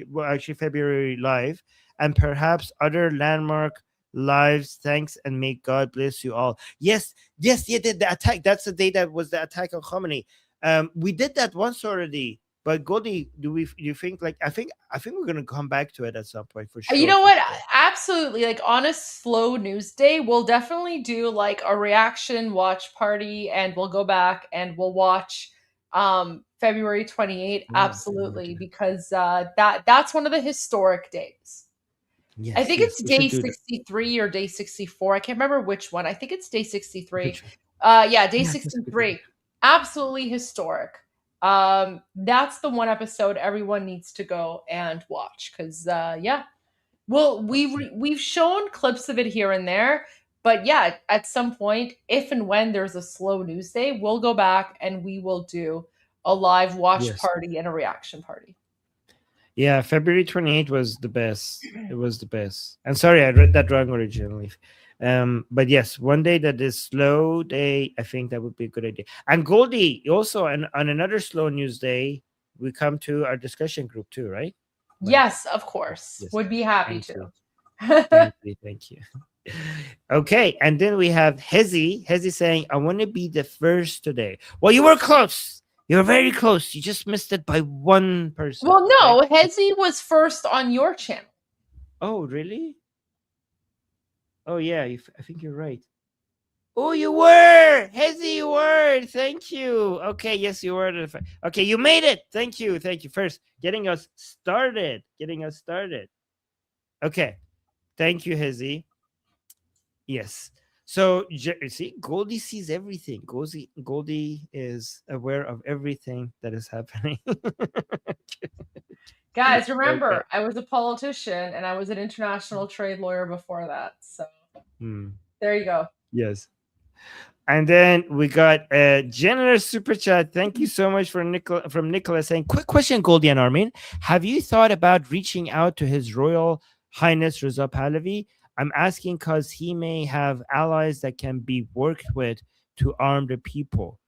well, actually February live, and perhaps other landmark lives. Thanks, and may God bless you all. Yes, yeah, the attack. That's the day that was the attack on Khamenei. We did that once already. But Goldie, do you think, like, I think we're gonna come back to it at some point for sure. You know what? Absolutely. Like, on a slow news day, we'll definitely do like a reaction watch party, and we'll go back and we'll watch February 28th. Absolutely, because that's one of the historic days. Yes, I think it's day 63 or day 64. I can't remember which one. I think it's day 63. Yeah, day 63. Absolutely historic. That's the one episode everyone needs to go and watch, because yeah, well, we've shown clips of it here and there, but yeah, at some point, if and when there's a slow news day, we'll go back and we will do a live watch party and a reaction party. Yeah, February 28th was the best. It was the best. And sorry, I read that wrong originally. But yes, one day that is slow day, I think that would be a good idea. And Goldie, also on another slow news day, we come to our discussion group too, right? Yes, of course. Yes. Would be happy to. Thank you. Okay, and then we have Hezi saying, I want to be the first today. Well, you were close. You were very close. You just missed it by one person. Well, no, Hezi was first on your channel. Oh, really? Oh, yeah, I think you're right. Oh, you were! Hezi, you were! Thank you. Okay, yes, you were. Okay, you made it. Thank you. First, getting us started. Okay, thank you, Hezi. Yes. So, see, Goldie sees everything. Goldie is aware of everything that is happening. Guys, remember, I was a politician and I was an international trade lawyer before that. So there you go. Yes. And then we got a generous super chat. Thank you so much from Nicholas saying, quick question, Goldie and Armin. Have you thought about reaching out to His Royal Highness Reza Pahlavi? I'm asking because he may have allies that can be worked with to arm the people.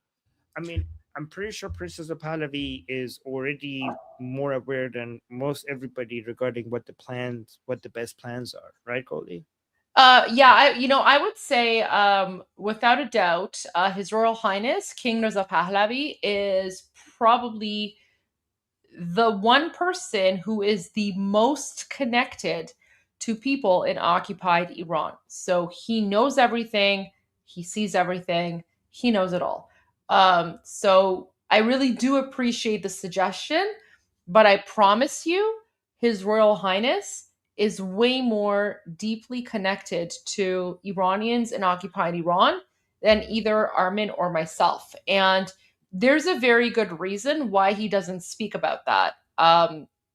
I mean, I'm pretty sure Princess of Pahlavi is already more aware than most everybody regarding what the best plans are, right, Goldie? Yeah, I would say, without a doubt, His Royal Highness King Reza Pahlavi is probably the one person who is the most connected to people in occupied Iran. So he knows everything, he sees everything, he knows it all. So I really do appreciate the suggestion, but I promise you, His Royal Highness is way more deeply connected to Iranians in occupied Iran than either Armin or myself. And there's a very good reason why he doesn't speak about that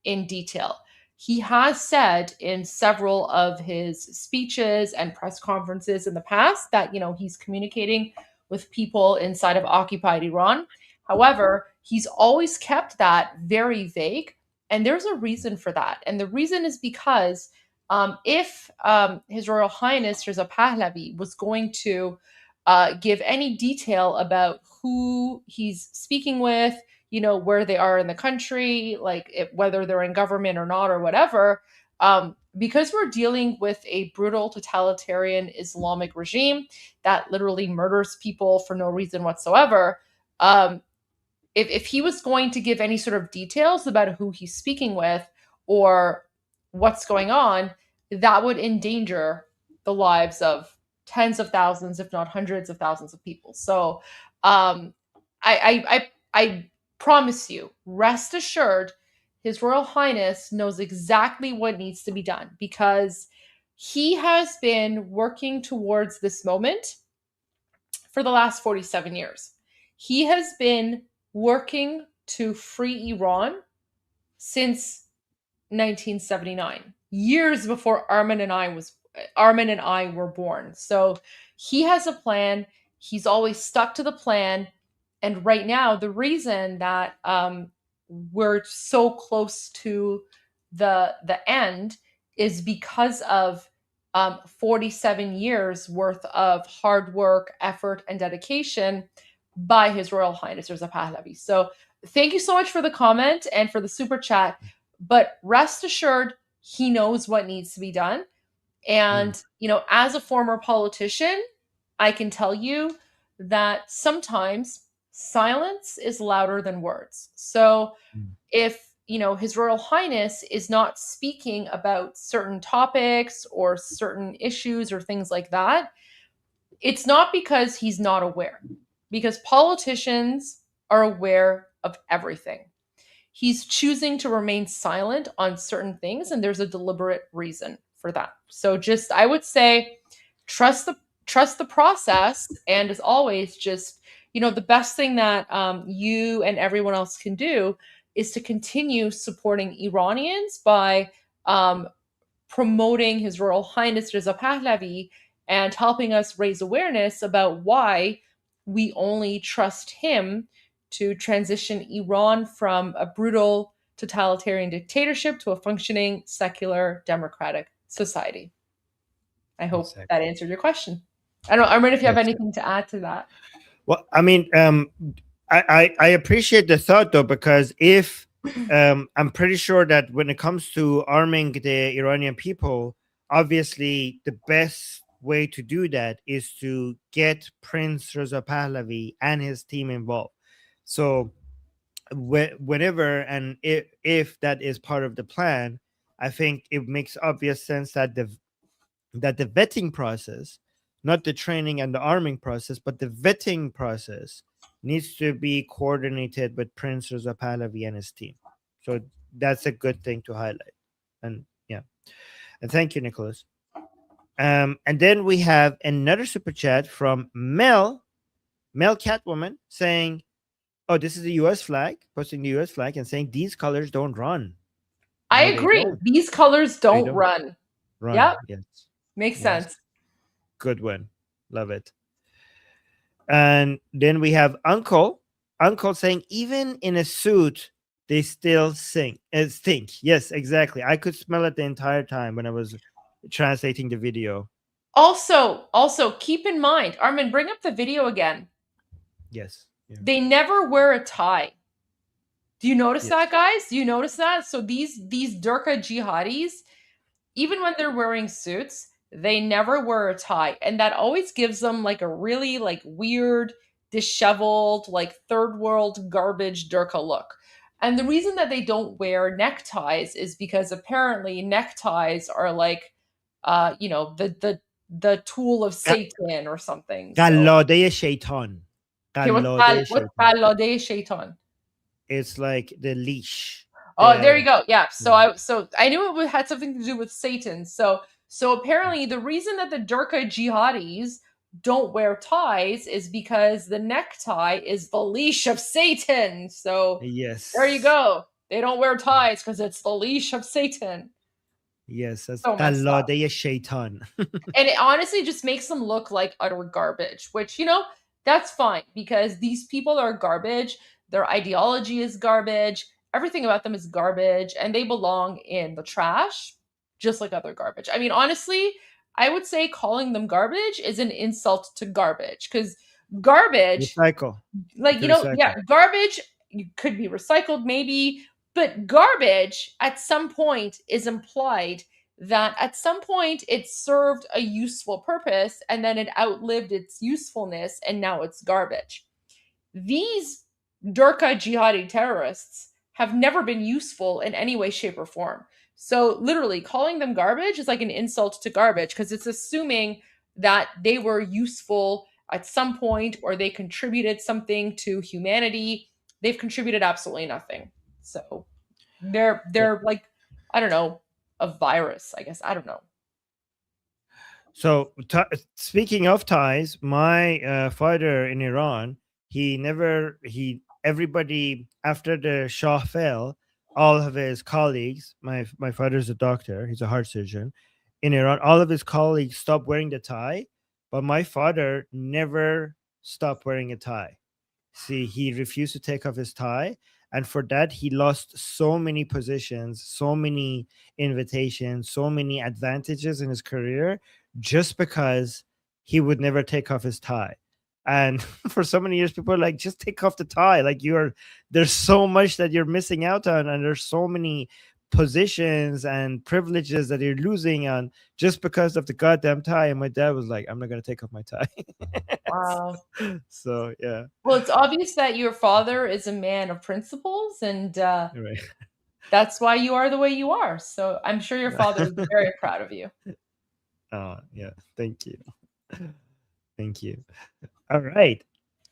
in detail. He has said in several of his speeches and press conferences in the past that, he's communicating with people inside of occupied Iran. However, he's always kept that very vague. And there's a reason for that. And the reason is because if His Royal Highness Reza Pahlavi was going to give any detail about who he's speaking with, where they are in the country, like whether they're in government or not or whatever, because we're dealing with a brutal totalitarian Islamic regime that literally murders people for no reason whatsoever. If he was going to give any sort of details about who he's speaking with or what's going on, that would endanger the lives of tens of thousands, if not hundreds of thousands of people. So I promise you, rest assured, His Royal Highness knows exactly what needs to be done because he has been working towards this moment for the last 47 years. He has been working to free Iran since 1979, years before Armin and I were born. So he has a plan. He's always stuck to the plan. And right now, the reason that we're so close to the end is because of 47 years worth of hard work, effort, and dedication by His Royal Highness Reza Pahlavi. So thank you so much for the comment and for the super chat. But rest assured, he knows what needs to be done. And, as a former politician, I can tell you that sometimes silence is louder than words. So if, His Royal Highness is not speaking about certain topics or certain issues or things like that, it's not because he's not aware, because politicians are aware of everything. He's choosing to remain silent on certain things, and there's a deliberate reason for that. So I would say, trust the process, and as always, just the best thing that you and everyone else can do is to continue supporting Iranians by promoting His Royal Highness Reza Pahlavi and helping us raise awareness about why we only trust him to transition Iran from a brutal totalitarian dictatorship to a functioning secular democratic society. I hope that answered your question. I don't know, Armin, if you have anything to add to that. Well, I mean, I appreciate the thought though, because if I'm pretty sure that when it comes to arming the Iranian people, obviously the best way to do that is to get Prince Reza Pahlavi and his team involved. So whenever and if that is part of the plan, I think it makes obvious sense that the vetting process, not the training and the arming process, but the vetting process needs to be coordinated with Prince Reza Pahlavi and his team. So that's a good thing to highlight. And yeah. And thank you, Nicholas. And then we have another super chat from Mel Catwoman saying, oh, this is the US flag, posting the US flag and saying these colors don't run. I agree. These colors don't run. Yep. Yes. Makes sense. Good one. Love it. And then we have Uncle saying, even in a suit, they still stink. Yes, exactly. I could smell it the entire time when I was translating the video. Also, keep in mind, Armin, bring up the video again. Yes. Yeah. They never wear a tie. Do you notice Yes. that, guys? Do you notice that? So these Durka jihadis, even when they're wearing suits, they never wear a tie, and that always gives them like a really like weird, disheveled, like third world garbage Durka look. And the reason that they don't wear neckties is because apparently neckties are like, the tool of Satan or something. So, Gallade shaitan. okay, what's Gallade shaitan? It's like the leash. Oh, there you go. Yeah. So I knew it had something to do with Satan. So apparently the reason that the Durka jihadis don't wear ties is because the necktie is the leash of Satan. So yes, there you go. They don't wear ties because it's the leash of Satan. Yes, that's So messed up. Gallade shaitan. And it honestly just makes them look like utter garbage, which, that's fine because these people are garbage. Their ideology is garbage. Everything about them is garbage and they belong in the trash, just like other garbage. I mean, honestly, I would say calling them garbage is an insult to garbage because garbage, Recycle. like, garbage could be recycled maybe, but garbage at some point is implied that at some point it served a useful purpose and then it outlived its usefulness and now it's garbage. These Durka jihadi terrorists have never been useful in any way, shape, or form. So literally calling them garbage is like an insult to garbage because it's assuming that they were useful at some point or they contributed something to humanity. They've contributed absolutely nothing. So they're like, I don't know, a virus, I guess. I don't know. So speaking of ties, my father in Iran, everybody after the Shah fell, all of his colleagues, my father's a doctor, he's a heart surgeon in Iran, all of his colleagues stopped wearing the tie, but my father never stopped wearing a tie. See, he refused to take off his tie. And for that, he lost so many positions, so many invitations, so many advantages in his career just because he would never take off his tie. And for so many years, people are like, just take off the tie. Like there's so much that you're missing out on. And there's so many positions and privileges that you're losing on just because of the goddamn tie. And my dad was like, I'm not going to take off my tie. Wow. So, yeah. Well, it's obvious that your father is a man of principles and Right. that's why you are the way you are. So I'm sure your father is very proud of you. Oh, yeah. Thank you. Thank you. All right.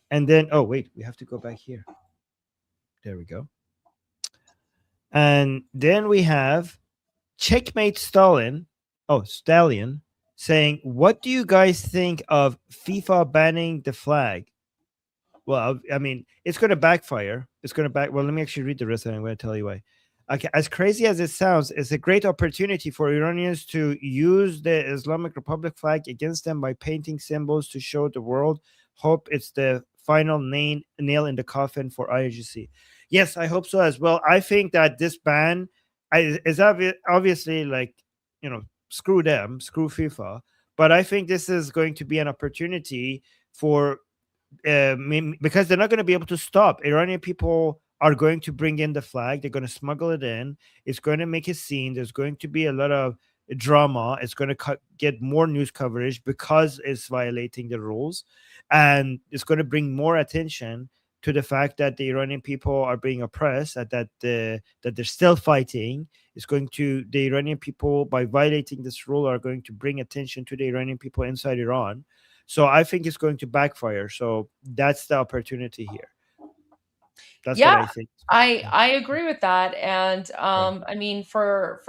And then, oh, wait, we have to go back here. There we go. And then we have Checkmate Stallion saying, what do you guys think of FIFA banning the flag? Well, I mean, it's going to backfire. Well, let me actually read the rest and I'm going to tell you why. Okay, as crazy as it sounds, it's a great opportunity for Iranians to use the Islamic Republic flag against them by painting symbols to show the world. Hope it's the final nail in the coffin for IRGC. Yes, I hope so as well. I think that this ban is obviously like, screw them, screw FIFA. But I think this is going to be an opportunity for because they're not going to be able to stop. Iranian people are going to bring in the flag. They're going to smuggle it in. It's going to make a scene. There's going to be a lot of drama. It's going to get more news coverage because it's violating the rules. And it's going to bring more attention to the fact that the Iranian people are being oppressed, that they're still fighting. The Iranian people, by violating this rule, are going to bring attention to the Iranian people inside Iran. So I think it's going to backfire. So that's the opportunity here. That's what I think. I agree with that. And I mean, for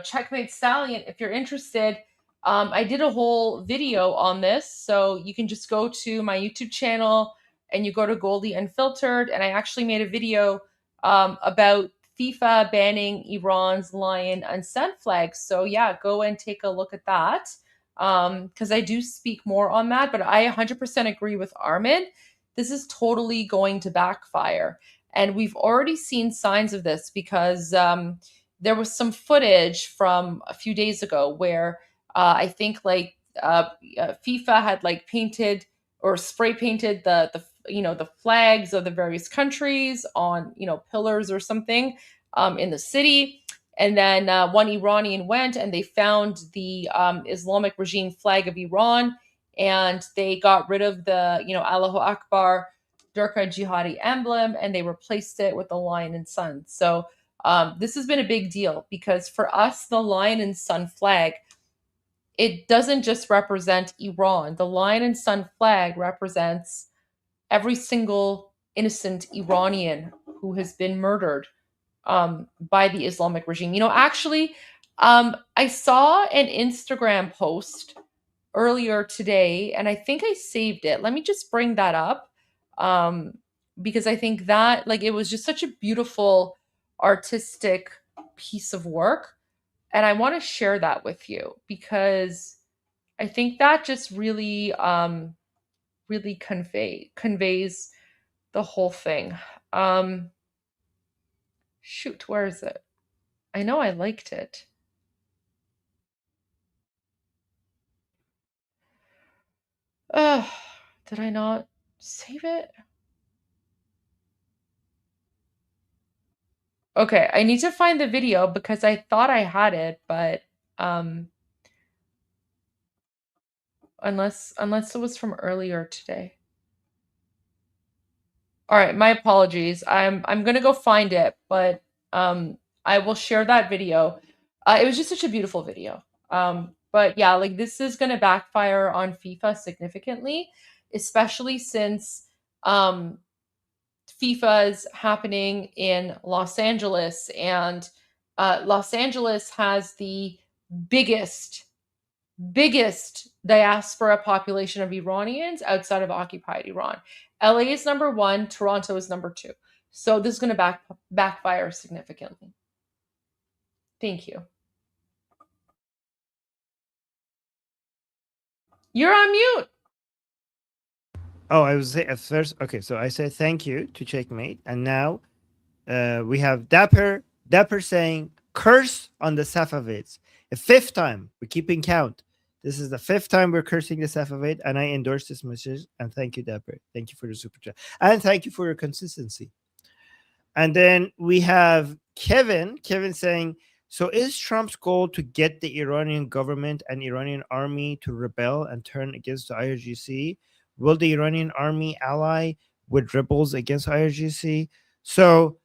Checkmate Stallion, if you're interested, I did a whole video on this. So you can just go to my YouTube channel and you go to Goldie Unfiltered. And I actually made a video about FIFA banning Iran's Lion and Sun flag. So yeah, go and take a look at that. because I do speak more on that, but I 100% agree with Armin. This is totally going to backfire. And we've already seen signs of this because there was some footage from a few days ago where I think FIFA had like painted or spray painted the flags of the various countries on pillars or something in the city. And then one Iranian went and they found the Islamic regime flag of Iran, and they got rid of the Allahu Akbar Durka Jihadi emblem, and they replaced it with the lion and sun. So this has been a big deal because for us, the lion and sun flag, it doesn't just represent Iran. The lion and sun flag represents every single innocent Iranian who has been murdered by the Islamic regime. Actually, I saw an Instagram post earlier today, and I think I saved it. Let me just bring that up because I think that it was just such a beautiful artistic piece of work, and I want to share that with you because I think that just really really conveys the whole thing. Shoot, where is it? I know I liked it. Did I not save it? Okay, I need to find the video because I thought I had it, but unless it was from earlier today. All right, my apologies. I'm gonna go find it, but I will share that video. It was just such a beautiful video. But yeah, this is gonna backfire on FIFA significantly, especially since FIFA is happening in Los Angeles, and Los Angeles has the biggest diaspora population of Iranians outside of occupied Iran. LA is number 1, Toronto is number 2. So this is going to backfire significantly. Thank you. You're on mute. Oh, I was at first. Okay, so I said thank you to Checkmate, and now we have Dapper saying curse on the Safavids. A 5th time. We're keeping count. This is the 5th time we're cursing the Safavid, and I endorse this message. And thank you, Dapper. Thank you for the super chat, and thank you for your consistency. And then we have Kevin saying, so is Trump's goal to get the Iranian government and Iranian army to rebel and turn against the IRGC? Will the Iranian army ally with rebels against IRGC? So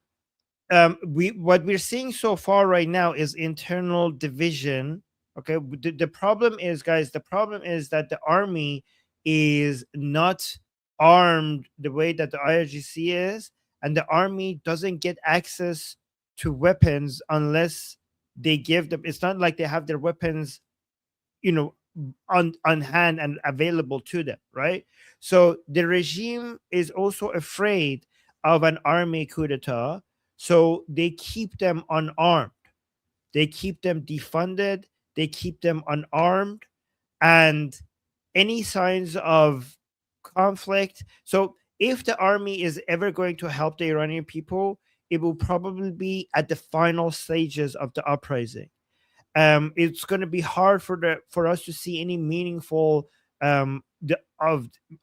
what we're seeing so far right now is internal division. Okay, the problem is, guys, the problem is that the army is not armed the way that the IRGC is, and the army doesn't get access to weapons unless they give them. It's not like they have their weapons, on hand and available to them, right? So the regime is also afraid of an army coup d'etat, so they keep them unarmed, they keep them defunded, they keep them unarmed, and any signs of conflict. So if the army is ever going to help the Iranian people, it will probably be at the final stages of the uprising. It's going to be hard for us to see any meaningful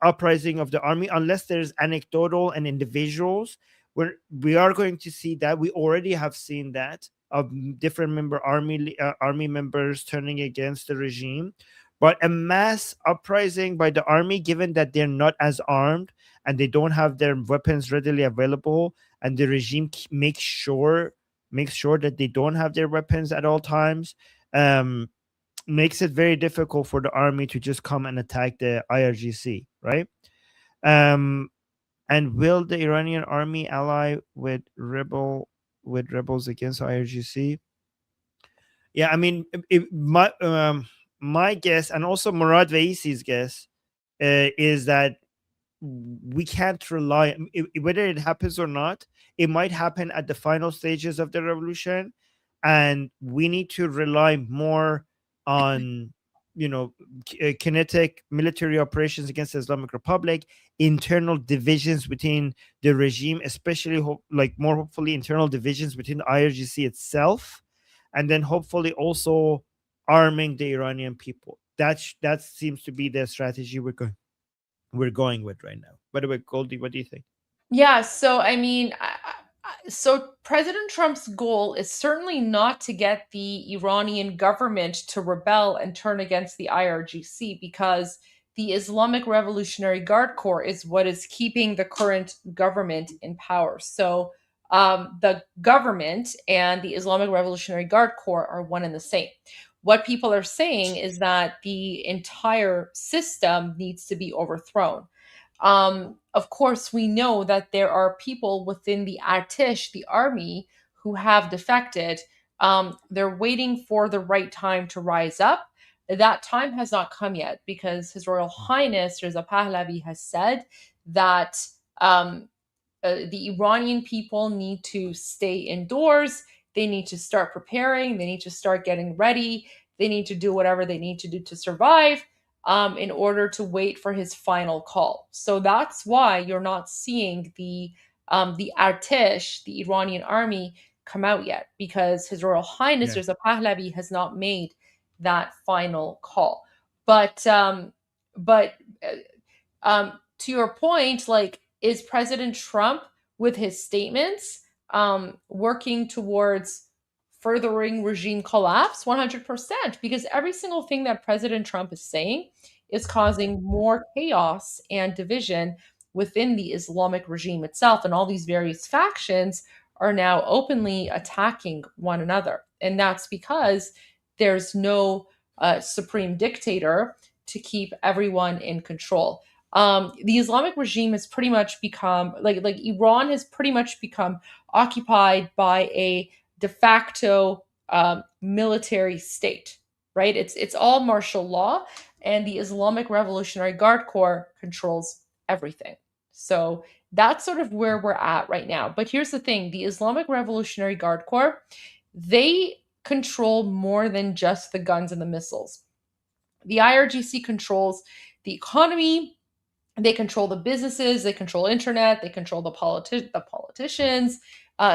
uprising of the army unless there's anecdotal and individuals where we are going to see that. We already have seen that of different army members turning against the regime, but a mass uprising by the army, given that they're not as armed and they don't have their weapons readily available, and the regime makes sure that they don't have their weapons at all times, makes it very difficult for the army to just come and attack the IRGC, right? And will the Iranian army ally with rebels against IRGC? Yeah, I mean, my guess, and also Murad Vaisi's guess, is that we can't rely, whether it happens or not, it might happen at the final stages of the revolution, and we need to rely more on kinetic military operations against the Islamic Republic, internal divisions within the regime, especially more hopefully internal divisions within the IRGC itself, and then hopefully also arming the Iranian people. That seems to be the strategy we're going with right now. By the way, Goldie, what do you think? Yeah, so I mean, so President Trump's goal is certainly not to get the Iranian government to rebel and turn against the IRGC, because the Islamic Revolutionary Guard Corps is what is keeping the current government in power. So the government and the Islamic Revolutionary Guard Corps are one and the same. What people are saying is that the entire system needs to be overthrown. Of course, we know that there are people within the Artish, the army, who have defected. They're waiting for the right time to rise up. That time has not come yet, because His Royal Highness Reza Pahlavi has said that the Iranian people need to stay indoors. They need to start preparing. They need to start getting ready. They need to do whatever they need to do to survive, in order to wait for his final call. So that's why you're not seeing the Artish, the Iranian army, come out yet, because His Royal Highness Reza Pahlavi has not made that final call. But to your point, like, is President Trump, with his statements, working towards furthering regime collapse? 100%, because every single thing that President Trump is saying is causing more chaos and division within the Islamic regime itself. And all these various factions are now openly attacking one another. And that's because there's no supreme dictator to keep everyone in control. The Islamic regime has pretty much become, like Iran has pretty much become occupied by a de facto military state, right? It's all martial law, and the Islamic Revolutionary Guard Corps controls everything. So that's sort of where we're at right now. But here's the thing: the Islamic Revolutionary Guard Corps, they control more than just the guns and the missiles. The IRGC controls the economy. They control the businesses, they control internet, they control the politicians,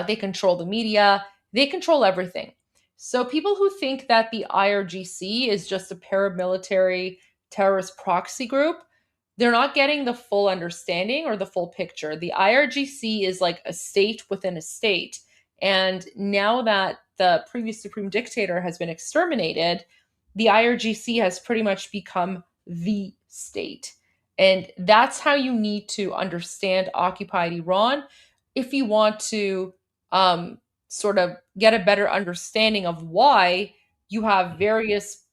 they control the media, they control everything. So people who think that the IRGC is just a paramilitary terrorist proxy group, they're not getting the full understanding or the full picture. The IRGC is like a state within a state. And now that the previous supreme dictator has been exterminated, the IRGC has pretty much become the state. And that's how you need to understand occupied Iran if you want to sort of get a better understanding of why you have various,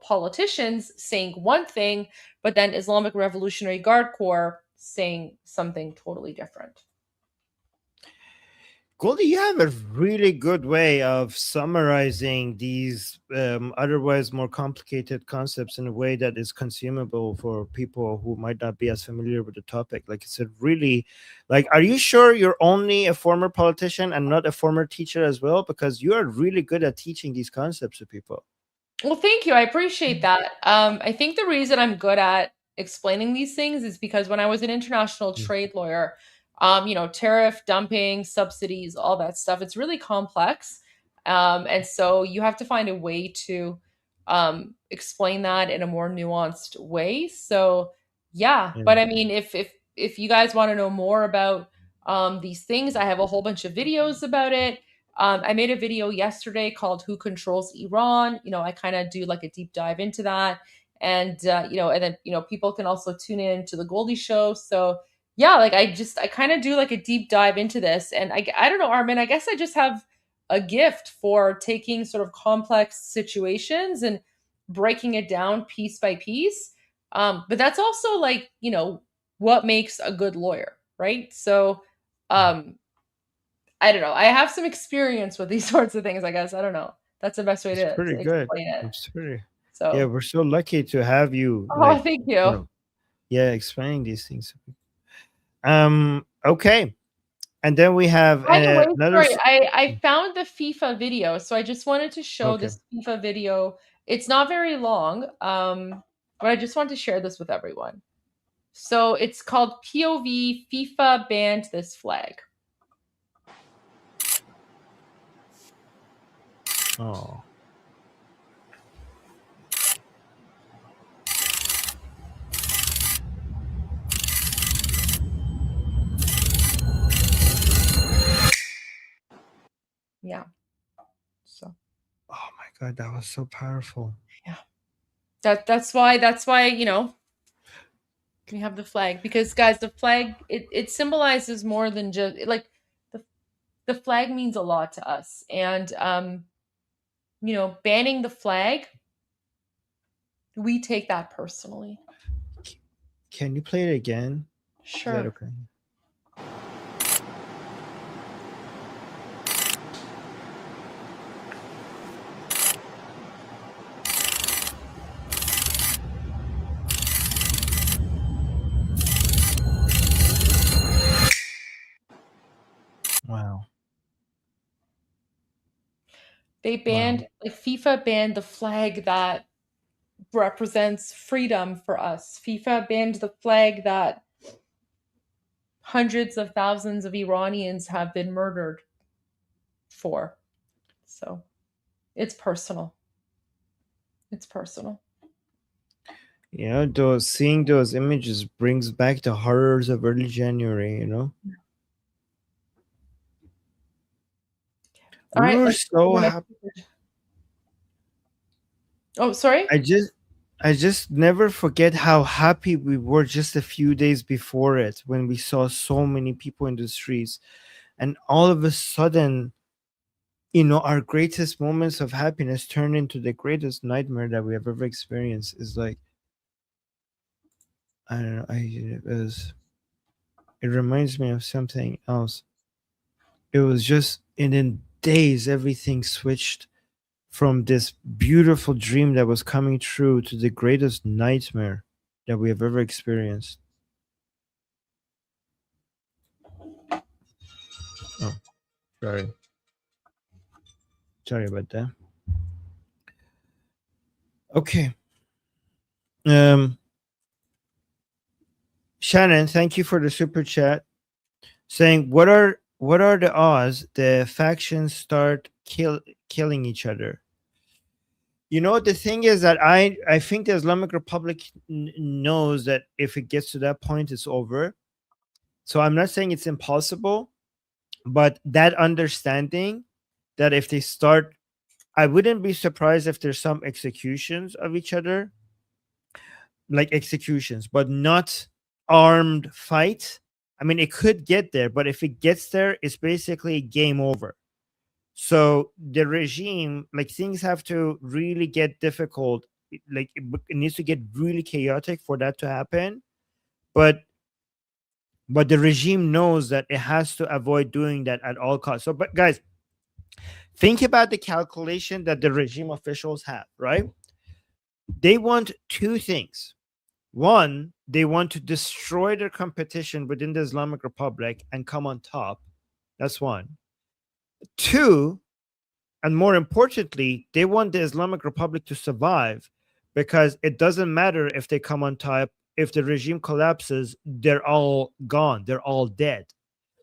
politicians saying one thing, but then Islamic Revolutionary Guard Corps saying something totally different. Goldie, you have a really good way of summarizing these otherwise more complicated concepts in a way that is consumable for people who might not be as familiar with the topic. Like, it's a really, are you sure you're only a former politician and not a former teacher as well? Because you are really good at teaching these concepts to people. Well, thank you. I appreciate that. I think the reason I'm good at explaining these things is because when I was an international trade lawyer, tariff, dumping, subsidies, all that stuff, it's really complex. And so you have to find a way to explain that in a more nuanced way. So yeah, but I mean, if you guys want to know more about these things, I have a whole bunch of videos about it. I made a video yesterday called "Who Controls Iran?" I kind of do like a deep dive into that, and and then people can also tune in to the Goldie Show. So yeah, I kind of do like a deep dive into this, and I don't know, Armin, I guess I just have a gift for taking sort of complex situations and breaking it down piece by piece. But that's also what makes a good lawyer, right? So I don't know. I have some experience with these sorts of things, I guess. I don't know. That's the best way to pretty good. explain it. It's pretty. So yeah, we're so lucky to have you. Thank you. Explaining these things. Okay. And then we have another. Sorry, I found the FIFA video, so I just wanted to show this FIFA video It's not very long, but I just want to share this with everyone. So it's called POV FIFA banned this flag. Oh. Yeah. So. Oh my God, that was so powerful. Yeah. That's why, you know, we have the flag, because guys, the flag, it symbolizes more than just like the flag means a lot to us. And you know, banning the flag, we take that personally. Can you play it again? Sure. Is that okay? Wow. They banned, like FIFA banned the flag that represents freedom for us. FIFA banned the flag that hundreds of thousands of Iranians have been murdered for. So it's personal. It's personal. You know, seeing those images brings back the horrors of early January, you know? All We right, were let's so happy. Oh, sorry? I just never forget how happy we were just a few days before it, when we saw so many people in the streets, and all of a sudden, you know, our greatest moments of happiness turned into the greatest nightmare that we have ever experienced. Is like, I don't know, it reminds me of something else. It was just in days everything switched from this beautiful dream that was coming true to the greatest nightmare that we have ever experienced. Oh, sorry about that. Okay. Shannon, thank you for the super chat, saying what are the odds the factions start killing each other? You know, the thing is that I think the Islamic Republic knows that if it gets to that point, it's over. So I'm not saying it's impossible, but that understanding that if they start, I wouldn't be surprised if there's some executions of each other, like executions, but not armed fight. I mean, it could get there, but if it gets there, it's basically game over. So the regime, like, things have to really get difficult. Like, it needs to get really chaotic for that to happen. But the regime knows that it has to avoid doing that at all costs. So, but guys, think about the calculation that the regime officials have, right? They want two things. One, they want to destroy their competition within the Islamic Republic and come on top. That's one. Two, and more importantly, they want the Islamic Republic to survive, because it doesn't matter if they come on top. If the regime collapses, they're all gone. They're all dead.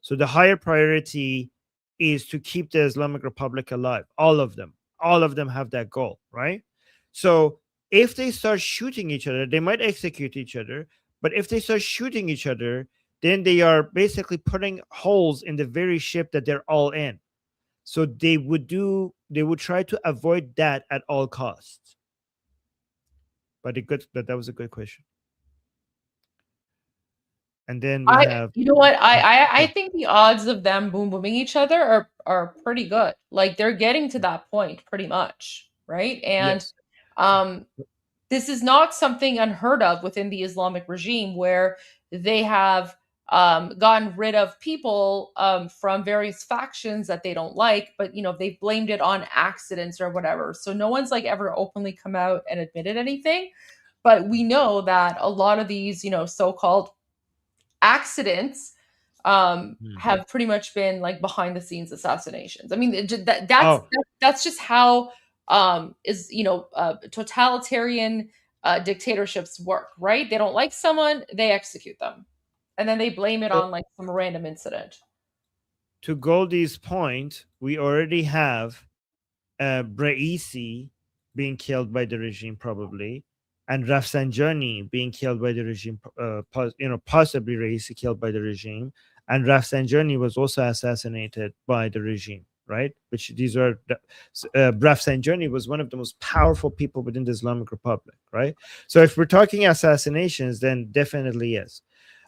So the higher priority is to keep the Islamic Republic alive. All of them have that goal, right? So if they start shooting each other, they might execute each other. But if they start shooting each other, then they are basically putting holes in the very ship that they're all in. So they would try to avoid that at all costs. But that was a good question. And then we have, you know what, I think the odds of them booming each other are pretty good. Like, they're getting to that point pretty much, right? And yes. This is not something unheard of within the Islamic regime, where they have gotten rid of people from various factions that they don't like, but, you know, they've blamed it on accidents or whatever. So no one's like ever openly come out and admitted anything. But we know that a lot of these, you know, so-called accidents have pretty much been like behind the scenes assassinations. I mean, that's just how is, totalitarian dictatorships work, right? They don't like someone, they execute them, and then they blame it on like some random incident. To Goldie's point, we already have Braisi being killed by the regime, probably, and Rafsanjani being killed by the regime, possibly Raisi killed by the regime, and Rafsanjani was also assassinated by the regime, right? Which these are, Rafsanjani was one of the most powerful people within the Islamic Republic, right? So if we're talking assassinations, then definitely yes.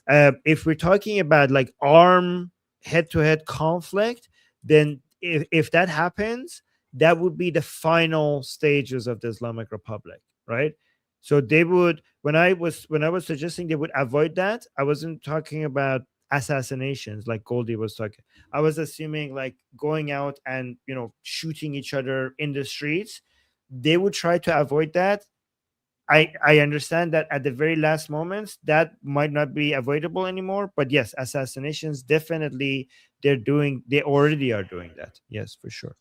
If we're talking about like armed head-to-head conflict, then if that happens, that would be the final stages of the Islamic Republic, right? So they would, when I was suggesting they would avoid that, I wasn't talking about assassinations like Goldie was talking. I was assuming like going out and shooting each other in the streets. They would try to avoid that. I understand that at the very last moments that might not be avoidable anymore, but yes, assassinations definitely they already are doing that. Yes, for sure.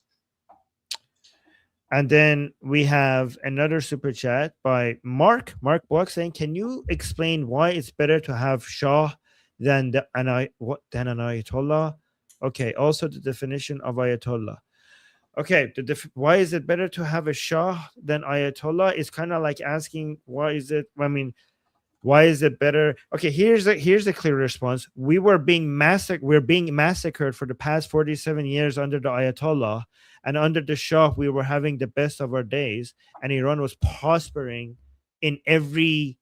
And then we have another super chat by Mark Block saying, can you explain why it's better to have Shah than an Ayatollah? Okay, also the definition of Ayatollah. Okay, why is it better to have a Shah than Ayatollah? It's kind of like asking, why is it better? Okay, here's a clear response. We're being massacred for the past 47 years under the Ayatollah, and under the Shah, we were having the best of our days, and Iran was prospering in every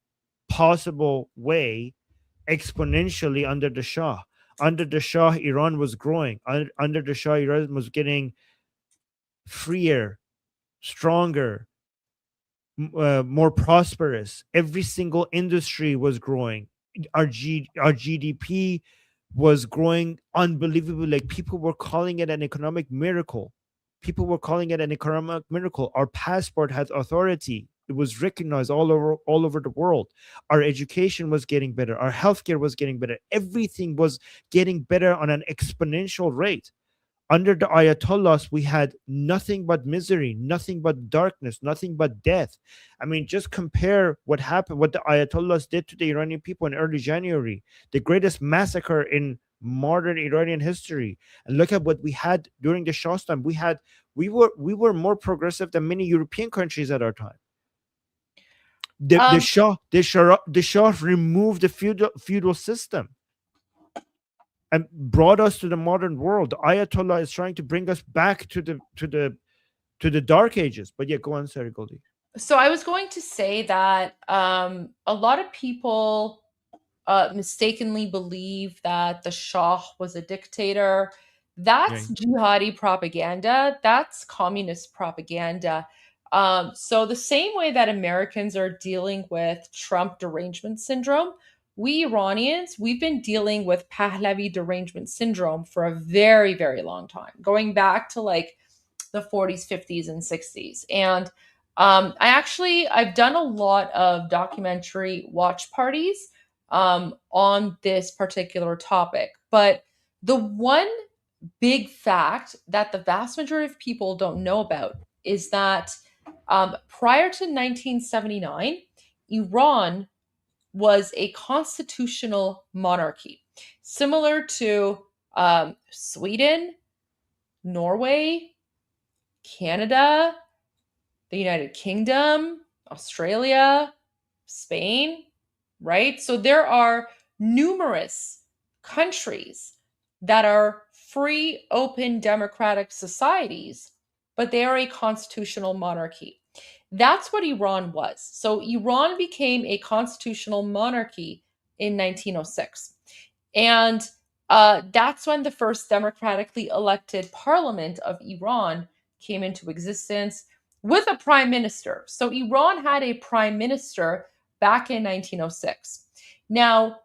possible way exponentially under the Shah. Under the Shah, Iran was growing. Under the Shah, Iran was getting freer, stronger, more prosperous. Every single industry was growing. Our GDP was growing unbelievably. Like people were calling it an economic miracle. Our passport had authority. It was recognized all over the world. Our education was getting better. Our healthcare was getting better. Everything was getting better on an exponential rate. Under the Ayatollahs, we had nothing but misery, nothing but darkness, nothing but death. I mean, just compare what the Ayatollahs did to the Iranian people in early January, the greatest massacre in modern Iranian history. And look at what we had during the Shah's time. We were more progressive than many European countries at our time. The Shah removed the feudal system and brought us to the modern world. The Ayatollah is trying to bring us back to the dark ages. But yeah, go on, sorry, Goldie. So I was going to say that a lot of people mistakenly believe that the Shah was a dictator. That's jihadi propaganda. That's communist propaganda. So the same way that Americans are dealing with Trump derangement syndrome, we Iranians, we've been dealing with Pahlavi derangement syndrome for a very, very long time, going back to like the 40s, 50s, and 60s. And I've done a lot of documentary watch parties on this particular topic. But the one big fact that the vast majority of people don't know about is that prior to 1979, Iran was a constitutional monarchy, similar to Sweden, Norway, Canada, the United Kingdom, Australia, Spain, right? So there are numerous countries that are free, open, democratic societies, but they are a constitutional monarchy. That's what Iran was. So Iran became a constitutional monarchy in 1906. And that's when the first democratically elected parliament of Iran came into existence with a prime minister. So Iran had a prime minister back in 1906. Now,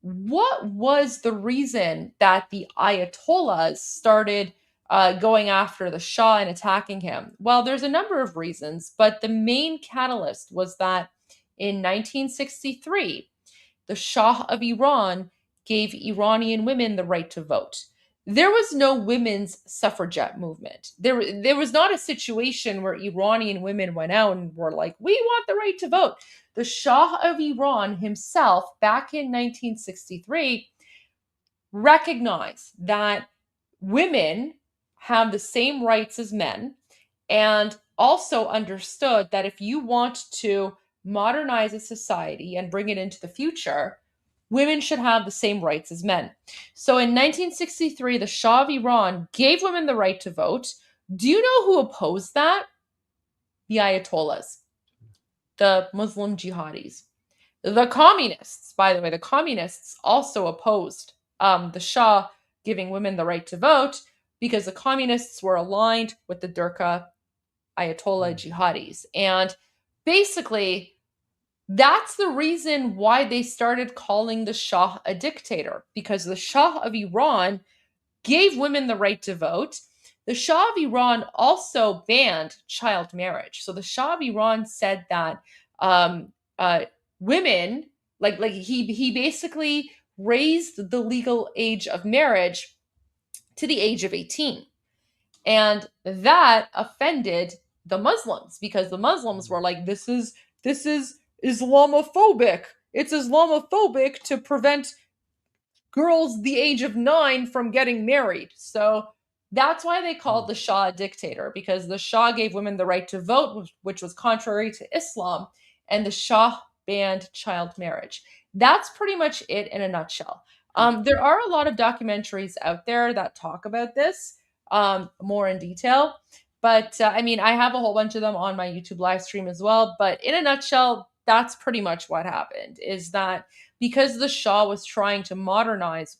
what was the reason that the Ayatollahs started going after the Shah and attacking him? Well, there's a number of reasons, but the main catalyst was that in 1963, the Shah of Iran gave Iranian women the right to vote. there was no women's suffragette movement. There was not a situation where Iranian women went out and were like, we want the right to vote. The Shah of Iran himself, back in 1963, recognized that women have the same rights as men, and also understood that if you want to modernize a society and bring it into the future, women should have the same rights as men. So in 1963, the Shah of Iran gave women the right to vote. Do you know who opposed that? The Ayatollahs, the Muslim jihadis. The communists, by the way, the communists also opposed the Shah giving women the right to vote, because the communists were aligned with the Durka Ayatollah jihadis. And basically, that's the reason why they started calling the Shah a dictator, because the Shah of Iran gave women the right to vote. The Shah of Iran also banned child marriage. So the Shah of Iran said that women, like he basically raised the legal age of marriage to the age of 18. And that offended the Muslims, because the Muslims were like, this is Islamophobic. It's Islamophobic to prevent girls the age of 9 from getting married. So that's why they called the Shah a dictator, because the Shah gave women the right to vote, which was contrary to Islam, and the Shah banned child marriage. That's pretty much it in a nutshell. There are a lot of documentaries out there that talk about this more in detail. But I mean, I have a whole bunch of them on my YouTube live stream as well. But in a nutshell, that's pretty much what happened, is that because the Shah was trying to modernize,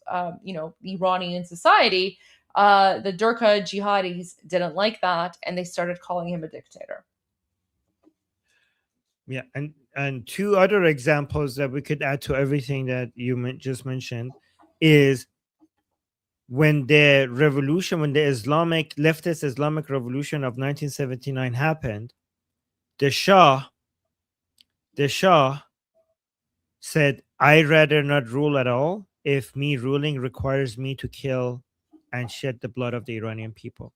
Iranian society, the Durka jihadis didn't like that, and they started calling him a dictator. Yeah, and two other examples that we could add to everything that you just mentioned is when the revolution, when the leftist Islamic revolution of 1979 happened, the Shah said, I'd rather not rule at all if me ruling requires me to kill and shed the blood of the Iranian people.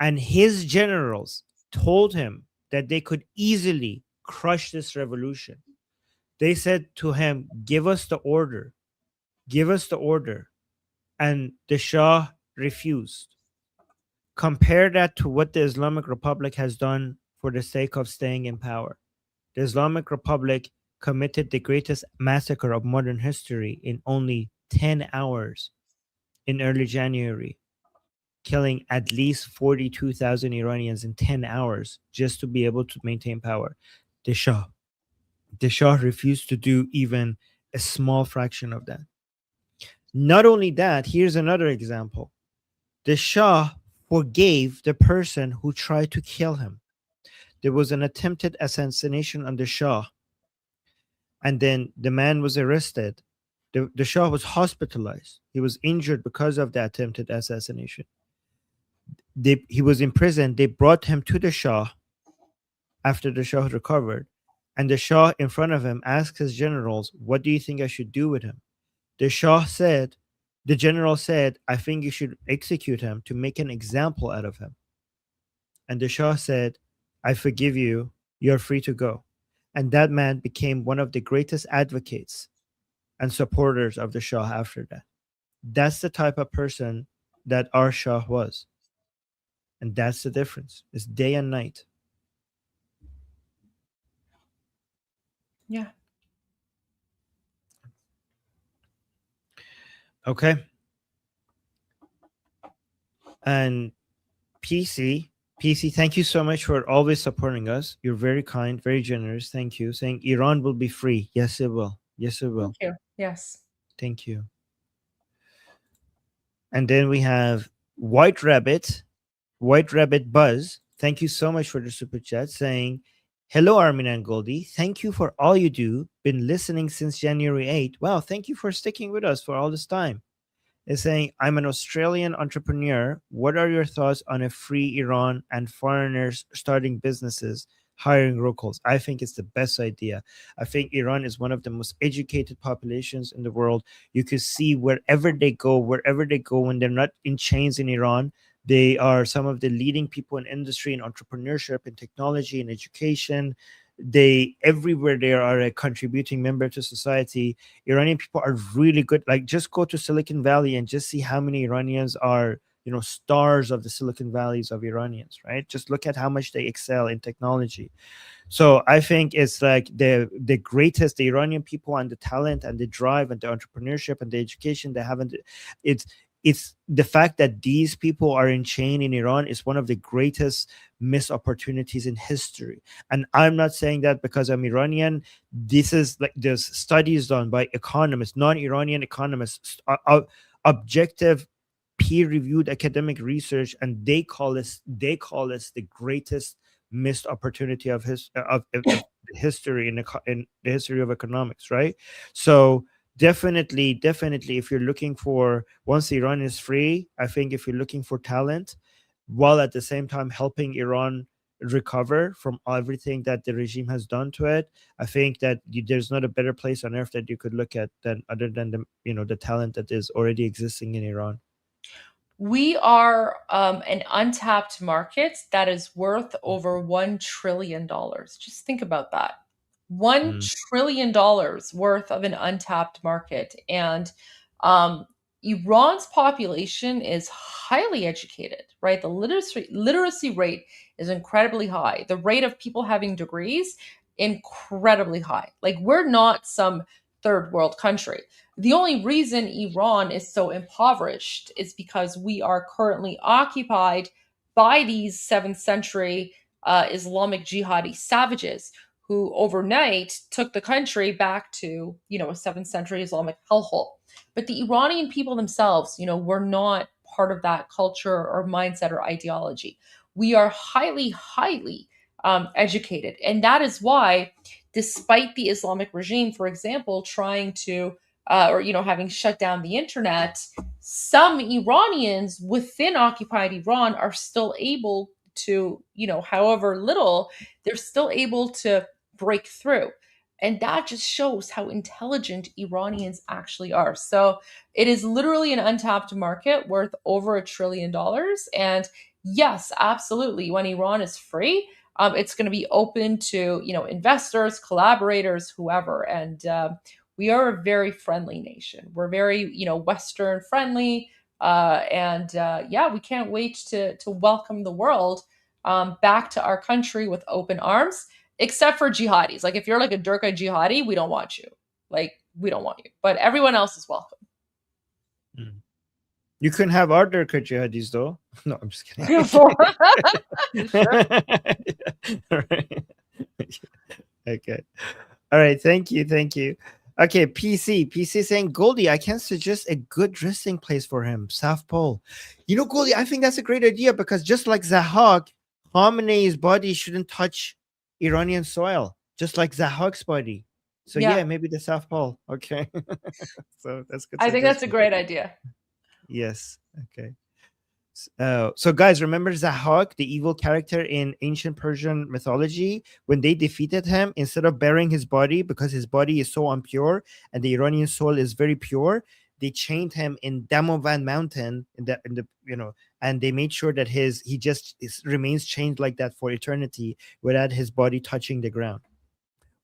And his generals told him that they could easily crush this revolution. They said to him, give us the order. Give us the order. And the Shah refused. Compare that to what the Islamic Republic has done for the sake of staying in power. The Islamic Republic committed the greatest massacre of modern history in only 10 hours in early January, killing at least 42,000 Iranians in 10 hours just to be able to maintain power. The Shah refused to do even a small fraction of that. Not only that, here's another example. The Shah forgave the person who tried to kill him. There was an attempted assassination on the Shah, and then the man was arrested. The Shah was hospitalized. He was injured because of the attempted assassination. He was in prison. They brought him to the Shah after the Shah recovered, and the Shah in front of him asked his generals, what do you think I should do with him? The general said, I think you should execute him to make an example out of him. And the Shah said, I forgive you. You're free to go. And that man became one of the greatest advocates and supporters of the Shah after that. That's the type of person that our Shah was. And that's the difference. It's day and night. Yeah. Okay. And PC, thank you so much for always supporting us. You're very kind, very generous. Thank you. Saying Iran will be free. Yes, it will. Yes, it will. Thank you. Yes. Thank you. And then we have White Rabbit Buzz. Thank you so much for the super chat, saying, hello, Armin and Goldie. Thank you for all you do. Been listening since January 8th. Wow, thank you for sticking with us for all this time. It's saying, I'm an Australian entrepreneur. What are your thoughts on a free Iran and foreigners starting businesses? hiring locals. I think it's the best idea. I think Iran is one of the most educated populations in the world. You can see wherever they go, when they're not in chains in Iran, they are some of the leading people in industry, in entrepreneurship, in technology, in education. They everywhere they are a contributing member to society. Iranian people are really good. Like, just go to Silicon Valley and just see how many Iranians are, stars of the Silicon Valleys of Iranians, right? Just look at how much they excel in technology. So I think it's like the greatest, the Iranian people, and the talent and the drive and the entrepreneurship and the education they haven't. It's the fact that these people are in chain in Iran is one of the greatest missed opportunities in history. And I'm not saying that because I'm Iranian. This is like, there's studies done by economists, non-Iranian economists, objective, peer-reviewed academic research, and they call us the greatest missed opportunity of history in the history of economics, right? So definitely, if you're looking for, once Iran is free, I think if you're looking for talent, while at the same time helping Iran recover from everything that the regime has done to it, I think that there's not a better place on earth that you could look at than other than the talent that is already existing in Iran. We are an untapped market that is worth over $1 trillion. Just think about that. $1 trillion worth of an untapped market. And Iran's population is highly educated, right? The literacy rate is incredibly high. The rate of people having degrees, incredibly high. Like, we're not some third world country. The only reason Iran is so impoverished is because we are currently occupied by these 7th century Islamic jihadi savages who overnight took the country back to, a 7th century Islamic hellhole. But the Iranian people themselves, were not part of that culture or mindset or ideology. We are highly, highly educated. And that is why, despite the Islamic regime, for example, trying to having shut down the internet, some Iranians within occupied Iran are still able to, however little, they're still able to break through. And that just shows how intelligent Iranians actually are. So it is literally an untapped market worth over $1 trillion. And yes, absolutely, when Iran is free, it's going to be open to, investors, collaborators, whoever. And we are a very friendly nation. We're very, Western friendly. We can't wait to welcome the world back to our country with open arms, except for jihadis. Like, if you're like a Durka jihadi, we don't want you. We don't want you. But everyone else is welcome. You couldn't have our Durka jihadis, though. No, I'm just kidding. Okay. All right. Thank you. Okay, PC saying, Goldie, I can suggest a good resting place for him, South Pole. Goldie, I think that's a great idea, because just like Zahak, Khamenei's body shouldn't touch Iranian soil, just like Zahak's body. So yeah, maybe the South Pole. Okay. So that's good. I think that's a great idea. Yes. Okay. So guys, remember Zahak, the evil character in ancient Persian mythology? When they defeated him, instead of burying his body, because his body is so impure and the Iranian soul is very pure, they chained him in Damovan mountain and they made sure that he just remains chained like that for eternity without his body touching the ground,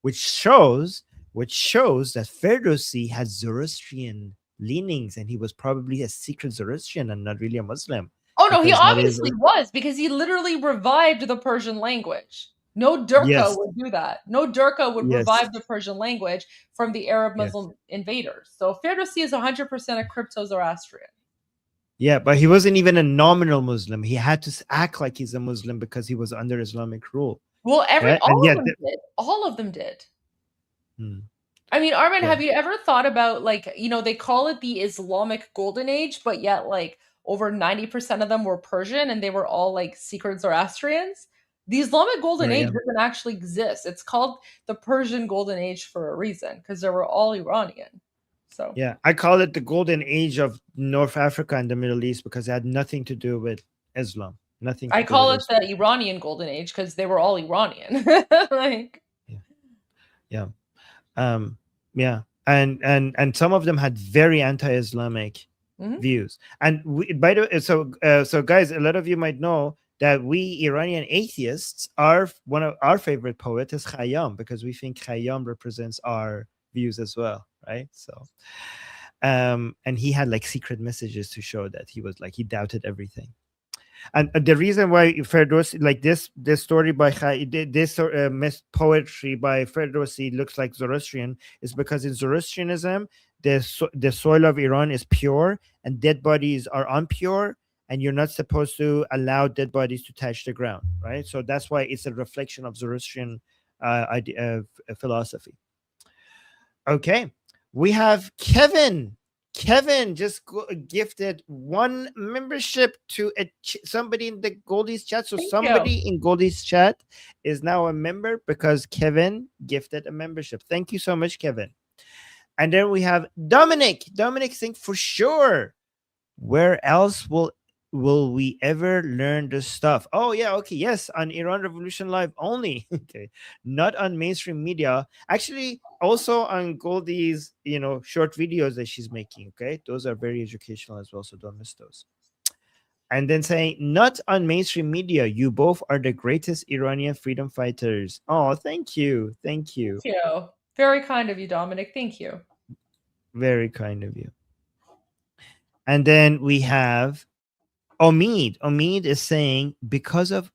which shows that Ferdowsi has Zoroastrian leanings, and he was probably a secret Zoroastrian and not really a Muslim. Oh no, he obviously was, because he literally revived the Persian language. No Durka would do that. No Durka would revive the Persian language from the Arab Muslim invaders. So Ferdowsi is 100% a crypto-Zoroastrian. Yeah, but he wasn't even a nominal Muslim. He had to act like he's a Muslim because he was under Islamic rule. Well, all of them did. I mean, Armin, have you ever thought about, they call it the Islamic Golden Age, but yet over 90% of them were Persian, and they were all secret Zoroastrians. The Islamic Golden Age doesn't actually exist. It's called the Persian Golden Age for a reason, because they were all Iranian. So yeah, I call it the Golden Age of North Africa and the Middle East, because it had nothing to do with Islam. Nothing I to do call with it us. the Iranian golden age because they were all Iranian. Like, Yeah. Yeah. And some of them had very anti-Islamic Mhm. views. And by the way, so guys, a lot of you might know that we Iranian atheists are one of our favorite poet is Khayyam, because we think Khayyam represents our views as well, right? So and he had like secret messages to show that he was like he doubted everything. And the reason why Ferdowsi, like this story by poetry by Ferdowsi looks like Zoroastrian is because in Zoroastrianism the soil of Iran is pure and dead bodies are impure, and you're not supposed to allow dead bodies to touch the ground, right? So that's why it's a reflection of Zoroastrian philosophy. Okay, we have Kevin. Kevin just gifted 1 membership to somebody in the Goldie's chat. So Thank somebody you. in Goldie's chat is now a member because Kevin gifted a membership. Thank you so much, Kevin. And then we have Dominic. Dominic think for sure. Where else will we ever learn this stuff? Oh yeah, okay, yes, on Iran Revolution Live only. Okay, not on mainstream media. Actually, also on Goldie's, short videos that she's making. Okay, those are very educational as well, so don't miss those. And then saying, not on mainstream media. You both are the greatest Iranian freedom fighters. Oh, thank you, thank you. Thank you. Very kind of you, Dominic. Thank you. Very kind of you. And then we have Omid. Omid is saying, because of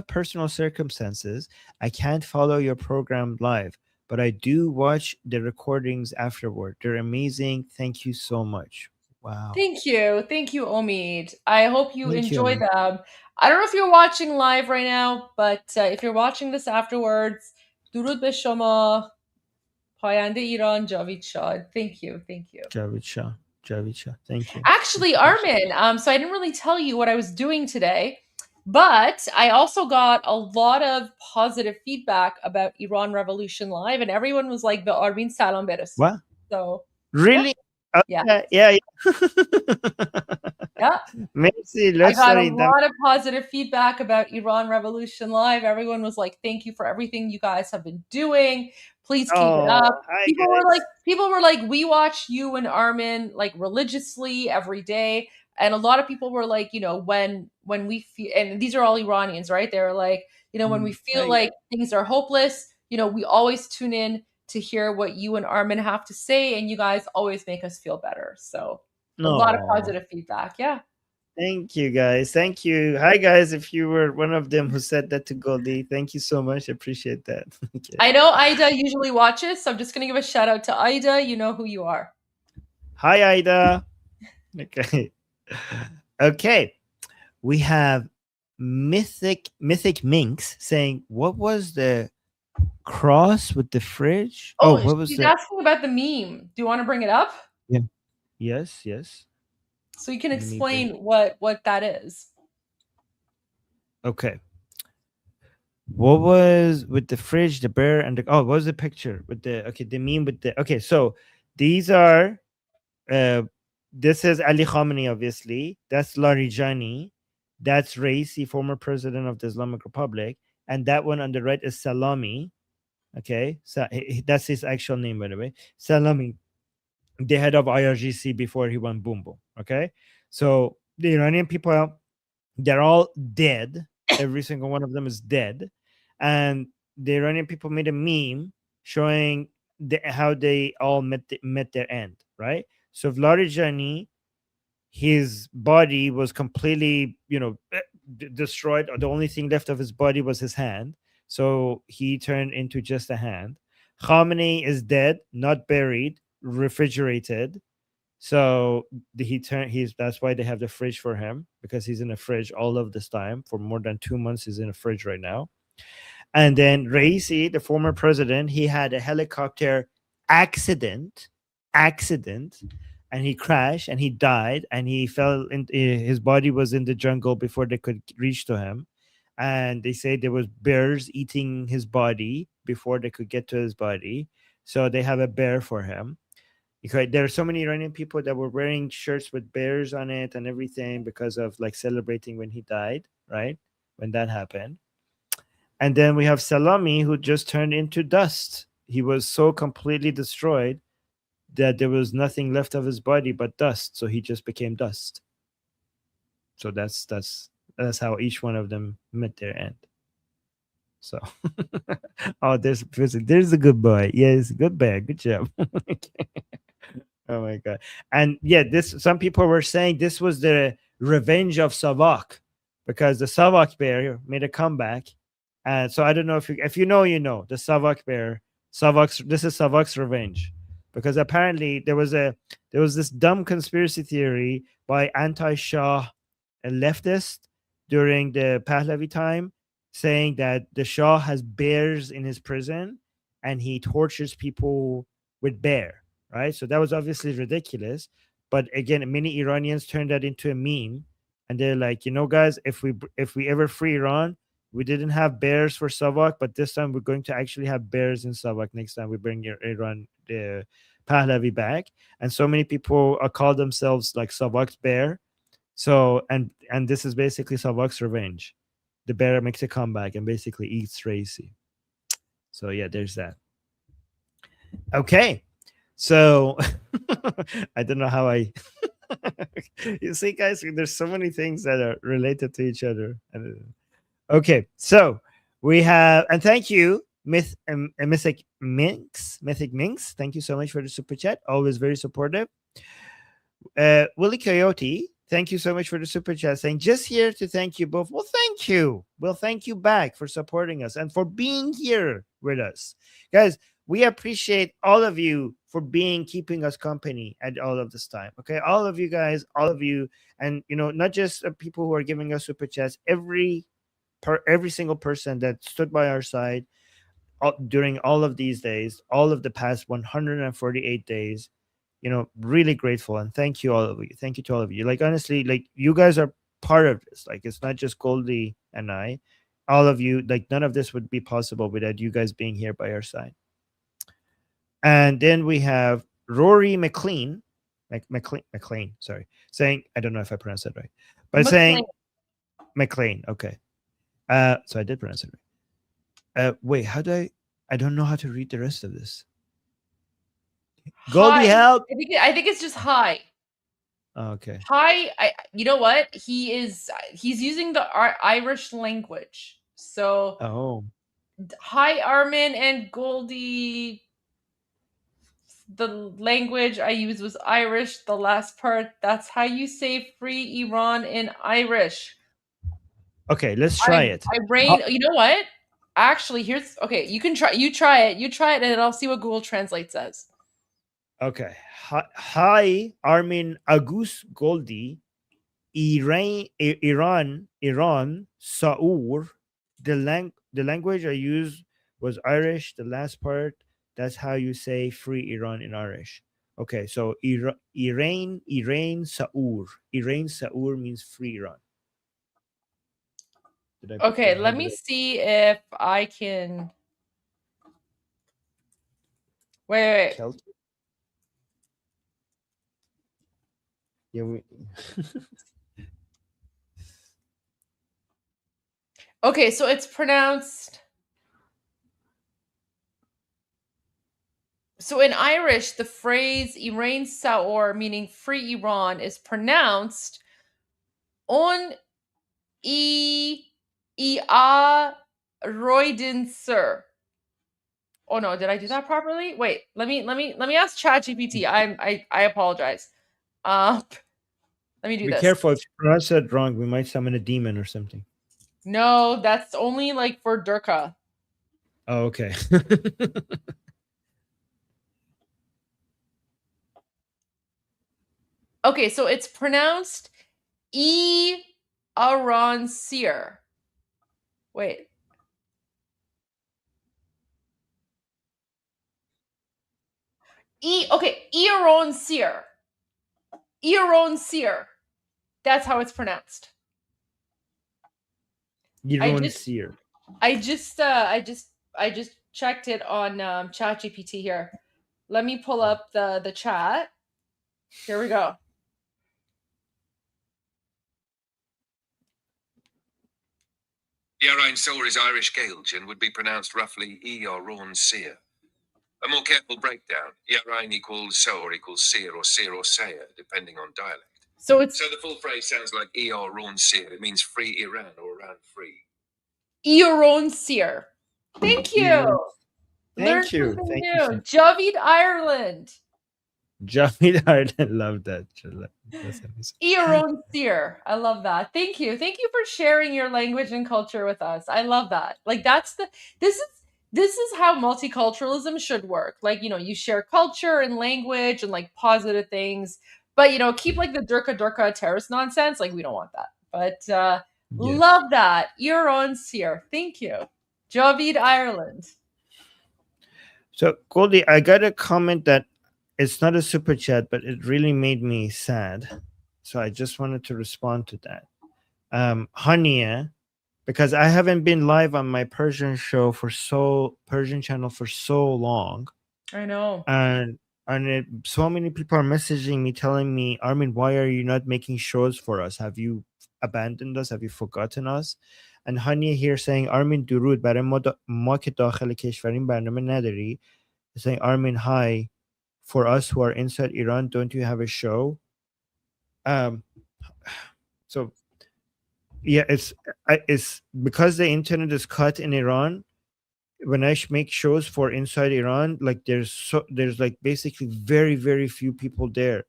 personal circumstances, I can't follow your program live, but I do watch the recordings afterward. They're amazing. Thank you so much. Wow. Thank you. Thank you, Omid. I hope you Thank you, enjoy Omid. them. I don't know if you're watching live right now, but if you're watching this afterwards, Durud be shoma, payande Iran, Javid Shah. Thank you. Thank you. Javid Shah. Javid Shah. Thank you. Actually, Armin, so I didn't really tell you what I was doing today, but I also got a lot of positive feedback about Iran Revolution Live, and everyone was like, "The Armin salam beres." What? So Really? yeah. Yeah. Yeah. Merci. I Let's got a study that. lot of positive feedback about Iran Revolution Live. Everyone was like, "Thank you for everything you guys have been doing. Please keep it up." Hi, People were like, "We watch you and Armin like religiously every day." And a lot of people were like, when we feel, and these are all Iranians, right? They're like, when we feel like things are hopeless, we always tune in to hear what you and Armin have to say, and you guys always make us feel better. So a lot of positive feedback. Yeah. Thank you, guys. Thank you. Hi, guys. If you were one of them who said that to Goldie, thank you so much. I appreciate that. Okay. I know Ida usually watches, so I'm just going to give a shout out to Ida. You know who you are. Hi, Ida. Okay. Okay. We have Mythic Minx saying, what was the cross with the fridge? Oh, what was she's that? asking about the meme. Do you want to bring it up? Yeah. Yes. So you can explain what that is. Okay. What was with the fridge, the bear, and what was the picture with the meme with the so these are this is Ali Khamenei, obviously. That's Larijani. That's Raisi, former president of the Islamic Republic. And that one on the right is Salami. Okay. So that's his actual name, by the way. Salami, the head of IRGC before he went boom boom. Okay. So the Iranian people, they're all dead. Every single one of them is dead. And the Iranian people made a meme showing how they all met their end, right? So Larijani, his body was completely, destroyed. The only thing left of his body was his hand. So he turned into just a hand. Khamenei is dead, not buried, refrigerated. So that's why they have the fridge for him, because he's in a fridge all of this time. For more than 2 months, he's in a fridge right now. And then Raisi, the former president, he had a helicopter accident, and he crashed and he died, and he fell in. His body was in the jungle before they could reach to him. And they say there was bears eating his body before they could get to his body. So they have a bear for him. Because there are so many Iranian people that were wearing shirts with bears on it and everything because of like celebrating when he died, right? When that happened. And then we have Salami, who just turned into dust. He was so completely destroyed that there was nothing left of his body but dust. So he just became dust. So that's how each one of them met their end. So, oh, there's a good boy. Yes, good bear. Good job. Oh my god! And yeah, some people were saying this was the revenge of Savak because the Savak bear made a comeback, and so I don't know if you know the Savak bear. This is Savak's revenge because apparently there was this dumb conspiracy theory by anti-Shah leftist during the Pahlavi time, saying that the Shah has bears in his prison and he tortures people with bear. Right, so that was obviously ridiculous, but again, many Iranians turned that into a meme, and they're like, guys, if we ever free Iran, we didn't have bears for Savak, but this time we're going to actually have bears in Savak next time we bring Iran the Pahlavi back. And so many people call themselves like Savak's bear. So and this is basically Savak's revenge. The bear makes a comeback and basically eats Raisi. So yeah, there's that. Okay. So I don't know how I you see, guys, there's so many things that are related to each other. Okay, so we have, and thank you, Mythic Minx. Thank you so much for the super chat. Always very supportive. Willie Coyote, thank you so much for the super chat, saying just here to thank you both. Well, thank you. We'll thank you back for supporting us and for being here with us, guys. We appreciate all of you for keeping us company at all of this time. Okay, all of you guys, all of you, and not just people who are giving us super chats. Every single person that stood by our side during all of these days, all of the past 148 days. Really grateful, and thank you all of you. Thank you to all of you. Like honestly, like you guys are part of this. Like it's not just Goldie and I. All of you, like none of this would be possible without you guys being here by our side. And then we have Rory McLean, sorry, saying, I don't know if I pronounced that right, but saying McLean. Okay. So I did pronounce it right. Wait, I don't know how to read the rest of this. Goldie, help. I think it's just hi. Okay. Hi. You know what? He's using the Irish language. So hi, Armin and Goldie. The language I used was Irish, the last part. That's how you say free Iran in Irish. Okay, let's try it. You know what? Actually, okay, you try it, and then I'll see what Google Translate says. Okay. Hi, Armin Agus Goldie, Iran, Saur. The language I used was Irish, the last part. That's how you say free Iran in Irish. Okay, so Iran Saur. Iran Saur means free Iran. Okay, let me see if I can. Wait. Yeah. Okay, so it's pronounced. So in Irish, the phrase Iran Saor, meaning free Iran, is pronounced on a roidin sir. Oh no, did I do that properly? Wait, let me ask ChatGPT. I apologize. Let me do this. Be careful, if you pronounce it wrong, we might summon a demon or something. No, that's only like for Durka. Oh, okay. Okay, so it's pronounced Aron Seer. Wait. Aron Seer. Aron Seer. That's how it's pronounced. Aron Seer. I just checked it on ChatGPT here. Let me pull up the chat. Here we go. Iarain Sor is Irish Gaelic and would be pronounced roughly Iarain Seer. A more careful breakdown, Iarain equals Sor equals Seer or Seer, depending on dialect. So the full phrase sounds like Iarain Seer. It means free Iran or Iran free. Iarain Seer. Thank you. Learn Thank you. something Thank you. new. Javid Ireland. Javid Arden, love that. Iarain Seer. I love that. Thank you. Thank you for sharing your language and culture with us. I love that. Like this is how multiculturalism should work. Like, you share culture and language and like positive things, but keep like the Durka terrorist nonsense. Like, we don't want that. But love that. Iarain Seer. Thank you. Javid Ireland. So, Goldie, I got a comment that it's not a super chat, but it really made me sad. So I just wanted to respond to that. Hania, because I haven't been live on my Persian channel for so long. I know. And so many people are messaging me, telling me, Armin, why are you not making shows for us? Have you abandoned us? Have you forgotten us? And Hania here saying, Armin, درود برای ما که داخل کشوریم برنامه نداری. Saying, Armin, hi, for us who are inside Iran, don't you have a show? So yeah, it's because the internet is cut in Iran. When I make shows for inside Iran, like there's like basically very, very few people there.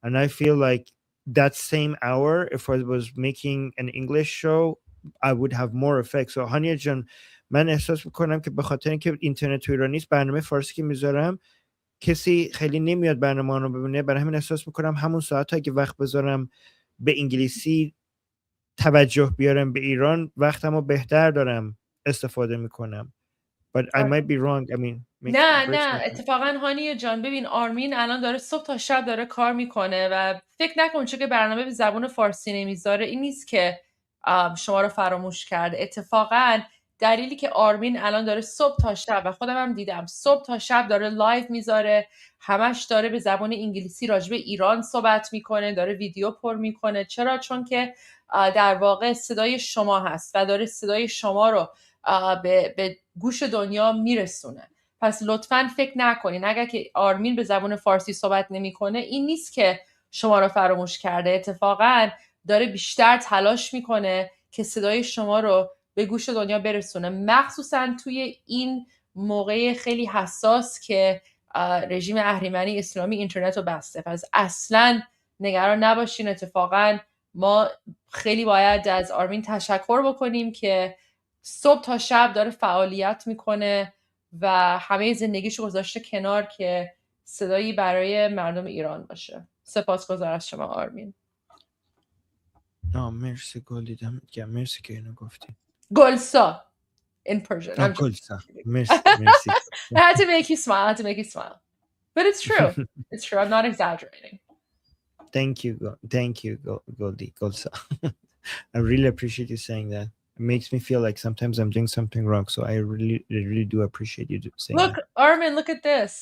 And I feel like that same hour, if I was making an English show, I would have more effect. So Hania Jan, من احساس میکنم که به خاطر اینکه اینترنت تو ایران نیست، برنامه فارسی که میذارم کسی خیلی نمیاد برنامه رو ببینه. برای همین احساس میکنم همون ساعت اگه وقت بذارم به انگلیسی توجه بیارم به ایران، وقتمو بهتر دارم استفاده میکنم. But I might be wrong. I mean, نه اتفاقا هانی جان، ببین آرمین الان داره صبح تا شب داره کار میکنه و فکر نکن چون که برنامه به زبان فارسی نمیذاره این نیست که شما رو فراموش کرده. اتفاقا دلیلی که آرمین الان داره صبح تا شب، و خودم هم دیدم صبح تا شب داره لایو میذاره، همش داره به زبان انگلیسی راجع به ایران صحبت میکنه، داره ویدیو پر میکنه. چرا؟ چون که در واقع صدای شما هست و داره صدای شما رو به گوش دنیا میرسونه. پس لطفاً فکر نکنین اگر که آرمین به زبان فارسی صحبت نمیکنه این نیست که شما رو فراموش کرده. اتفاقاً داره بیشتر تلاش میکنه که صدای شما رو به گوش دنیا برسونه، مخصوصاً توی این موقع خیلی حساس که رژیم اهریمنی اسلامی اینترنت رو بسته. پس اصلاً نگران نباشین. اتفاقاً ما خیلی باید از آرمین تشکر بکنیم که صبح تا شب داره فعالیت میکنه و همه زندگیشو گذاشته کنار که صدایی برای مردم ایران باشه. سپاسگزار از شما آرمین. مرسی گلی، مرسی که اینو گفتی. گلسا in Persian. گلسا. مرسی. I had to make you smile. But it's true. It's true. I'm not exaggerating. Thank you, Goldie, Golsa. I really appreciate you saying that. It makes me feel like sometimes I'm doing something wrong. So I really do appreciate you saying that. Look, Armin, look at this.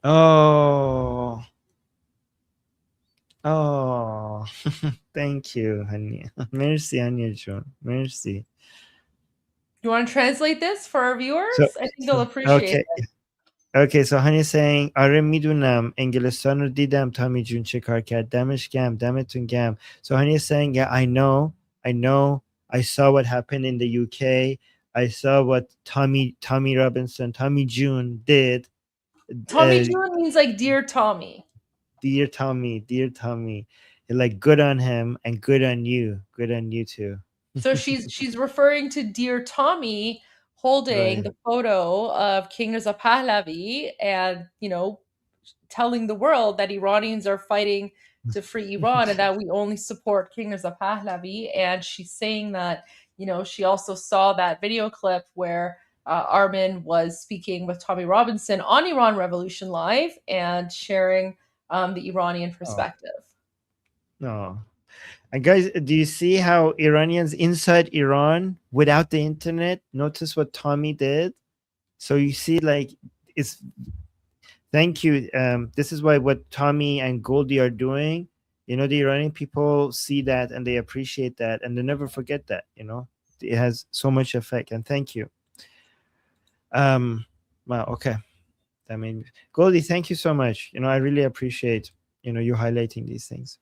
Oh, thank you, Hania. Merci, Hania John. Merci. You want to translate this for our viewers? I think they'll appreciate it. Okay, so Hania saying, آره میدونم انگلستان رو دیدم تامی جون چه کار کرد، دمش گرم، دمتون گرم. So Hania saying, yeah, I know, I saw what happened in the UK. I saw what Tommy June did. Tommy June means like dear Tommy. Dear Tommy. Like good on him and good on you too. So she's referring to dear Tommy holding the photo of King Reza Pahlavi and, telling the world that Iranians are fighting to free Iran and that we only support King Reza Pahlavi. And she's saying that, she also saw that video clip where Armin was speaking with Tommy Robinson on Iran Revolution Live and sharing the Iranian perspective. No. And guys, do you see how Iranians inside Iran without the internet, notice what Tommy did? So you see, like, it's thank you. This is why what Tommy and Goldie are doing, you know, the Iranian people see that and they appreciate that and they never forget that, you know. It has so much effect, and thank you. Wow, okay. I mean, Goldie, thank you so much. You know, I really appreciate, you know, you highlighting these things.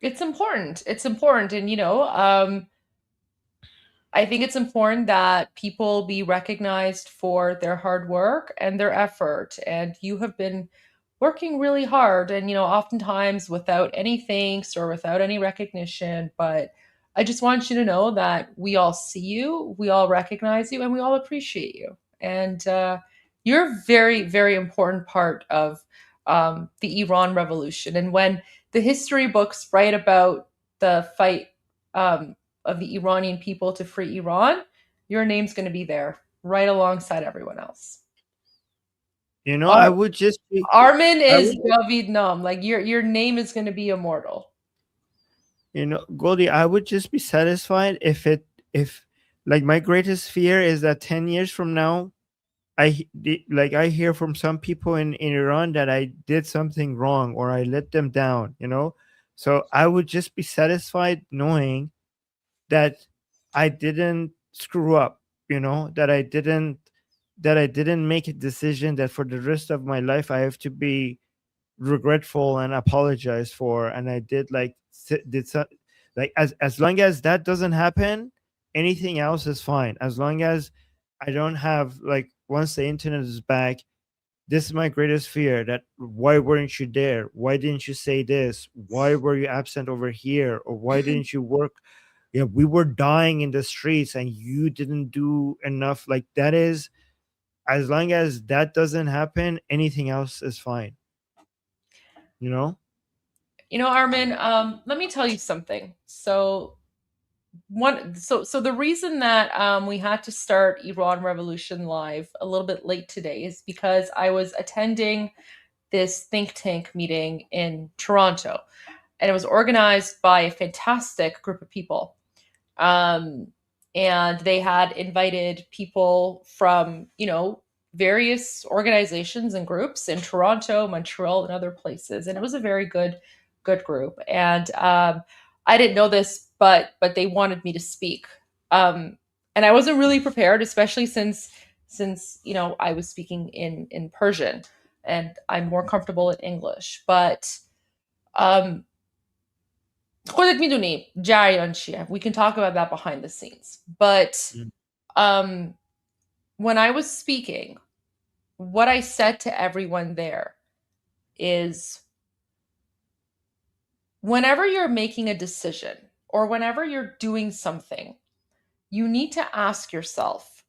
It's important. It's important. And, you know, I think it's important that people be recognized for their hard work and their effort. And you have been working really hard and, you know, oftentimes without any thanks or without any recognition. But I just want you to know that we all see you, we all recognize you, and we all appreciate you. And you're a very, very important part of the Iran Revolution. And when the history books write about the fight of the Iranian people to free Iran, your name's going to be there right alongside everyone else. You know, I would just be, Armin is David Nam. Like your name is going to be immortal. You know, Goldie, I would just be satisfied if like my greatest fear is that 10 years from now, I hear from some people in Iran that I did something wrong or I let them down, you know? So I would just be satisfied knowing that I didn't screw up, you know, that I didn't make a decision that for the rest of my life I have to be regretful and apologize for, and I did as long as that doesn't happen, anything else is fine. As long as I don't have, like, once the internet is back, this is my greatest fear, that why weren't you there, why didn't you say this, why were you absent over here, or why didn't you work, you know, we were dying in the streets and you didn't do enough. Like, that is, as long as that doesn't happen, anything else is fine, you know. You know, Armin, let me tell you something. So the reason that we had to start Iran Revolution Live a little bit late today is because I was attending this think tank meeting in Toronto, and it was organized by a fantastic group of people. And they had invited people from, you know, various organizations and groups in Toronto, Montreal, and other places. And it was a very good group. And I didn't know this, but they wanted me to speak. And I wasn't really prepared, especially since you know, I was speaking in Persian and I'm more comfortable in English. But خودت میدونی جریان چیه. We can talk about that behind the scenes. But when I was speaking, what I said to everyone there is, whenever you're making a decision or whenever you're doing something, you need to ask yourself,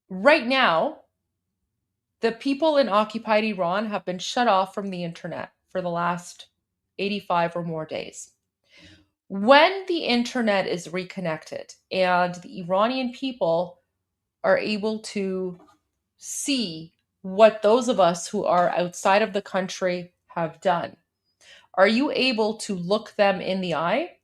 right now, the people in occupied Iran have been shut off from the internet for the last 85 or more days. When the internet is reconnected and the Iranian people are able to see what those of us who are outside of the country have done, are you able to look them in the eye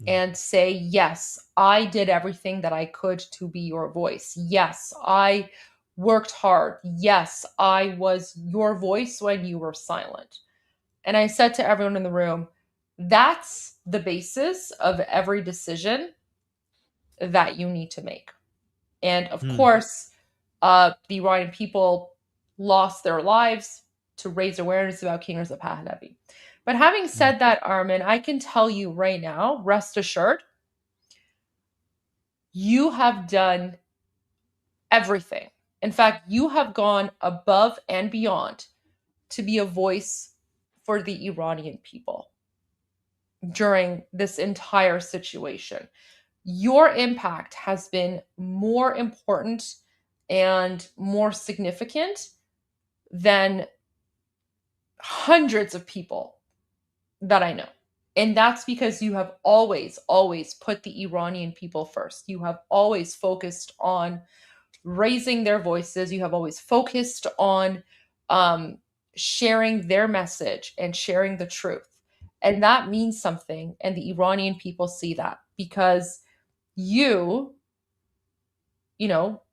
and say, yes, I did everything that I could to be your voice. Yes, I worked hard. Yes, I was your voice when you were silent. And I said to everyone in the room, that's the basis of every decision that you need to make. And of course, the Iranian people lost their lives to raise awareness about King Reza Pahlavi. But having said that, Armin, I can tell you right now, rest assured, you have done everything. In fact, you have gone above and beyond to be a voice for the Iranian people during this entire situation. Your impact has been more important and more significant than hundreds of people that I know. And that's because you have always, always put the Iranian people first. You have always focused on raising their voices. You have always focused on sharing their message and sharing the truth. And that means something. And the Iranian people see that because you know,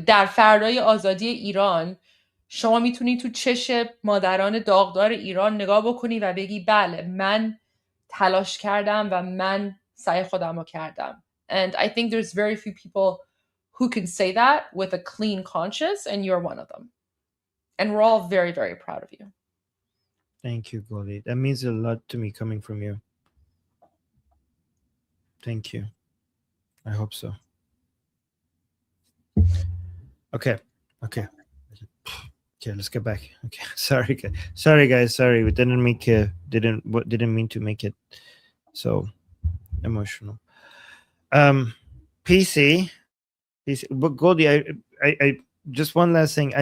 در فردای آزادی ایران شما میتونی تو چشم مادران داغدار ایران نگاه بکنی و بگی بله من تلاش کردم و من سعی خودم رو کردم. And I think there's very few people who can say that with a clean conscience, and you're one of them. And we're all very, very proud of you. Thank you, Goldie. That means a lot to me coming from you. Thank you. I hope so. Okay. Okay, let's get back. Okay. Sorry guys. Sorry. We didn't mean to make it so emotional. PC, but Goldie, I just one last thing.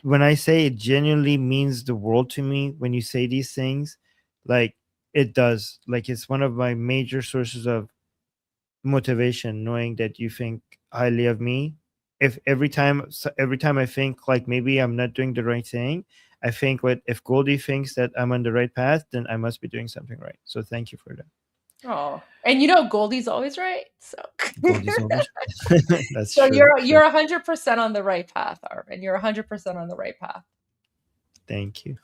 When I say it genuinely means the world to me when you say these things, like it does. Like it's one of my major sources of motivation, knowing that you think highly of me. If every time I think like maybe I'm not doing the right thing, I think if Goldie thinks that I'm on the right path, then I must be doing something right. So thank you for that. Oh, and you know Goldie's always right. So Goldie's always that's so true. you're 100% on the right path, Armin. You're 100% on the right path. Thank you.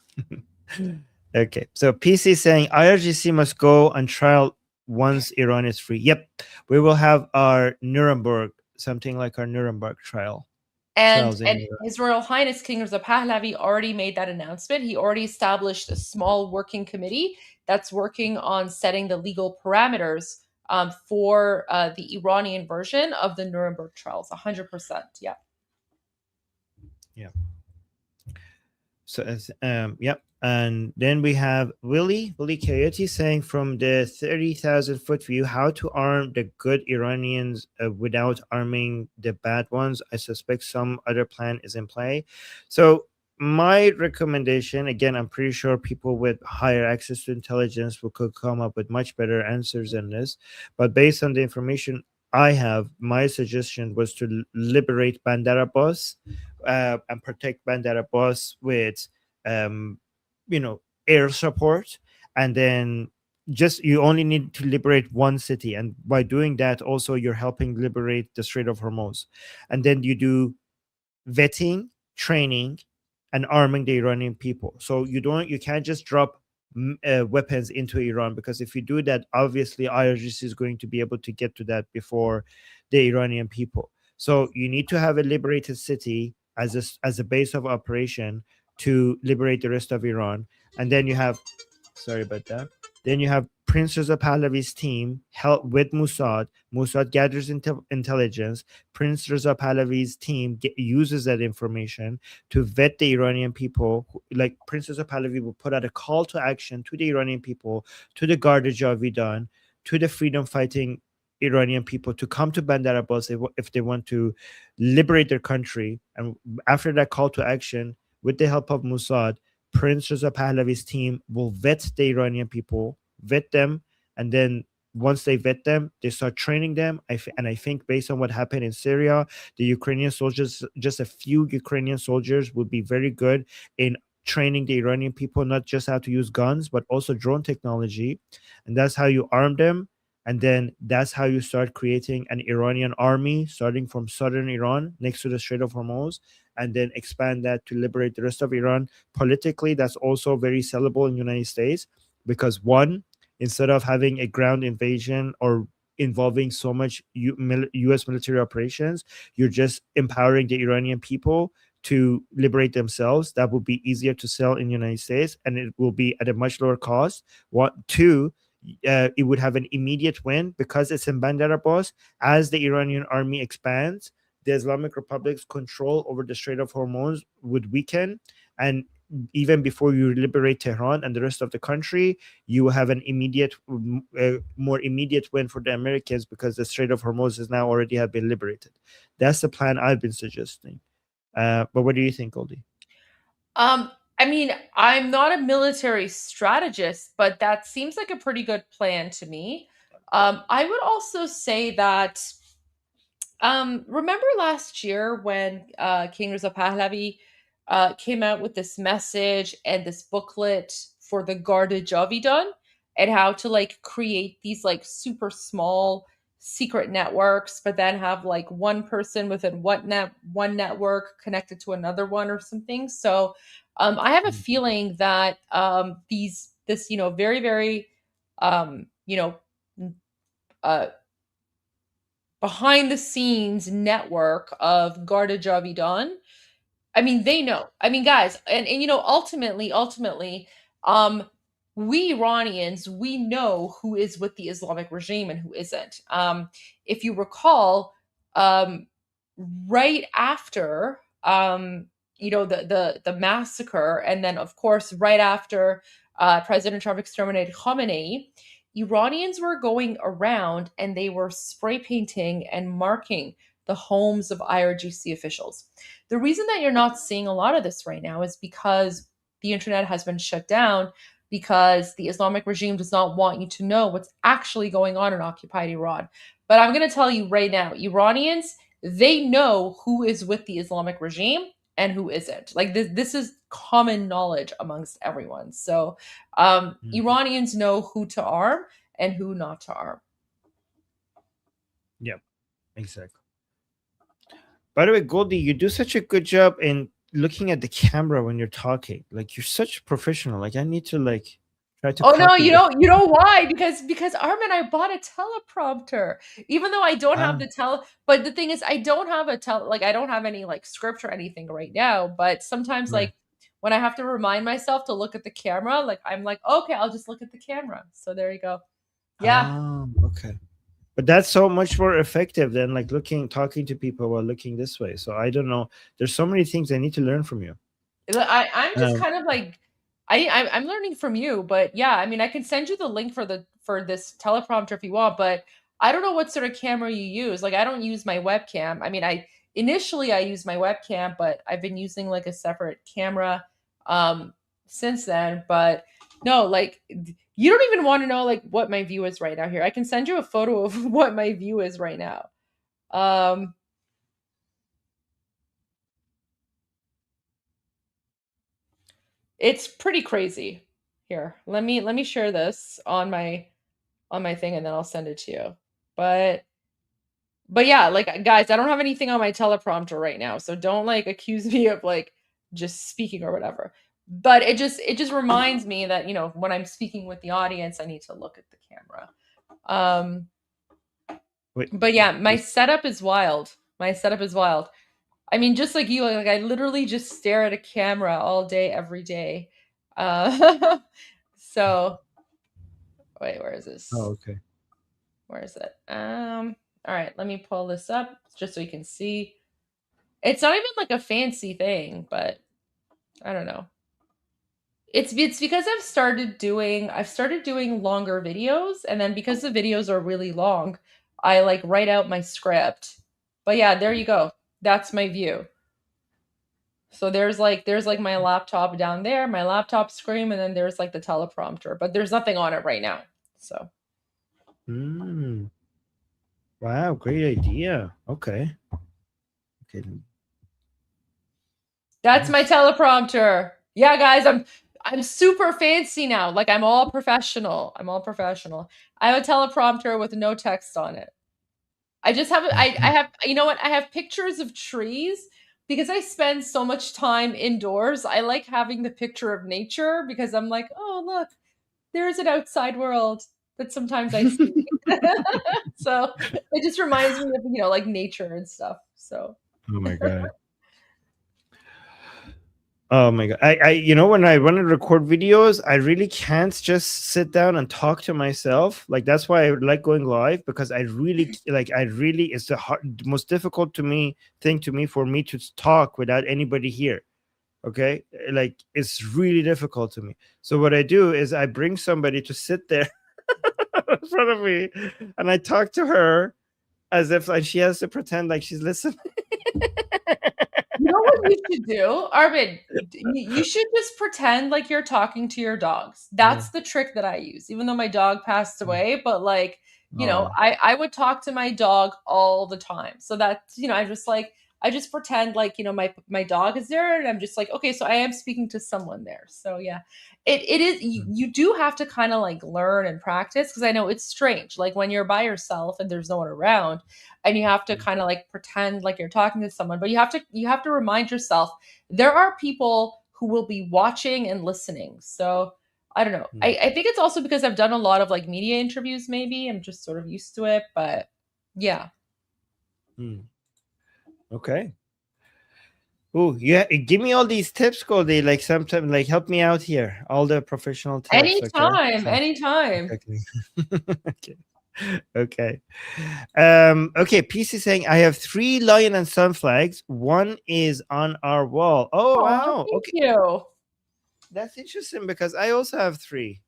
Okay, so PC saying IRGC must go on trial once Iran is free. Yep, we will have our Nuremberg, something like our Nuremberg trial. And His Royal Highness King Reza Pahlavi already made that announcement. He already established a small working committee that's working on setting the legal parameters for the Iranian version of the Nuremberg trials. 100%. Yeah. Yeah. So yep. And then we have Willie Coyote saying from the 30,000 foot view, how to arm the good Iranians without arming the bad ones. I suspect some other plan is in play. So my recommendation, again, I'm pretty sure people with higher access to intelligence could come up with much better answers than this. But based on the information I have, my suggestion was to liberate Bandar Abbas and protect Bandar Abbas with air support, and then you only need to liberate one city, and by doing that also you're helping liberate the Strait of Hormuz. And then you do vetting, training, and arming the Iranian people. So you can't just drop weapons into Iran, because if you do that, obviously IRGC is going to be able to get to that before the Iranian people. So you need to have a liberated city as a base of operation to liberate the rest of Iran. And then you have, sorry about that. Then you have Prince Reza Pahlavi's team help with Mossad. Mossad gathers intelligence. Prince Reza Pahlavi's team uses that information to vet the Iranian people. Like Prince Reza Pahlavi will put out a call to action to the Iranian people, to the Garda Javidan, to the freedom fighting Iranian people to come to Bandar Abbas if they want to liberate their country. And after that call to action, with the help of Mossad, Prince Reza Pahlavi's team will vet the Iranian people, vet them, and then once they vet them, they start training them. And I think based on what happened in Syria, the Ukrainian soldiers, just a few Ukrainian soldiers would be very good in training the Iranian people, not just how to use guns, but also drone technology. And that's how you arm them. And then that's how you start creating an Iranian army, starting from southern Iran next to the Strait of Hormuz, and then expand that to liberate the rest of Iran. Politically, that's also very sellable in the United States, because one, instead of having a ground invasion or involving so much U.S. military operations, you're just empowering the Iranian people to liberate themselves. That would be easier to sell in the United States, and it will be at a much lower cost. Two, it would have an immediate win because it's in Bandar Abbas. As the Iranian army expands, the Islamic Republic's control over the Strait of Hormuz would weaken. And even before you liberate Tehran and the rest of the country, you have an immediate, more immediate win for the Americans, because the Strait of Hormuz has now already have been liberated. That's the plan I've been suggesting. But what do you think, Goldie? I mean, I'm not a military strategist, but that seems like a pretty good plan to me. I would also say that, remember last year when King Reza Pahlavi came out with this message and this booklet for the Garda Javidan, and how to like create these like super small secret networks, but then have like one person within one network connected to another one or something. So I have a feeling that this very, very behind the scenes network of Garda Javidan, I mean, they know. I mean, guys, and ultimately, we Iranians, we know who is with the Islamic regime and who isn't. If you recall, right after the massacre, and then of course right after President Trump exterminated Khamenei, Iranians were going around and they were spray painting and marking the homes of IRGC officials. The reason that you're not seeing a lot of this right now is because the internet has been shut down, because the Islamic regime does not want you to know what's actually going on in occupied Iran. But I'm going to tell you right now, Iranians, they know who is with the Islamic regime and who isn't. Like this is common knowledge amongst everyone. So Iranians know who to arm and who not to arm. Yeah, exactly. By the way, Goldie, you do such a good job in looking at the camera when you're talking. Like you're such a professional. Like I need to like try to. Oh no, copy you know why? Because Armin, I bought a teleprompter. Even though I don't have the but the thing is I don't have I don't have any like script or anything right now, but sometimes like when I have to remind myself to look at the camera, like I'm like, okay, I'll just look at the camera. So there you go. Yeah. Okay. But that's so much more effective than like talking to people while looking this way. So I don't know. There's so many things I need to learn from you. I'm just kind of like I'm learning from you, but yeah, I mean, I can send you the link for this teleprompter if you want, but I don't know what sort of camera you use. Like, I don't use my webcam. I mean, initially I used my webcam, but I've been using like a separate camera since then. But no, like you don't even want to know like what my view is right now here. I can send you a photo of what my view is right now. It's pretty crazy. Here, let me share this on my thing and then I'll send it to you. But yeah, like guys, I don't have anything on my teleprompter right now, so don't like accuse me of like just speaking or whatever. But it just reminds me that, when I'm speaking with the audience, I need to look at the camera. But yeah, my setup is wild. I mean, just like you, like I literally just stare at a camera all day, every day. So wait, where is this? Oh, okay. Where is it? All right, let me pull this up just so you can see. It's not even like a fancy thing, but I don't know. It's because I've started doing longer videos, and then because the videos are really long, I like write out my script. But yeah, there you go. That's my view. So there's like my laptop down there, my laptop screen, and then there's like the teleprompter, but there's nothing on it right now. So. Wow, great idea. Okay. That's my teleprompter. Yeah, guys, I'm super fancy now. Like I'm all professional. I have a teleprompter with no text on it. I just have I have you know what? I have pictures of trees because I spend so much time indoors. I like having the picture of nature because I'm like, oh look, there is an outside world that sometimes I see. So it just reminds me of like nature and stuff. So. Oh my god. Oh my god. I when I want to record videos, I really can't just sit down and talk to myself. Like that's why I like going live, because it's the most difficult thing for me to talk without anybody here. Okay? Like it's really difficult to me. So what I do is I bring somebody to sit there in front of me and I talk to her as if like she has to pretend like she's listening. You know what you should do, Armin? You should just pretend like you're talking to your dogs. That's the trick that I use, even though my dog passed away. But like, I would talk to my dog all the time. So that's, I'm just like, I just pretend like, you know, my dog is there, and I'm just like, okay, so I am speaking to someone there. So yeah, it is, you do have to kind of like learn and practice, because I know it's strange, like when you're by yourself and there's no one around, and you have to kind of like pretend like you're talking to someone, but you have to remind yourself there are people who will be watching and listening. So I don't know. I think it's also because I've done a lot of like media interviews, maybe I'm just sort of used to it, but yeah. Okay. Oh, yeah. Give me all these tips, Goldie. Like sometimes, like help me out here. All the professional tips. Anytime, Okay? anytime. Okay. Okay. Okay. PC saying I have 3 lion and sun flags. One is on our wall. Oh wow. Thank Okay. you. That's interesting because I also have 3.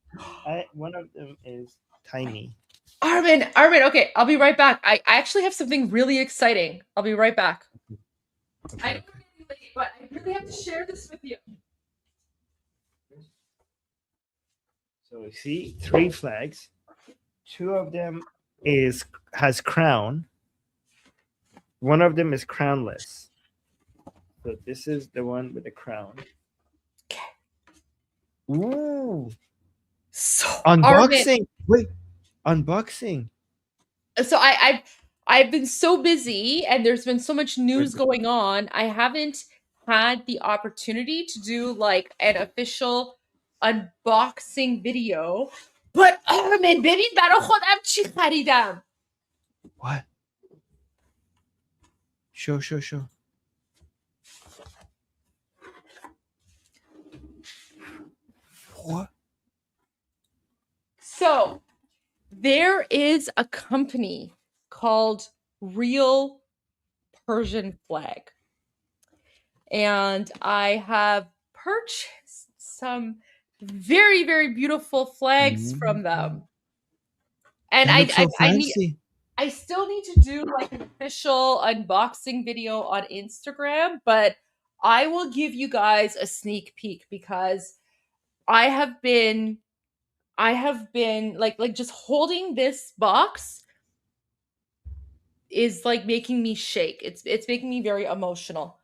One of them is tiny. Armin, okay, I'll be right back. I actually have something really exciting. I'll be right back. Okay. I know we're getting late, but I really have to share this with you. So we see 3 flags. 2 of them has crown. One of them is crownless. So this is the one with the crown. Okay. Ooh. So Unboxing. Armin, Wait. Unboxing. so I've been so busy, and there's been so much news going on. I haven't had the opportunity to do like an official unboxing video. But Armin, ببین برای خودم چی خریدم. What? Show. What? So there is a company called Real Persian Flag, and I have purchased some very, very beautiful flags from them. And They look so fancy. I still need to do like an official unboxing video on Instagram, but I will give you guys a sneak peek, because I have been like just holding this box is like making me shake. It's making me very emotional.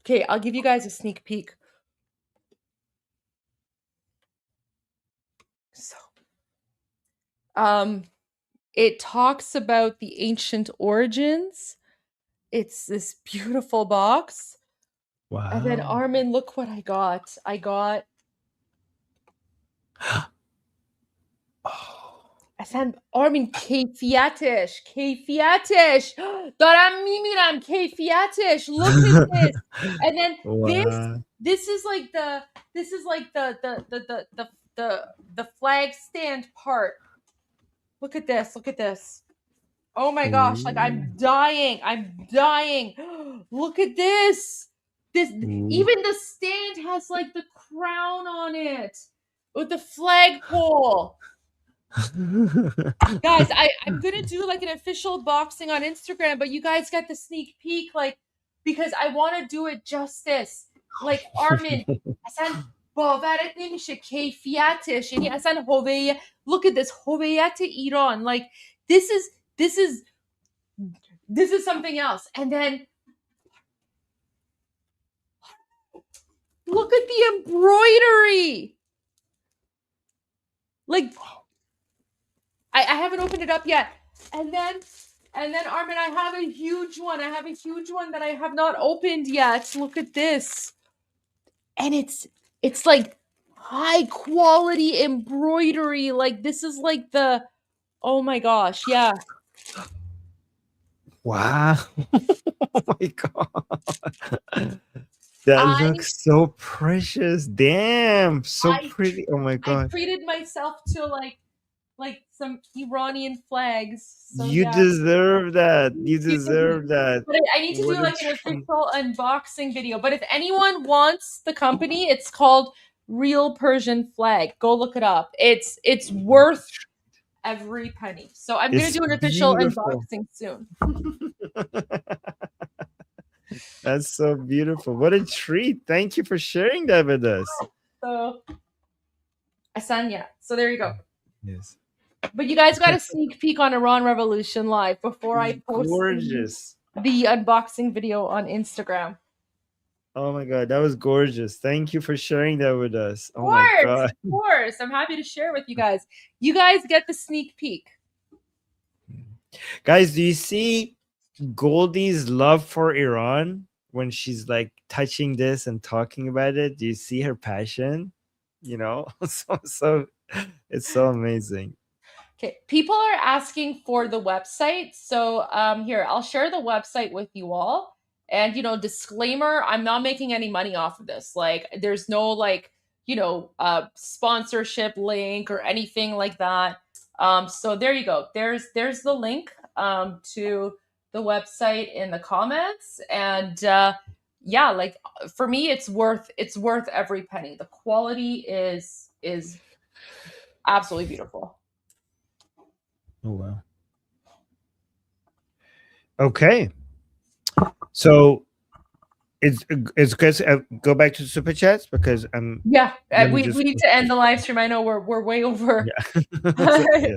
Okay, I'll give you guys a sneak peek. So, it talks about the ancient origins. It's this beautiful box. Wow. And then Armin, look what I got. I got اصلا آرمین کیفیتش دارم میمیرم کیفیتش. Look at this. And then Wow. this is like the flag stand part. Look at this. Oh my gosh, like I'm dying. Look at this. Even the stand has like the crown on it with the flagpole. Guys, I'm gonna do like an official boxing on Instagram, but you guys got the sneak peek, like, because I want to do it justice. Like Armin, اصلا باورت نمیشه کیفیتش، یعنی اصلا هویت. Look at this هویت ایران. Like this is something else. And then look at the embroidery. Like I haven't opened it up yet. And then Armin, I have a huge one. That I have not opened yet. Look at this. And it's like high quality embroidery. Like this is like the, oh my gosh, yeah. Wow. Oh my god. That looks so precious. Damn. So pretty. Oh my god. I treated myself to like some Iranian flags. So you deserve that. You deserve that. But I need to do like an official unboxing video. But if anyone wants the company, it's called Real Persian Flag. Go look it up. It's worth every penny. So I'm going to do an official unboxing soon. That's so beautiful. What a treat. Thank you for sharing that with us. So Asanya. So there you go. Yes. But you guys got a sneak peek on Iran Revolution Live before I post Gorgeous. the unboxing video on Instagram. Oh my god, that was gorgeous. Thank you for sharing that with us. Of Oh my course, god. of course. I'm happy to share with you guys. You guys get the sneak peek. Guys, do you see Goldie's love for Iran when she's like touching this and talking about it? Do you see her passion? You know, so it's so amazing. Okay, people are asking for the website. So here, I'll share the website with you all. And, disclaimer, I'm not making any money off of this. Like, there's no, like, sponsorship link or anything like that. So there you go. There's the link to the website in the comments. And yeah, like, for me, it's worth every penny. The quality is absolutely beautiful. Oh wow. Okay. So it's good. Go back to the super chats because yeah, we need to end the live stream. I know we're way over. Yeah.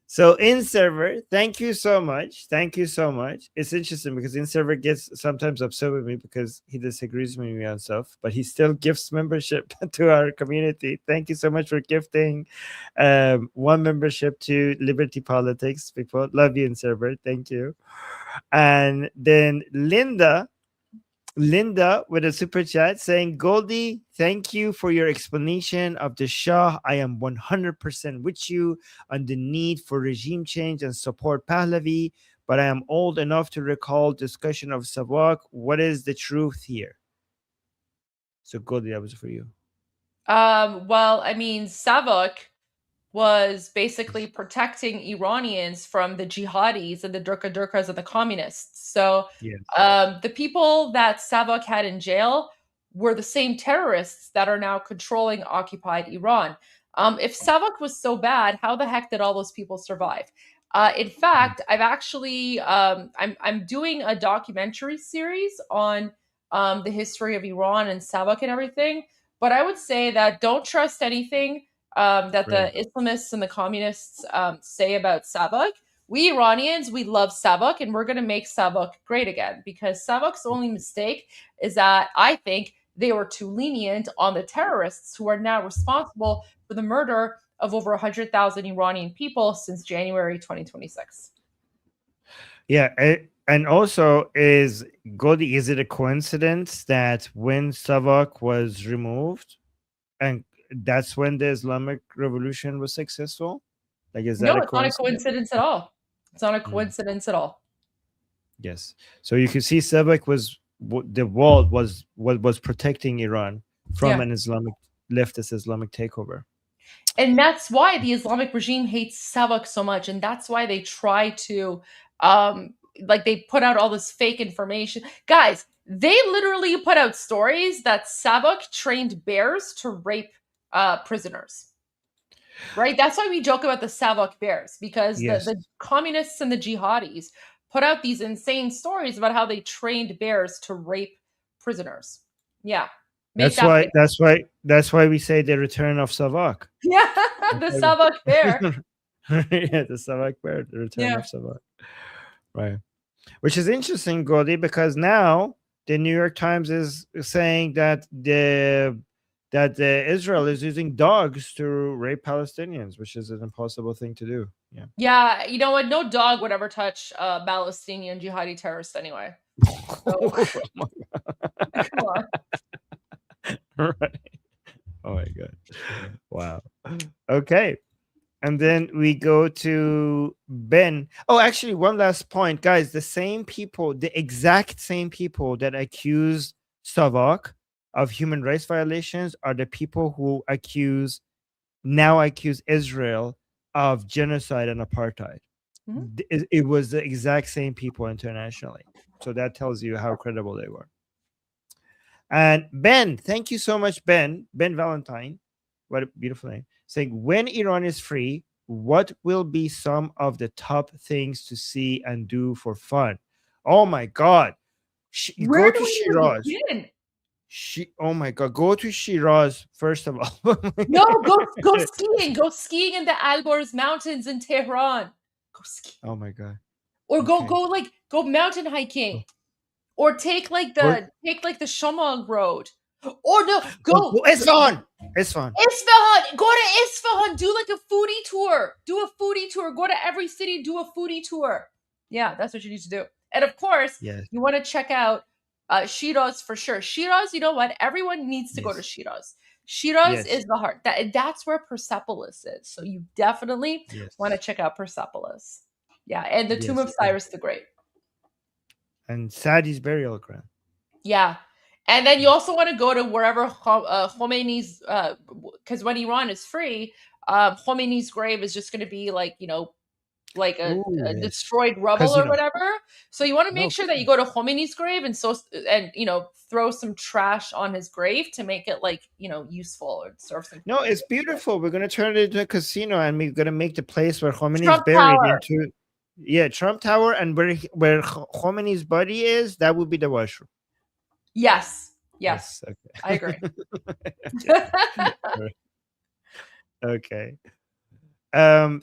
So in server, thank you so much. Thank you so much. It's interesting because in server gets sometimes upset with me because he disagrees with me on stuff, but he still gifts membership to our community. Thank you so much for gifting one membership to Liberty Politics. People love you in server. Thank you. And then Linda with a super chat saying, Goldie, thank you for your explanation of the Shah. I am 100% with you on the need for regime change and support Pahlavi, but I am old enough to recall discussion of Savak. What is the truth here? So Goldie, that was for you. Well, I mean, Savak was basically protecting Iranians from the jihadis and the Durkas and the communists. So yes. The people that Savak had in jail were the same terrorists that are now controlling occupied Iran. If Savak was so bad, how the heck did all those people survive? In fact, I've actually I'm doing a documentary series on the history of Iran and Savak and everything. But I would say that don't trust anything that the Islamists and the communists say about Savak. We Iranians, we love Savak, and we're going to make Savak great again, because Savak's only mistake is that I think they were too lenient on the terrorists who are now responsible for the murder of over 100,000 Iranian people since January 2026. Yeah, and also is Goldie, is it a coincidence that when Savak was removed and that's when the Islamic Revolution was successful? Like, is that no, it's not a coincidence at all. It's not a coincidence at all. Yes. So you can see Savak was the wall was protecting Iran from an leftist Islamic takeover. And that's why the Islamic regime hates Savak so much. And that's why they try to, they put out all this fake information. Guys, they literally put out stories that Savak trained bears to rape prisoners. Right? That's why we joke about the Savak bears, because the communists and the jihadis put out these insane stories about how they trained bears to rape prisoners. Yeah. That's why we say the return of Savak. Yeah, the Savak bear. Yeah, the Savak bear, the return of Savak. Right. Which is interesting, Goldie, because now the New York Times is saying that Israel is using dogs to rape Palestinians, which is an impossible thing to do. Yeah. Yeah, you know what? No dog would ever touch a Palestinian jihadi terrorist anyway. So, come on. Right. Oh my god. Wow. Okay. And then we go to Ben. Oh, actually, one last point, guys. The exact same people that accused Savak of human rights violations are the people who now accuse Israel of genocide and apartheid. Mm-hmm. It was the exact same people internationally. So that tells you how credible they were. And Ben, thank you so much, Ben Valentine. What a beautiful name. Saying, when Iran is free, what will be some of the top things to see and do for fun? Oh my God. Where do we begin? Oh my God, go to Shiraz first of all. No, go skiing. Go skiing in the Alborz Mountains in Tehran. Go skiing. Oh my God. Or Okay. go mountain hiking. Or take like the Shamal road. Or no, go Isfahan. Isfahan. Go to Isfahan. Do like a foodie tour. Go to every city. Do a foodie tour. Yeah, that's what you need to do. And of course, Yes. you want to check out Shiraz for sure. Shiraz, you know what? Everyone needs to go to Shiraz. Shiraz is the heart. That's where Persepolis is. So you definitely want to check out Persepolis. Yeah, and the tomb of Cyrus the Great. And Sadi's burial ground. Yeah. And then you also want to go to wherever Khomeini's, because when Iran is free, Khomeini's grave is just going to be like, like a destroyed rubble or whatever. So you want to make sure that you go to Khomeini's grave and throw some trash on his grave to make it like, useful or serve some. No, it's beautiful. We're going to turn it into a casino, and we're going to make the place where Khomeini Trump is buried Tower. into. Yeah, Trump Tower, and where Khomeini's body is, that would be the washroom. Yes. Okay. I agree. Okay.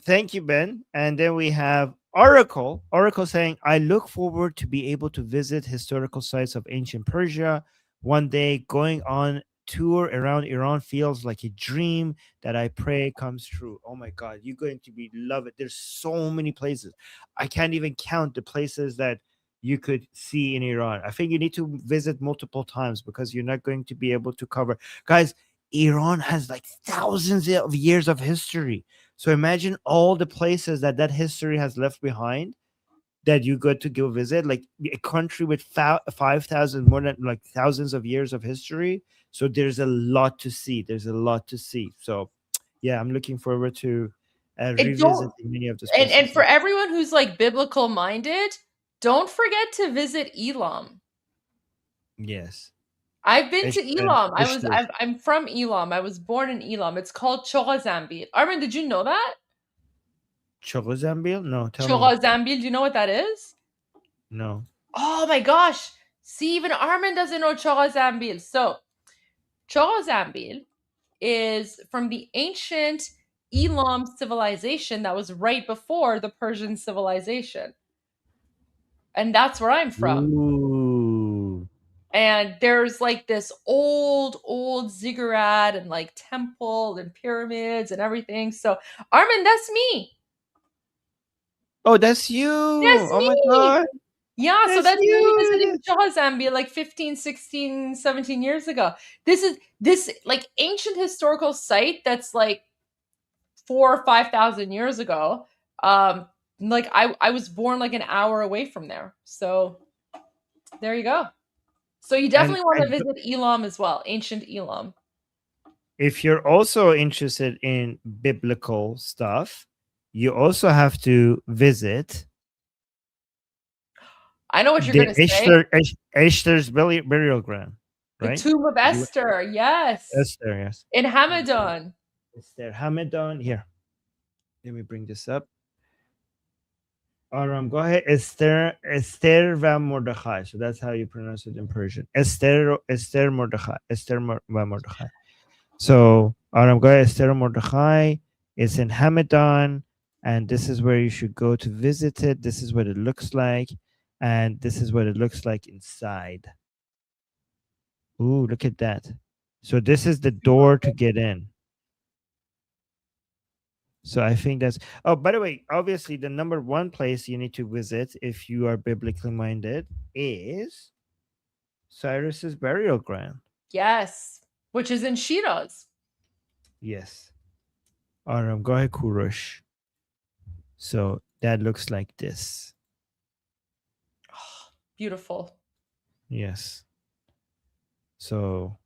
Thank you, Ben. And then we have Oracle saying, I look forward to be able to visit historical sites of ancient Persia one day. Going on tour around Iran feels like a dream that I pray comes true. Oh my God, you're going to love it. There's so many places. I can't even count the places that you could see in Iran. I think you need to visit multiple times because you're not going to be able to cover. Guys, Iran has like thousands of years of history. So imagine all the places that history has left behind that you got to go visit, like a country with 5,000, more than like thousands of years of history. So there's a lot to see. So yeah, I'm looking forward to revisiting many of those places. And for everyone who's like biblical minded, don't forget to visit Elam. Yes. I've been to Elam. I'm from Elam. I was born in Elam. It's called Chorazambil. Armin, did you know that? Chorazambil? No, tell me. Chorazambil, do you know what that is? No. Oh my gosh. See, even Armin doesn't know Chorazambil. So, Chorazambil is from the ancient Elam civilization that was right before the Persian civilization. And that's where I'm from. Ooh. And there's like this old ziggurat and like temple and pyramids and everything. So, Armin, that's me. Oh, that's you. That's oh me. My God. Yeah, so that's me visiting Chorazambil like 15, 16, 17 years ago. This like ancient historical site that's like 4,000 or 5,000 years ago. Like I was born like an hour away from there. So there you go. So you definitely want to visit Elam as well, ancient Elam. If you're also interested in biblical stuff, you also have to visit. I know what you're going to say. Esther's burial ground, right? The tomb of Esther, yes. Esther, yes. In Hamadan. Esther, Hamadan. Here, let me bring this up. Aram, go ahead. Esther va Mordechai. So that's how you pronounce it in Persian. Esther Mordechai. Esther va Mordechai. So Aram, go ahead. Esther Mordechai. It's in Hamadan, and this is where you should go to visit it. This is what it looks like. And this is what it looks like inside. Ooh, look at that. So this is the door to get in. So I think that's... Oh, by the way, obviously the number one place you need to visit if you are biblically minded is Cyrus's burial ground. Yes, which is in Shiraz. Yes. Aram, go ahead, Kurush. So that looks like this. Beautiful. Yes. So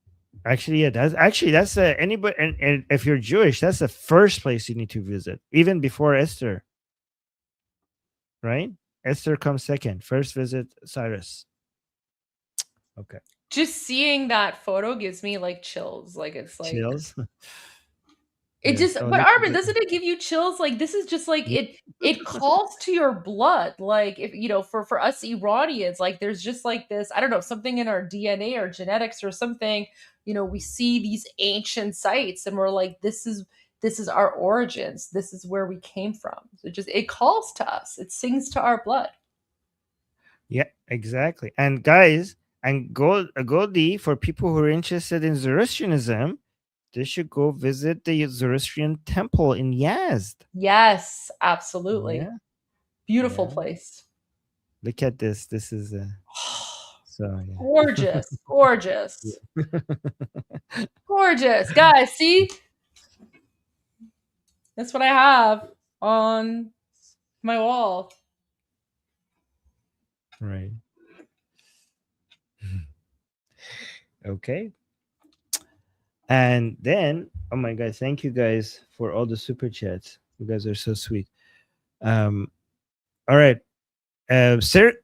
actually, yeah, that's anybody, and if you're Jewish, that's the first place you need to visit, even before Esther. Right? Esther comes second. First visit Cyrus. Okay. Just seeing that photo gives me like chills. Like it's like chills. It just, Oh, but look at Armin, that. doesn't it give you chills? Like this is just like it calls to your blood. Like if for us Iranians, like there's just like this, I don't know, something in our DNA or genetics or something. We see these ancient sites and we're like, this is our origins. This is where we came from. So it calls to us. It sings to our blood. Yeah, exactly. And guys, and Goldie, for people who are interested in Zoroastrianism, they should go visit the Zoroastrian temple in Yazd. Yes, absolutely. Yeah. Beautiful place. Look at this. This is Gorgeous, gorgeous. Gorgeous. Guys, see? That's what I have on my wall. Right. Okay. And then, oh my God, thank you guys for all the super chats. You guys are so sweet. All right. Sergio,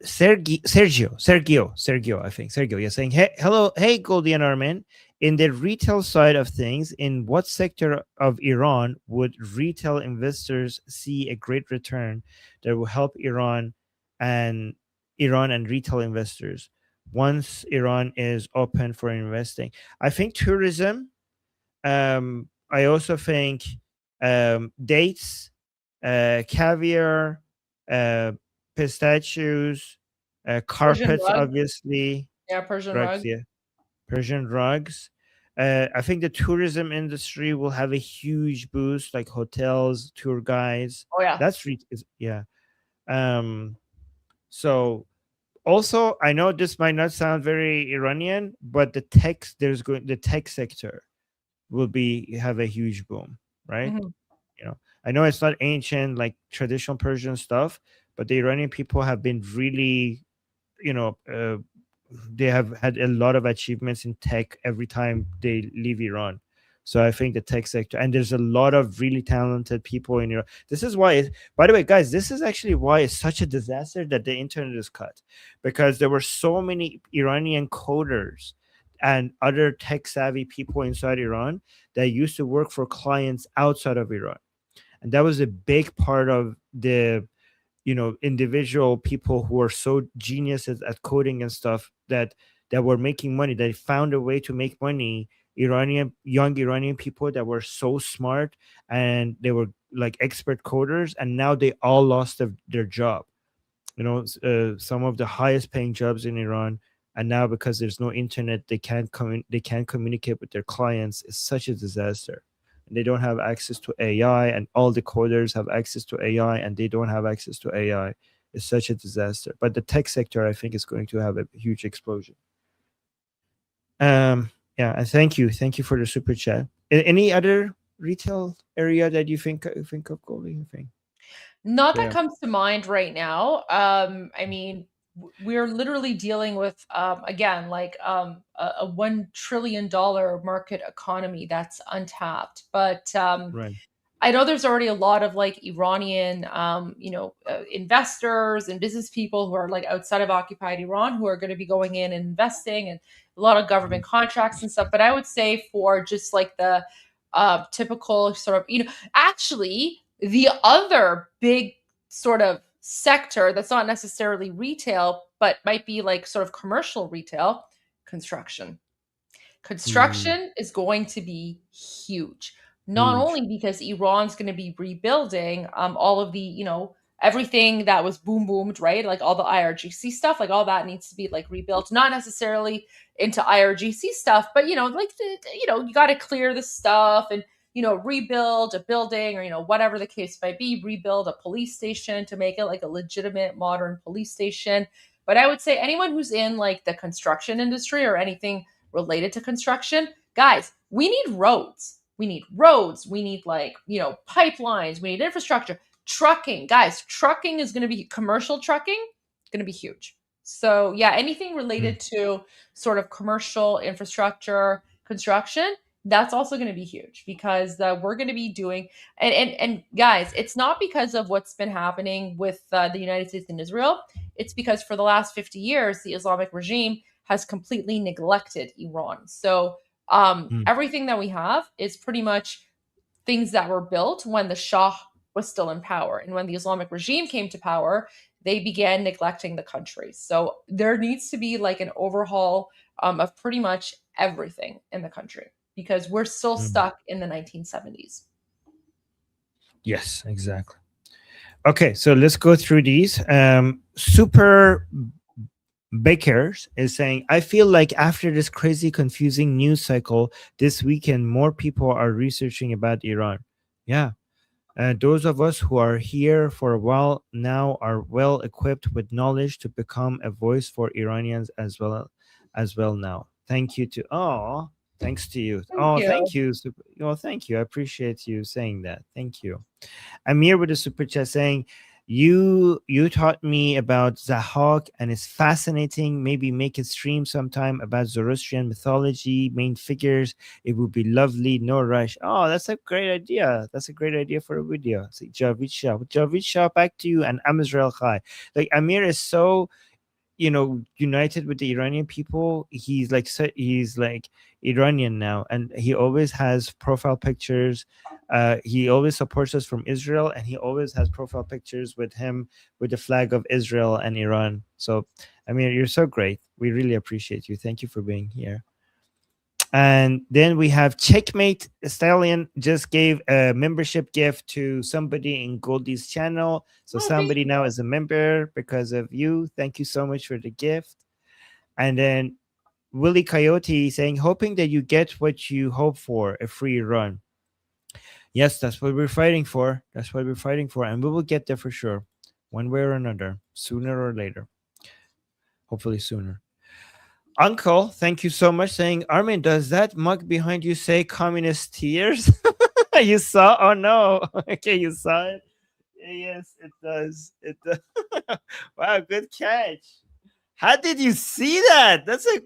I think. Sergio, you're saying, hey, hello, hey, Goldie and Armin. In the retail side of things, in what sector of Iran would retail investors see a great return that will help Iran and retail investors once Iran is open for investing? I think tourism. I also think dates, caviar, pistachios, carpets, rugs. obviously. Yeah, Persian rugs. rugs. Yeah, Persian rugs. I think the tourism industry will have a huge boost, like hotels, tour guides. Oh yeah, that's yeah. So also, I know this might not sound very Iranian, but the tech sector will have a huge boom, right? Mm-hmm. I know it's not ancient like traditional Persian stuff, but the Iranian people have been really, they have had a lot of achievements in tech every time they leave Iran. So I think the tech sector, and there's a lot of really talented people in Iran. This is why, by the way, guys, this is actually why it's such a disaster that the internet is cut, because there were so many Iranian coders and other tech savvy people inside Iran that used to work for clients outside of Iran. And that was a big part of the individual people who are so geniuses at coding and stuff that were making money. They found a way to make money. Young Iranian people that were so smart and they were like expert coders, and now they all lost their job. Some of the highest paying jobs in Iran, and now because there's no internet, they can't communicate with their clients. It's such a disaster. They don't have access to AI, and all the coders have access to AI, and they don't have access to AI. It's such a disaster. But the tech sector, I think, is going to have a huge explosion. Yeah, and thank you for the super chat. Any other retail area that you think of, Goldie? Not that comes to mind right now. I mean, we're literally dealing with again like a $1 trillion market economy that's untapped. But right. I know there's already a lot of like Iranian investors and business people who are like outside of occupied Iran who are going to be going in and investing, and a lot of government contracts and stuff. But I would say for just like the typical sort of, actually the other big sort of sector that's not necessarily retail, but might be like sort of commercial retail, construction. Construction is going to be huge. Not only because Iran's going to be rebuilding all of the, everything that was boomed, right? Like all the IRGC stuff, like all that needs to be like rebuilt. Not necessarily into IRGC stuff, but you got to clear the stuff and rebuild a building, or whatever the case might be. Rebuild a police station to make it like a legitimate modern police station. But I would say anyone who's in like the construction industry or anything related to construction, guys, we need roads. We need roads. We need like, pipelines. We need infrastructure. Trucking, guys, trucking is going to be commercial trucking, going to be huge. So yeah, anything related to sort of commercial infrastructure construction, that's also going to be huge because we're going to be doing, and guys, it's not because of what's been happening with the United States and Israel. It's because for the last 50 years, the Islamic regime has completely neglected Iran. So everything that we have is pretty much things that were built when the Shah was still in power. And when the Islamic regime came to power, they began neglecting the country. So there needs to be like an overhaul of pretty much everything in the country because we're still stuck in the 1970s. Yes, exactly. Okay, so let's go through these. Super Bakers is saying, I feel like after this crazy, confusing news cycle this weekend, more people are researching about Iran. Yeah. Those of us who are here for a while now are well equipped with knowledge to become a voice for Iranians as well now. Thank you to thanks to you. Thank you. Thank you. I appreciate you saying that. Thank you. Amir with a super chat saying, you taught me about Zahak and it's fascinating. Maybe make a stream sometime about Zoroastrian mythology, main figures. It would be lovely. No rush. Oh, that's a great idea. That's a great idea for a video. So, Javid Shah, back to you, and Amazrael Khai. Like Amir is so, united with the Iranian people. He's like Iranian now, and he always has profile pictures. He always supports us from Israel, and he always has profile pictures with him with the flag of Israel and Iran. So, Amir, you're so great. We really appreciate you. Thank you for being here. And then we have Checkmate Stallion just gave a membership gift to somebody in Goldie's channel. So somebody now is a member because of you. Thank you so much for the gift. And then Willie Coyote saying, hoping that you get what you hope for, a free run. Yes, that's what we're fighting for. That's what we're fighting for. And we will get there for sure. One way or another, sooner or later. Hopefully sooner. Uncle, thank you so much. Saying, Armin, does that mug behind you say communist tears? You saw? Oh no. Okay, you saw it? Yes, it does. It does. Wow, good catch. How did you see that? That's a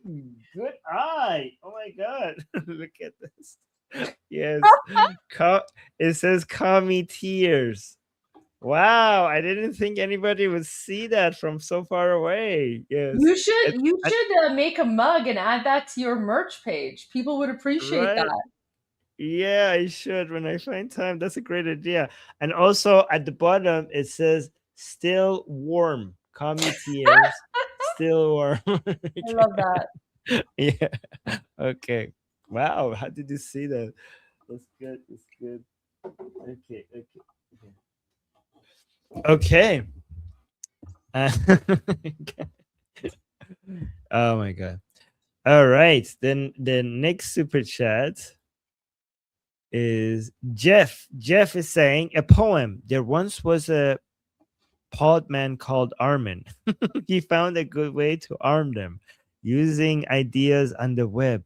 good eye. Oh my god. Look at this. Yes. It says commie tears. Wow, I didn't think anybody would see that from so far away. Yes. You should make a mug and add that to your merch page. People would appreciate that. Yeah, I should when I find time. That's a great idea. And also at the bottom it says still warm. Commie tears. Still warm. I love that. Yeah. Okay. Wow, how did you see that? That's good. That's good. Okay. Oh my god. All right. Then the next super chat is Jeff. Jeff is saying a poem. There once was a pod man called Armin. He found a good way to arm them. Using ideas on the web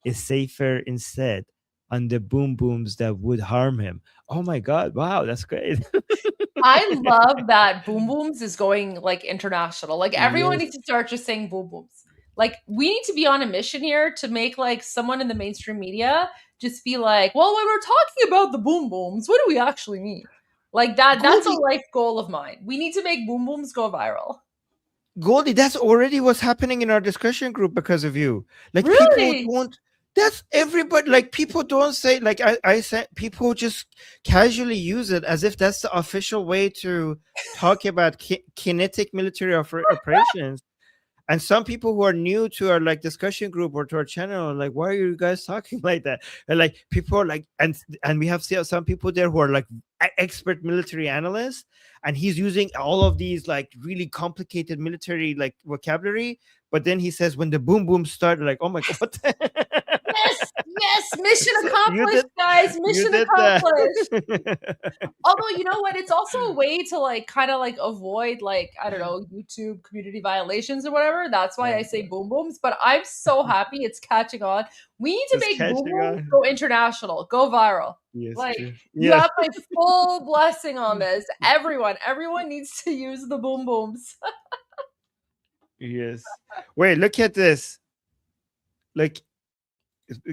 is safer instead on the boom booms that would harm him. Oh my god. Wow, that's great. I love that boom booms is going like international. Like everyone needs to start just saying boom booms. Like we need to be on a mission here to make like someone in the mainstream media just be like, well, when we're talking about the boom booms, what do we actually mean? Like that's a life goal of mine. We need to make boom booms go viral. Goldie, that's already what's happening in our discussion group because of you. Like really? People won't. That's everybody. Like people don't say. Like I said, people just casually use it as if that's the official way to talk about kinetic military operations. And some people who are new to our like discussion group or to our channel are like, why are you guys talking like that? And like people are like, and we have some people there who are like expert military analysts, and he's using all of these like really complicated military like vocabulary. But then he says when the boom boom started, like, oh my god, what Yes, mission accomplished, guys. Mission accomplished. Although, you know what? It's also a way to like kind of like avoid like, I don't know, YouTube community violations or whatever. That's why I say boom booms. But I'm so happy it's catching on. We need to make boom booms go international, go viral. Yes, like you have my full blessing on this. Everyone needs to use the boom booms. Yes. Wait, look at this. Like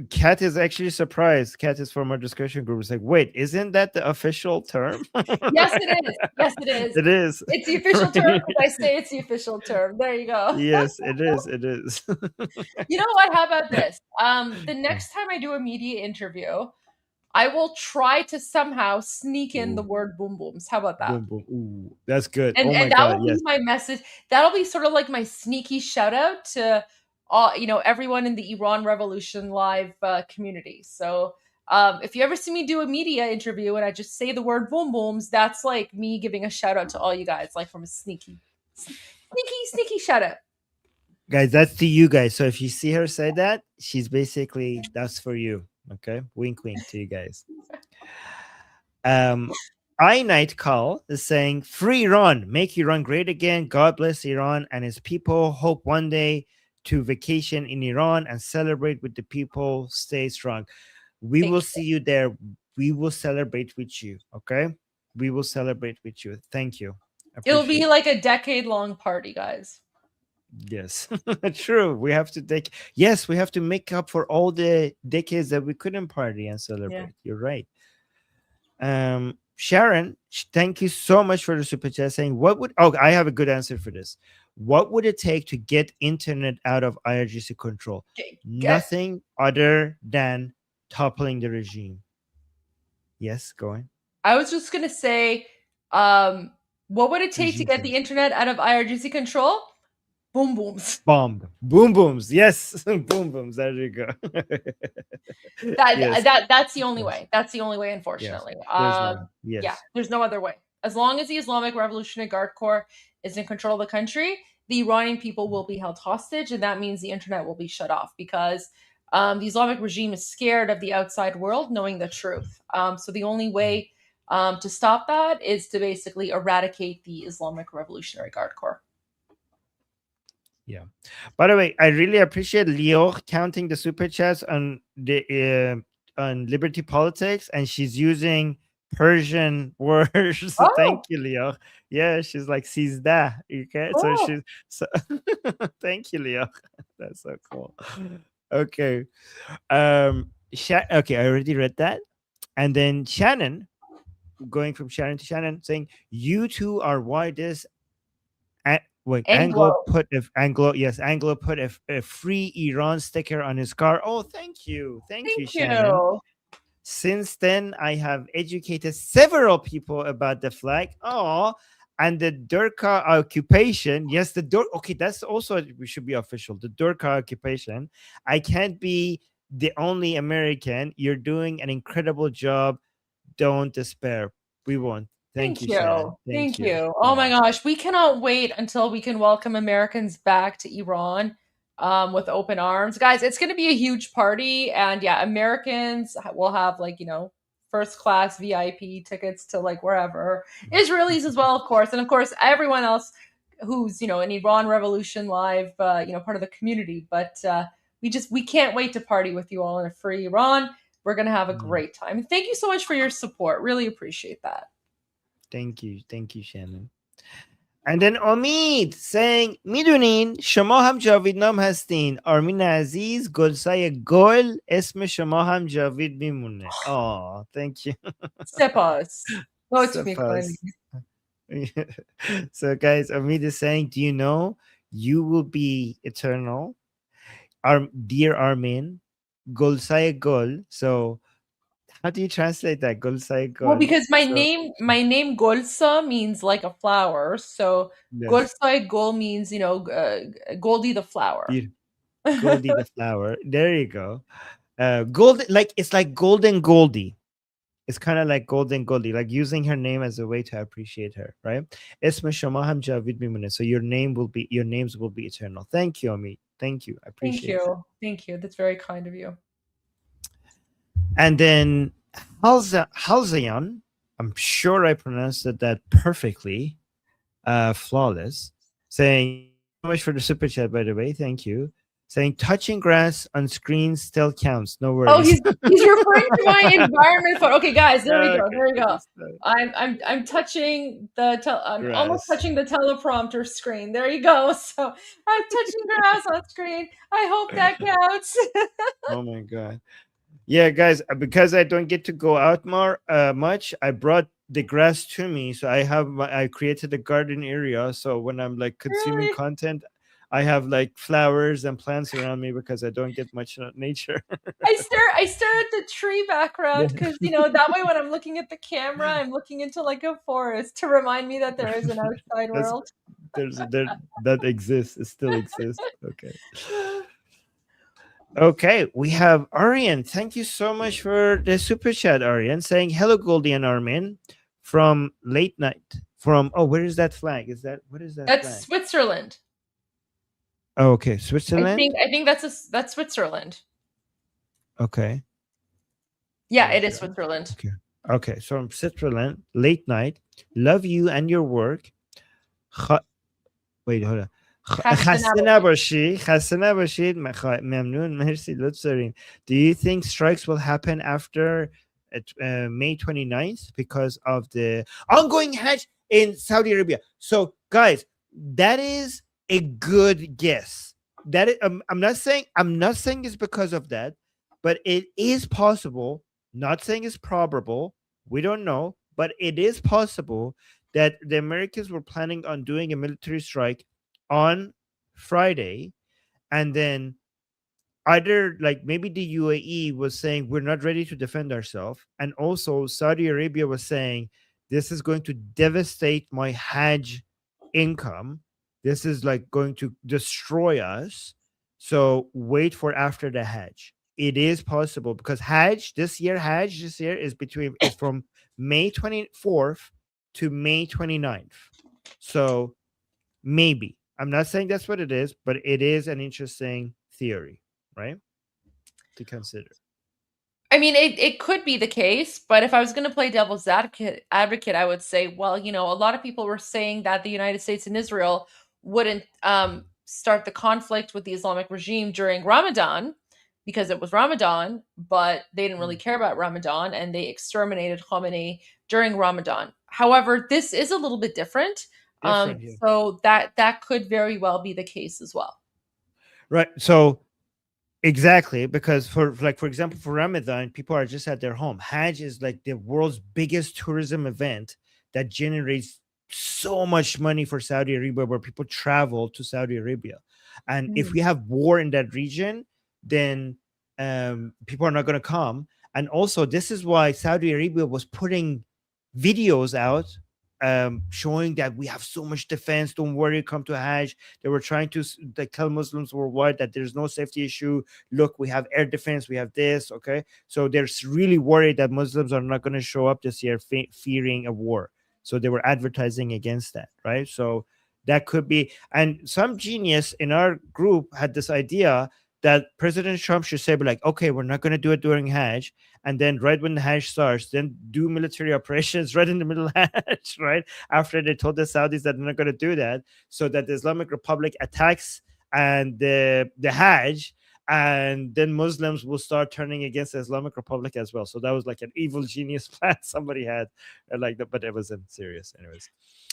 Kat is actually surprised. Kat is from our discussion group. It's like, wait, isn't that the official term? Yes, it is. Yes, it is. It is. It's the official term. I say it's the official term. There you go. Yes, it is. It is. You know what? How about this? The next time I do a media interview, I will try to somehow sneak in the word boom booms. How about that? Boom, boom. Ooh, that's good. And Oh my and that God, will yes. be my message. That'll be sort of like my sneaky shout out to all, everyone in the Iran Revolution Live community. So if you ever see me do a media interview and I just say the word boom booms, that's like me giving a shout out to all you guys, like from a sneaky shout out. Guys, that's to you guys. So if you see her say that, she's basically that's for you. Okay, wink, wink to you guys. I Night Call is saying, "Free Iran, make Iran great again. God bless Iran and his people. Hope one day to vacation in Iran and celebrate with the people. Stay strong. We will see you there. We will celebrate with you. Okay, we will celebrate with you. Thank you. It'll Appreciate be it. like a decade-long party, guys. Yes, true. We have to take. Yes, we have to make up for all the decades that we couldn't party and celebrate. You're right. Sharon, thank you so much for the super chat saying, what would, oh, I have a good answer for this. What would it take to get internet out of IRGC control? Nothing other than toppling the regime. Yes, go on. I was just going to say, what would it take to get the internet out of IRGC control? Boom booms. Bomb. Boom booms. Yes. Boom booms. There you go. That's the only way. That's the only way, unfortunately. Yes. Yeah, there's no other way. As long as the Islamic Revolutionary Guard Corps is in control of the country, the Iranian people will be held hostage, and that means the internet will be shut off because the Islamic regime is scared of the outside world knowing the truth. So the only way to stop that is to basically eradicate the Islamic Revolutionary Guard Corps. Yeah. By the way, I really appreciate Leo counting the super chats on the on Liberty Politics, and she's using Persian words. So thank you, Leo. Yeah, she's like sizdah. Okay, so she's thank you, Leo. That's so cool. Okay. Okay, I already read that, and then Shannon, going from Shannon to Shannon, saying you two are widest. Wait, Anglo put a free Iran sticker on his car. Oh, thank you, Shannon. Since then, I have educated several people about the flag. Oh, and the Durka occupation. Yes, the Okay, that's also we should be official. The Durka occupation. I can't be the only American. You're doing an incredible job. Don't despair. We won't. Thank you, Shannon. Thank you. Oh my gosh, we cannot wait until we can welcome Americans back to Iran with open arms. Guys, it's going to be a huge party. And yeah, Americans will have first class VIP tickets to wherever. Israelis as well, of course. And of course, everyone else who's, in Iran Revolution Live, part of the community. But we can't wait to party with you all in a free Iran. We're going to have a great time. Thank you so much for your support. Really appreciate that. Thank you, Shannon. And then Omid saying, میدونین شما هم جاویدنام هستین. آرمین عزیز گلسای گل اسم شما هم جاوید میمونه. Oh, thank you. Sepas. So guys, Omid is saying, do you know you will be eternal? Dear Armin, Golsai Gol. So how do you translate that? Golsai Gol. Well, because my name Golsa means like a flower. So Golsai Gol means, Goldie the flower. Goldie the flower. There you go. Golden, it's like Golden Goldie. It's kind of like Golden Goldie, like using her name as a way to appreciate her, right? Esme Shama ham Javid mimune. So your names will be eternal. Thank you, Ami. Thank you. I appreciate it. Thank you. That's very kind of you. And then Halzayan, I'm sure I pronounced that perfectly, flawless, saying so much for the super chat, by the way. Thank you. Saying touching grass on screen still counts. No worries. Oh, he's referring to my environment photo. Okay, guys, there we go. There we go. I'm touching I'm almost touching the teleprompter screen. There you go. So I'm touching grass on screen. I hope that counts. Oh my god. Yeah, guys, because I don't get to go out much, I brought the grass to me. So I created a garden area. So when I'm consuming content, I have like flowers and plants around me because I don't get much nature. I stare at the tree background because that way when I'm looking at the camera, I'm looking into like a forest to remind me that there is an outside world. That exists. It still exists. Okay. Okay, we have Arian. Thank you so much for the super chat, Arian, saying hello, Goldie and Armin from late night. From where is that flag? What is that That's flag? Switzerland. Oh, okay, Switzerland. I think that's Switzerland. Okay. Yeah, it is Switzerland. Okay, so from Switzerland, late night. Love you and your work. Wait, hold on. خسته نباشید ممنون مرسی لطف دارین. Do you think strikes will happen after May 29th because of the ongoing Hajj in Saudi Arabia? So guys, that is a good guess. That is, I'm not saying it's because of that, but it is possible. Not saying it's probable. We don't know, but it is possible that the Americans were planning on doing a military strike on Friday, and then either like maybe the UAE was saying we're not ready to defend ourselves, and also Saudi Arabia was saying this is going to devastate my Hajj income. This is like going to destroy us. So wait for after the Hajj. It is possible because Hajj this year is from May 24th to May 29th. So maybe. I'm not saying that's what it is, but it is an interesting theory, right? To consider. I mean, it could be the case, but if I was going to play devil's advocate, I would say, well, a lot of people were saying that the United States and Israel wouldn't start the conflict with the Islamic regime during Ramadan because it was Ramadan, but they didn't really care about Ramadan and they exterminated Khomeini during Ramadan. However, this is a little bit different. So that could very well be the case as well. Right. So exactly, because for example, for Ramadan, people are just at their home. Hajj is like the world's biggest tourism event that generates so much money for Saudi Arabia, where people travel to Saudi Arabia. And if we have war in that region, then people are not going to come. And also, this is why Saudi Arabia was putting videos out showing that we have so much defense. Don't worry, come to Hajj. They were trying to tell Muslims worldwide that there's no safety issue. Look, we have air defense. We have this. Okay, so they're really worried that Muslims are not going to show up this year, fearing a war. So they were advertising against that, right? So that could be. And some genius in our group had this idea that President Trump should say, like, okay, we're not going to do it during Hajj. And then right when the Hajj starts, then do military operations right in the middle of Hajj, right? After they told the Saudis that they're not going to do that, so that the Islamic Republic attacks and the Hajj, and then Muslims will start turning against the Islamic Republic as well. So that was like an evil genius plan somebody had, like that, but it wasn't serious anyways.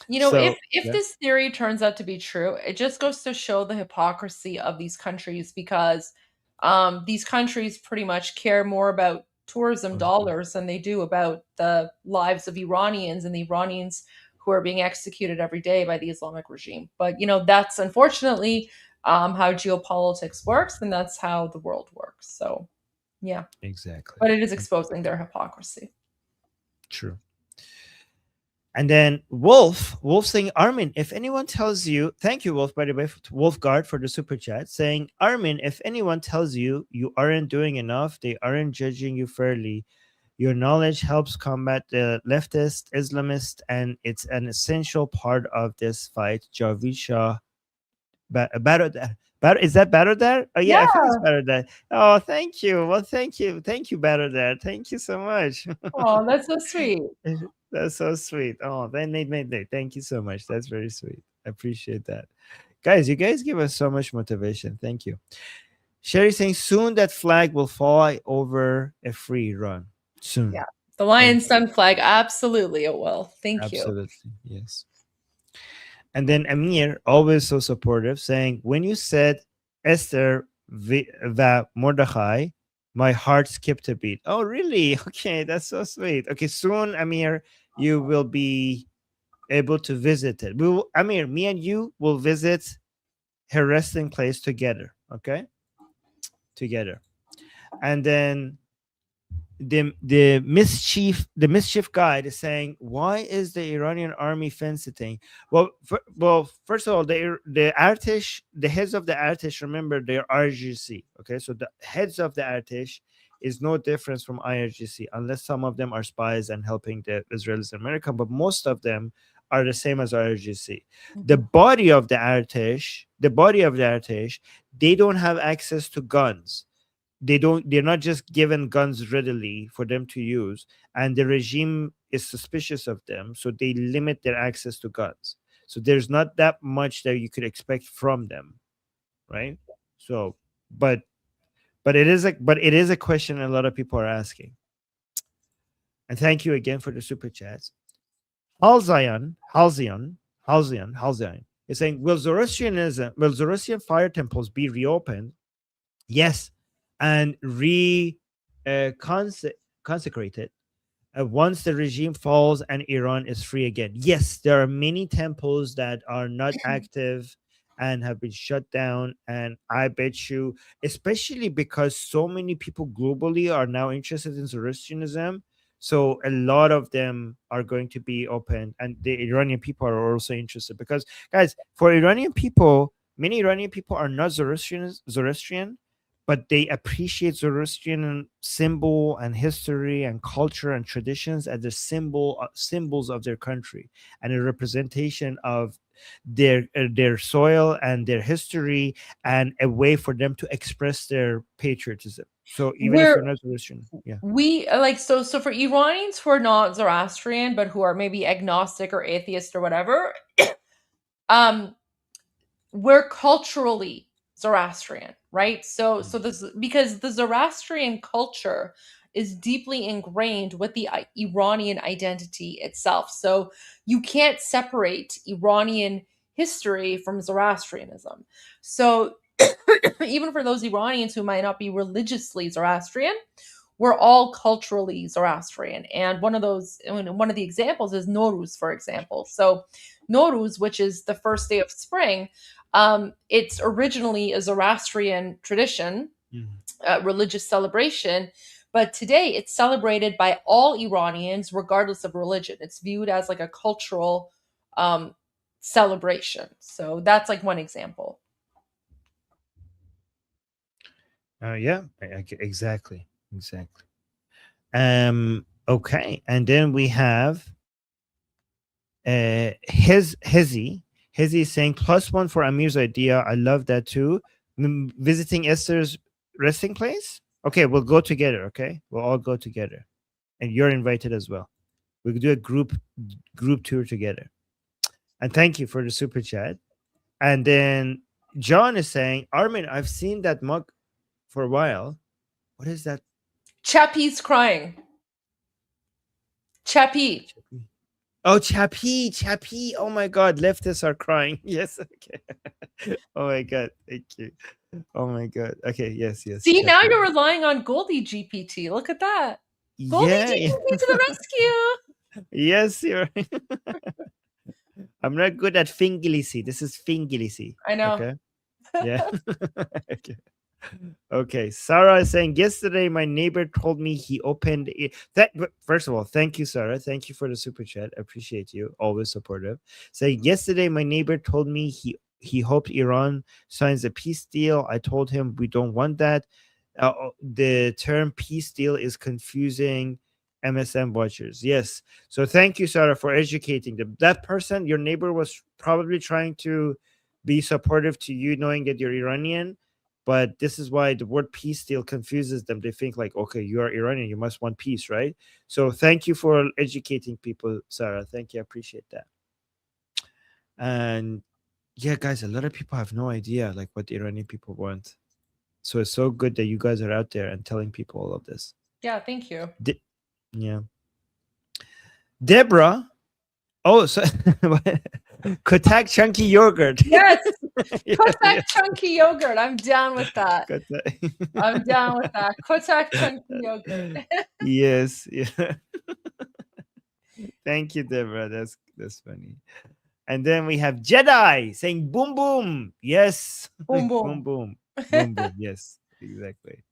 If this theory turns out to be true, it just goes to show the hypocrisy of these countries, because these countries pretty much care more about tourism dollars than they do about the lives of Iranians and the Iranians who are being executed every day by the Islamic regime. But that's unfortunately how geopolitics works, and that's how the world works. So yeah, exactly. But it is exposing their hypocrisy. True. And then Wolf saying, Armin, if anyone tells you, thank you, Wolf, by the way, Wolfguard for the super chat, saying, Armin, if anyone tells you you aren't doing enough, they aren't judging you fairly. Your knowledge helps combat the leftist, Islamist, and it's an essential part of this fight. Javid Shah. Is that Barodar? Oh, yeah, I think it's Barodar. Oh, thank you. Well, thank you. Thank you, Barodar. Thank you so much. Oh, that's so sweet. That's so sweet. Oh, thank you so much. That's very sweet. I appreciate that. Guys, you guys give us so much motivation. Thank you. Sherry saying, soon that flag will fly over a free run. Soon. Yeah. The Lion Sun flag. Absolutely, it will. Thank you. Absolutely. Yes. And then Amir, always so supportive, saying, when you said Esther va Mordechai, my heart skipped a beat. Oh, really? Okay, that's so sweet. Okay, soon, Amir, you will be able to visit it. Amir, me and you will visit her resting place together. Okay, together, and then the mischief guide is saying, why is the Iranian army fencing? Well, first of all, the Artesh, the heads of the Artesh, remember, they're RGC. Okay, so the heads of the Artesh is no difference from IRGC, unless some of them are spies and helping the Israelis and America, but most of them are the same as IRGC. The body of the Artesh, they don't have access to guns. They're not just given guns readily for them to use, and the regime is suspicious of them, so they limit their access to guns. So there's not that much that you could expect from them, right? So but it is a question a lot of people are asking. And thank you again for the super chats. Halzion is saying, will Zoroastrian fire temples be reopened? Yes, and consecrated once the regime falls and Iran is free again. Yes, there are many temples that are not active and have been shut down. And I bet you, especially because so many people globally are now interested in Zoroastrianism, so a lot of them are going to be open, and the Iranian people are also interested. Because, guys, for Iranian people, many Iranian people are not Zoroastrian, but they appreciate Zoroastrian symbol and history and culture and traditions as the symbols of their country and a representation of their soil and their history, and a way for them to express their patriotism. So even if you're not Zoroastrian, yeah, we like so for Iranians who are not Zoroastrian but who are maybe agnostic or atheist or whatever, we're culturally Zoroastrian, right? So this, because the Zoroastrian culture is deeply ingrained with the Iranian identity itself. So you can't separate Iranian history from Zoroastrianism. So even for those Iranians who might not be religiously Zoroastrian, we're all culturally Zoroastrian. And one of the examples is Nowruz, for example. So Nowruz, which is the first day of spring, it's originally a Zoroastrian tradition, religious celebration, but today it's celebrated by all Iranians regardless of religion. It's viewed as like a cultural celebration. So that's like one example. Yeah, exactly. Okay, and then we have Hezi saying +1 for Amir's idea. I love that too. Visiting Esther's resting place. Okay, we'll go together. Okay, we'll all go together, and you're invited as well. We'll do a group tour together. And thank you for the super chat. And then John is saying, Armin, I've seen that mug for a while. What is that? Chappie's crying. Chappie. Oh, Chappie. Oh my God, leftists are crying. Yes, okay. Oh my God, thank you. Oh my God. Okay, yes. See, Chappie. now you're relying on Goldie GPT. Look at that. Goldie GPT to the rescue. Yes, you're right. I'm not good at Fingilisi. This is Fingilisi. I know. Okay. Yeah. Okay. Okay, Sarah is saying, yesterday my neighbor told me he opened it. First of all, thank you, Sarah. Thank you for the super chat. I appreciate you. Always supportive. Saying, yesterday my neighbor told me he hoped Iran signs a peace deal. I told him we don't want that. The term peace deal is confusing MSM watchers. Yes. So thank you, Sarah, for educating them. That person, your neighbor, was probably trying to be supportive to you, knowing that you're Iranian. But this is why the word peace deal confuses them. They think like, okay, you are Iranian, you must want peace, right? So thank you for educating people, Sarah. Thank you. I appreciate that. And yeah, guys, a lot of people have no idea like what the Iranian people want. So it's so good that you guys are out there and telling people all of this. Yeah, thank you. Yeah. Deborah. Oh, so Kotak chunky yogurt. Yes. Kotak chunky yogurt. I'm down with that. I'm down with that. Kotak chunky yogurt. Yes. Yeah. Thank you, Deborah. That's funny. And then we have Jedi saying boom boom. Yes. Boom, boom boom. boom. Boom boom. Yes, exactly.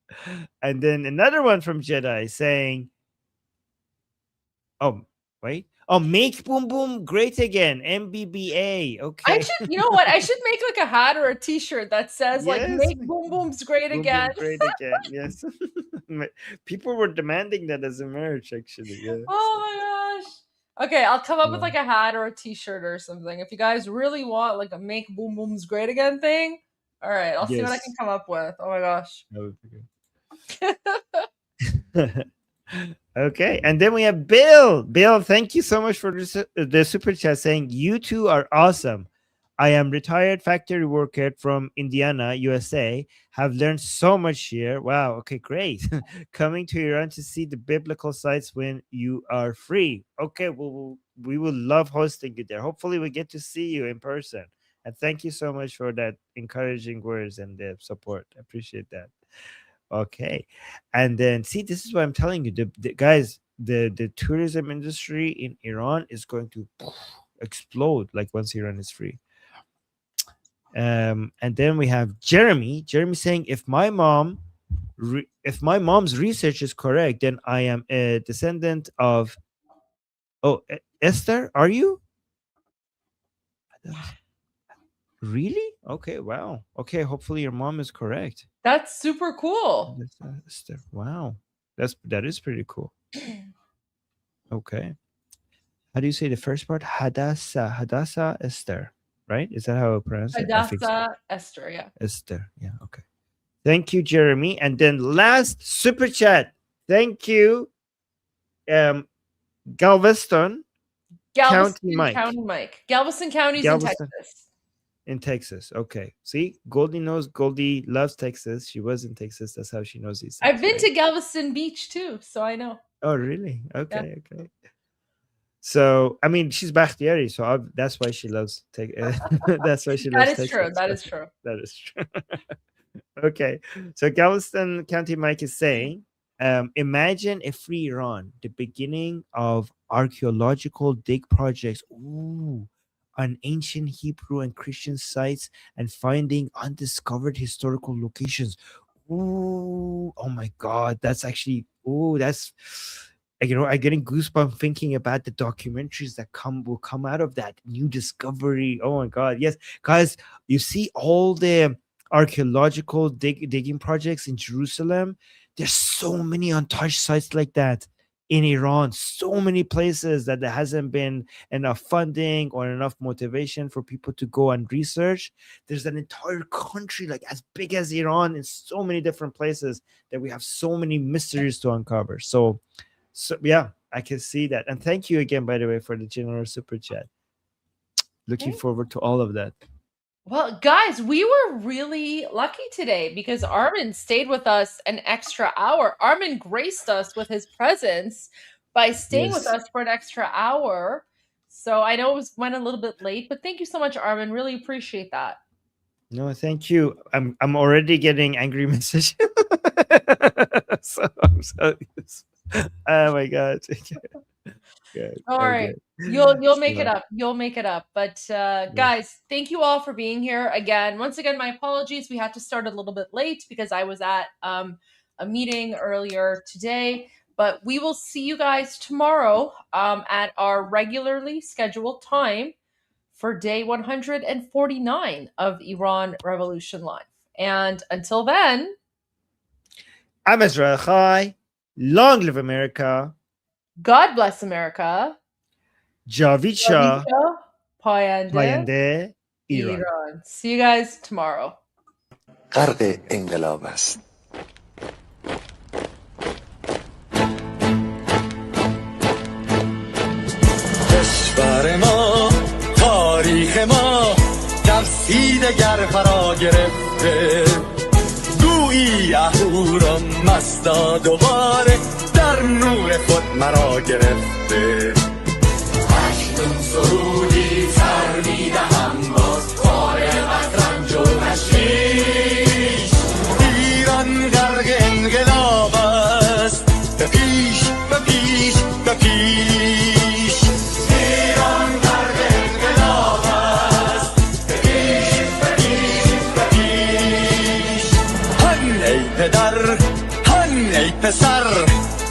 And then another one from Jedi saying, oh, wait. Oh, make boom boom great again. MBBA. I Okay. should, you know what? I should make like a hat or a T-shirt that says like Yes. "Make Boom Booms Great Boom Again." boom great again. Yes. People were demanding that as a merch, actually. Yes. Oh my gosh. Okay, I'll come up with like a hat or a T-shirt or something. If you guys really want like a "Make Boom Booms Great Again" thing, all right, I'll see what I can Yes. come up with. Oh my gosh. That would be good. Okay, and then we have Bill. Bill, thank you so much for the super chat saying you two are awesome. I am retired factory worker from Indiana, USA. Have learned so much here. Wow. Okay, great. Coming to Iran to see the biblical sites when you are free. Okay, we will love hosting you there. Hopefully, we get to see you in person. And thank you so much for that encouraging words and the support. I appreciate that. Okay, and then see, this is what I'm telling you, the guys, the tourism industry in Iran is going to explode like once Iran is free. And then we have Jeremy saying, if my mom's research is correct, then I am a descendant of Esther. Are you really? Okay, wow. Okay, hopefully your mom is correct. That's super cool. Wow, that is pretty cool. Okay, how do you say the first part? Hadassah Esther, right? Is that how I pronounce it? Hadassah Esther, yeah. Esther, yeah. Okay, thank you, Jeremy. And then last super chat. Thank you, Galveston County Mike. Galveston County's in Texas. In Texas. Okay. See, Goldie knows. Goldie loves Texas. She was in Texas. That's how she knows these things. I've been to Galveston Beach too, so I know. Oh, really? Okay. Yeah. Okay. So, I mean, she's Bakhtiari, so that's why she loves that's why she loves That is Texas. true. That is true. That is true. Okay. So Galveston County Mike is saying, imagine a free Iran, the beginning of archaeological dig projects. Ooh, on ancient Hebrew and Christian sites and finding undiscovered historical locations. Ooh, oh my God, that's actually, that's, you know, I'm getting goosebumps thinking about the documentaries that will come out of that new discovery. Oh my God, yes, guys, you see all the archaeological digging projects in Jerusalem. There's so many untouched sites like that in Iran, so many places that there hasn't been enough funding or enough motivation for people to go and research. There's an entire country like as big as Iran in so many different places that we have so many mysteries to uncover. So yeah, I can see that. And thank you again, by the way, for the generous super chat. Looking forward to all of that. Well, guys, we were really lucky today because Armin stayed with us an extra hour. Armin graced us with his presence by staying with us for an extra hour. So I know it went a little bit late, but thank you so much, Armin. Really appreciate that. No, thank you. I'm already getting angry messages. So I'm so oh my God. Good. All right. You'll make it up. You'll make it up. But guys, thank you all for being here again. Once again, my apologies. We had to start a little bit late because I was at a meeting earlier today. But we will see you guys tomorrow at our regularly scheduled time for day 149 of Iran Revolution Live. And until then, I'm Israel Chai. Long live America. God bless America. Javid Shah. Payande Iran. See you guys tomorrow. غرق انقلاب است. کشور ما، تاریخ ما ترسید گر فرا گرفته، گویی اهورا مستا دوباره در نور خود مرا گرفته. اکنون سرودی سر میدهم باز فارغ از رنج و تشویش، ایران غرق انقلاب است، به پیش به پیش به پیش، ایران غرق انقلاب ای پسر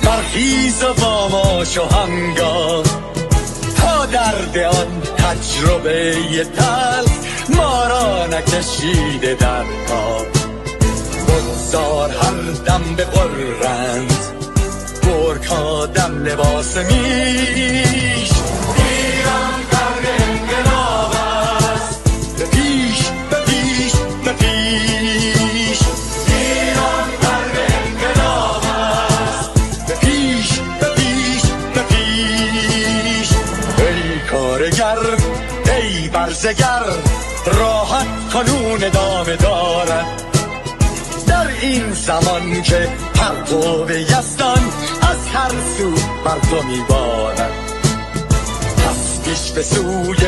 برخیز و با ما شو هنگام تا درد آن تجربه تلخ ما را نکشیده در کار بگذار هر دم ببرند گرگ ها دم لباس میش ایران قرن انقلاب است به پیش به پیش به پیش ایران قرن انقلاب است به پیش به پیش به پیش ای کارگر ای برزگر راحت کنون ادامه دارد در این زمان که پرتو یزدان از هر سو بر تو میبارد پس پیش به سوی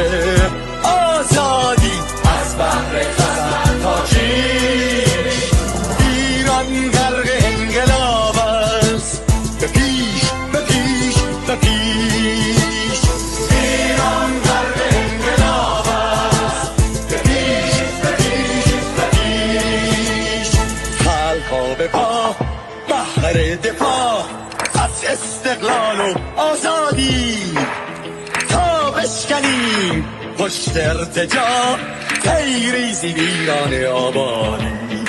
آزادی از بحر خزر تا کیش ایران غرق انقلاب است به پیش به پیش به پیش ایران غرق انقلاب است به پیش به پیش به پیش خلقا به پا بحر دفاع از استقلال و آزادی تا بشکنیم پشت ارتجاع تیریزی ویران آبادی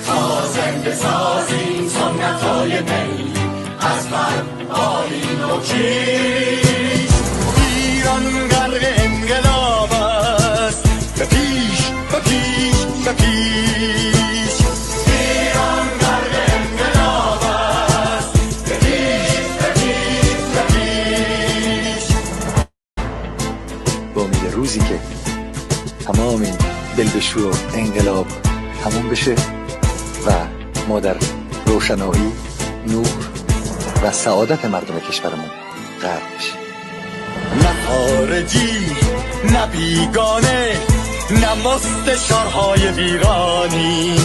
تا زنده سازیم سنت های می از بر آیین و کیش ایران غرق انقلاب است به پیش به پیش به پیش ایران غرق انقلاب است به پیش به پیش به پیش با امید روزی که تمام این دلبشو و انقلاب تموم بشه و ما در روشنایی نور و سعادت مردم کشورمون غرق بشیم نه خارجی نه بیگانه نه مستشارهای ویرانی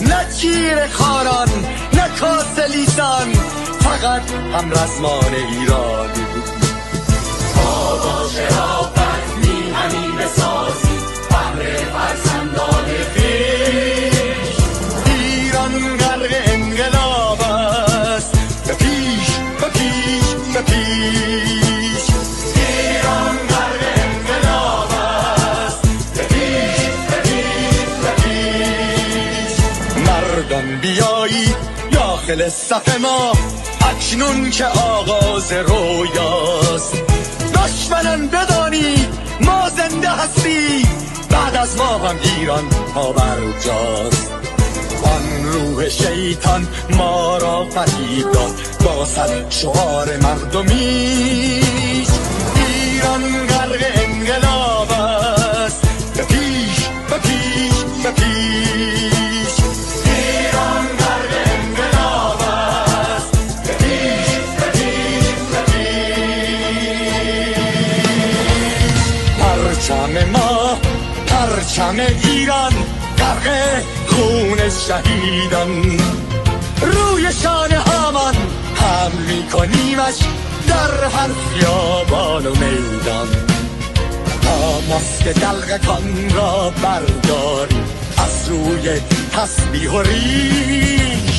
نه چیر خاران نه کاسه لیسان فقط هم رزمان ایرانی ما با شرافت میهنی بسازی بهر فرزندان خویش ایران غرق انقلاب است به پیش به پیش به پیش ایران غرق انقلاب است به پیش به پیش به پیش مردان بیایی داخل صف ما اکنون که آغاز رویاست دشمنان بدانید ما زنده هستی بعد از ما هم ایران پابرجاست آن روح شیطان ما را فریب داد با صد شعار مردمیش ایران غرق انقلاب است به پیش به پیش به پیش ایران غرق انقلاب است به پیش به پیش به پیش پرچم ما پرچم ایران غرق خون شهیدان روی شانه هامان حمل میکنیمش در هر خیابان و میدان تا ماسک دلغکان را برداریم از روی تسبیح و ریش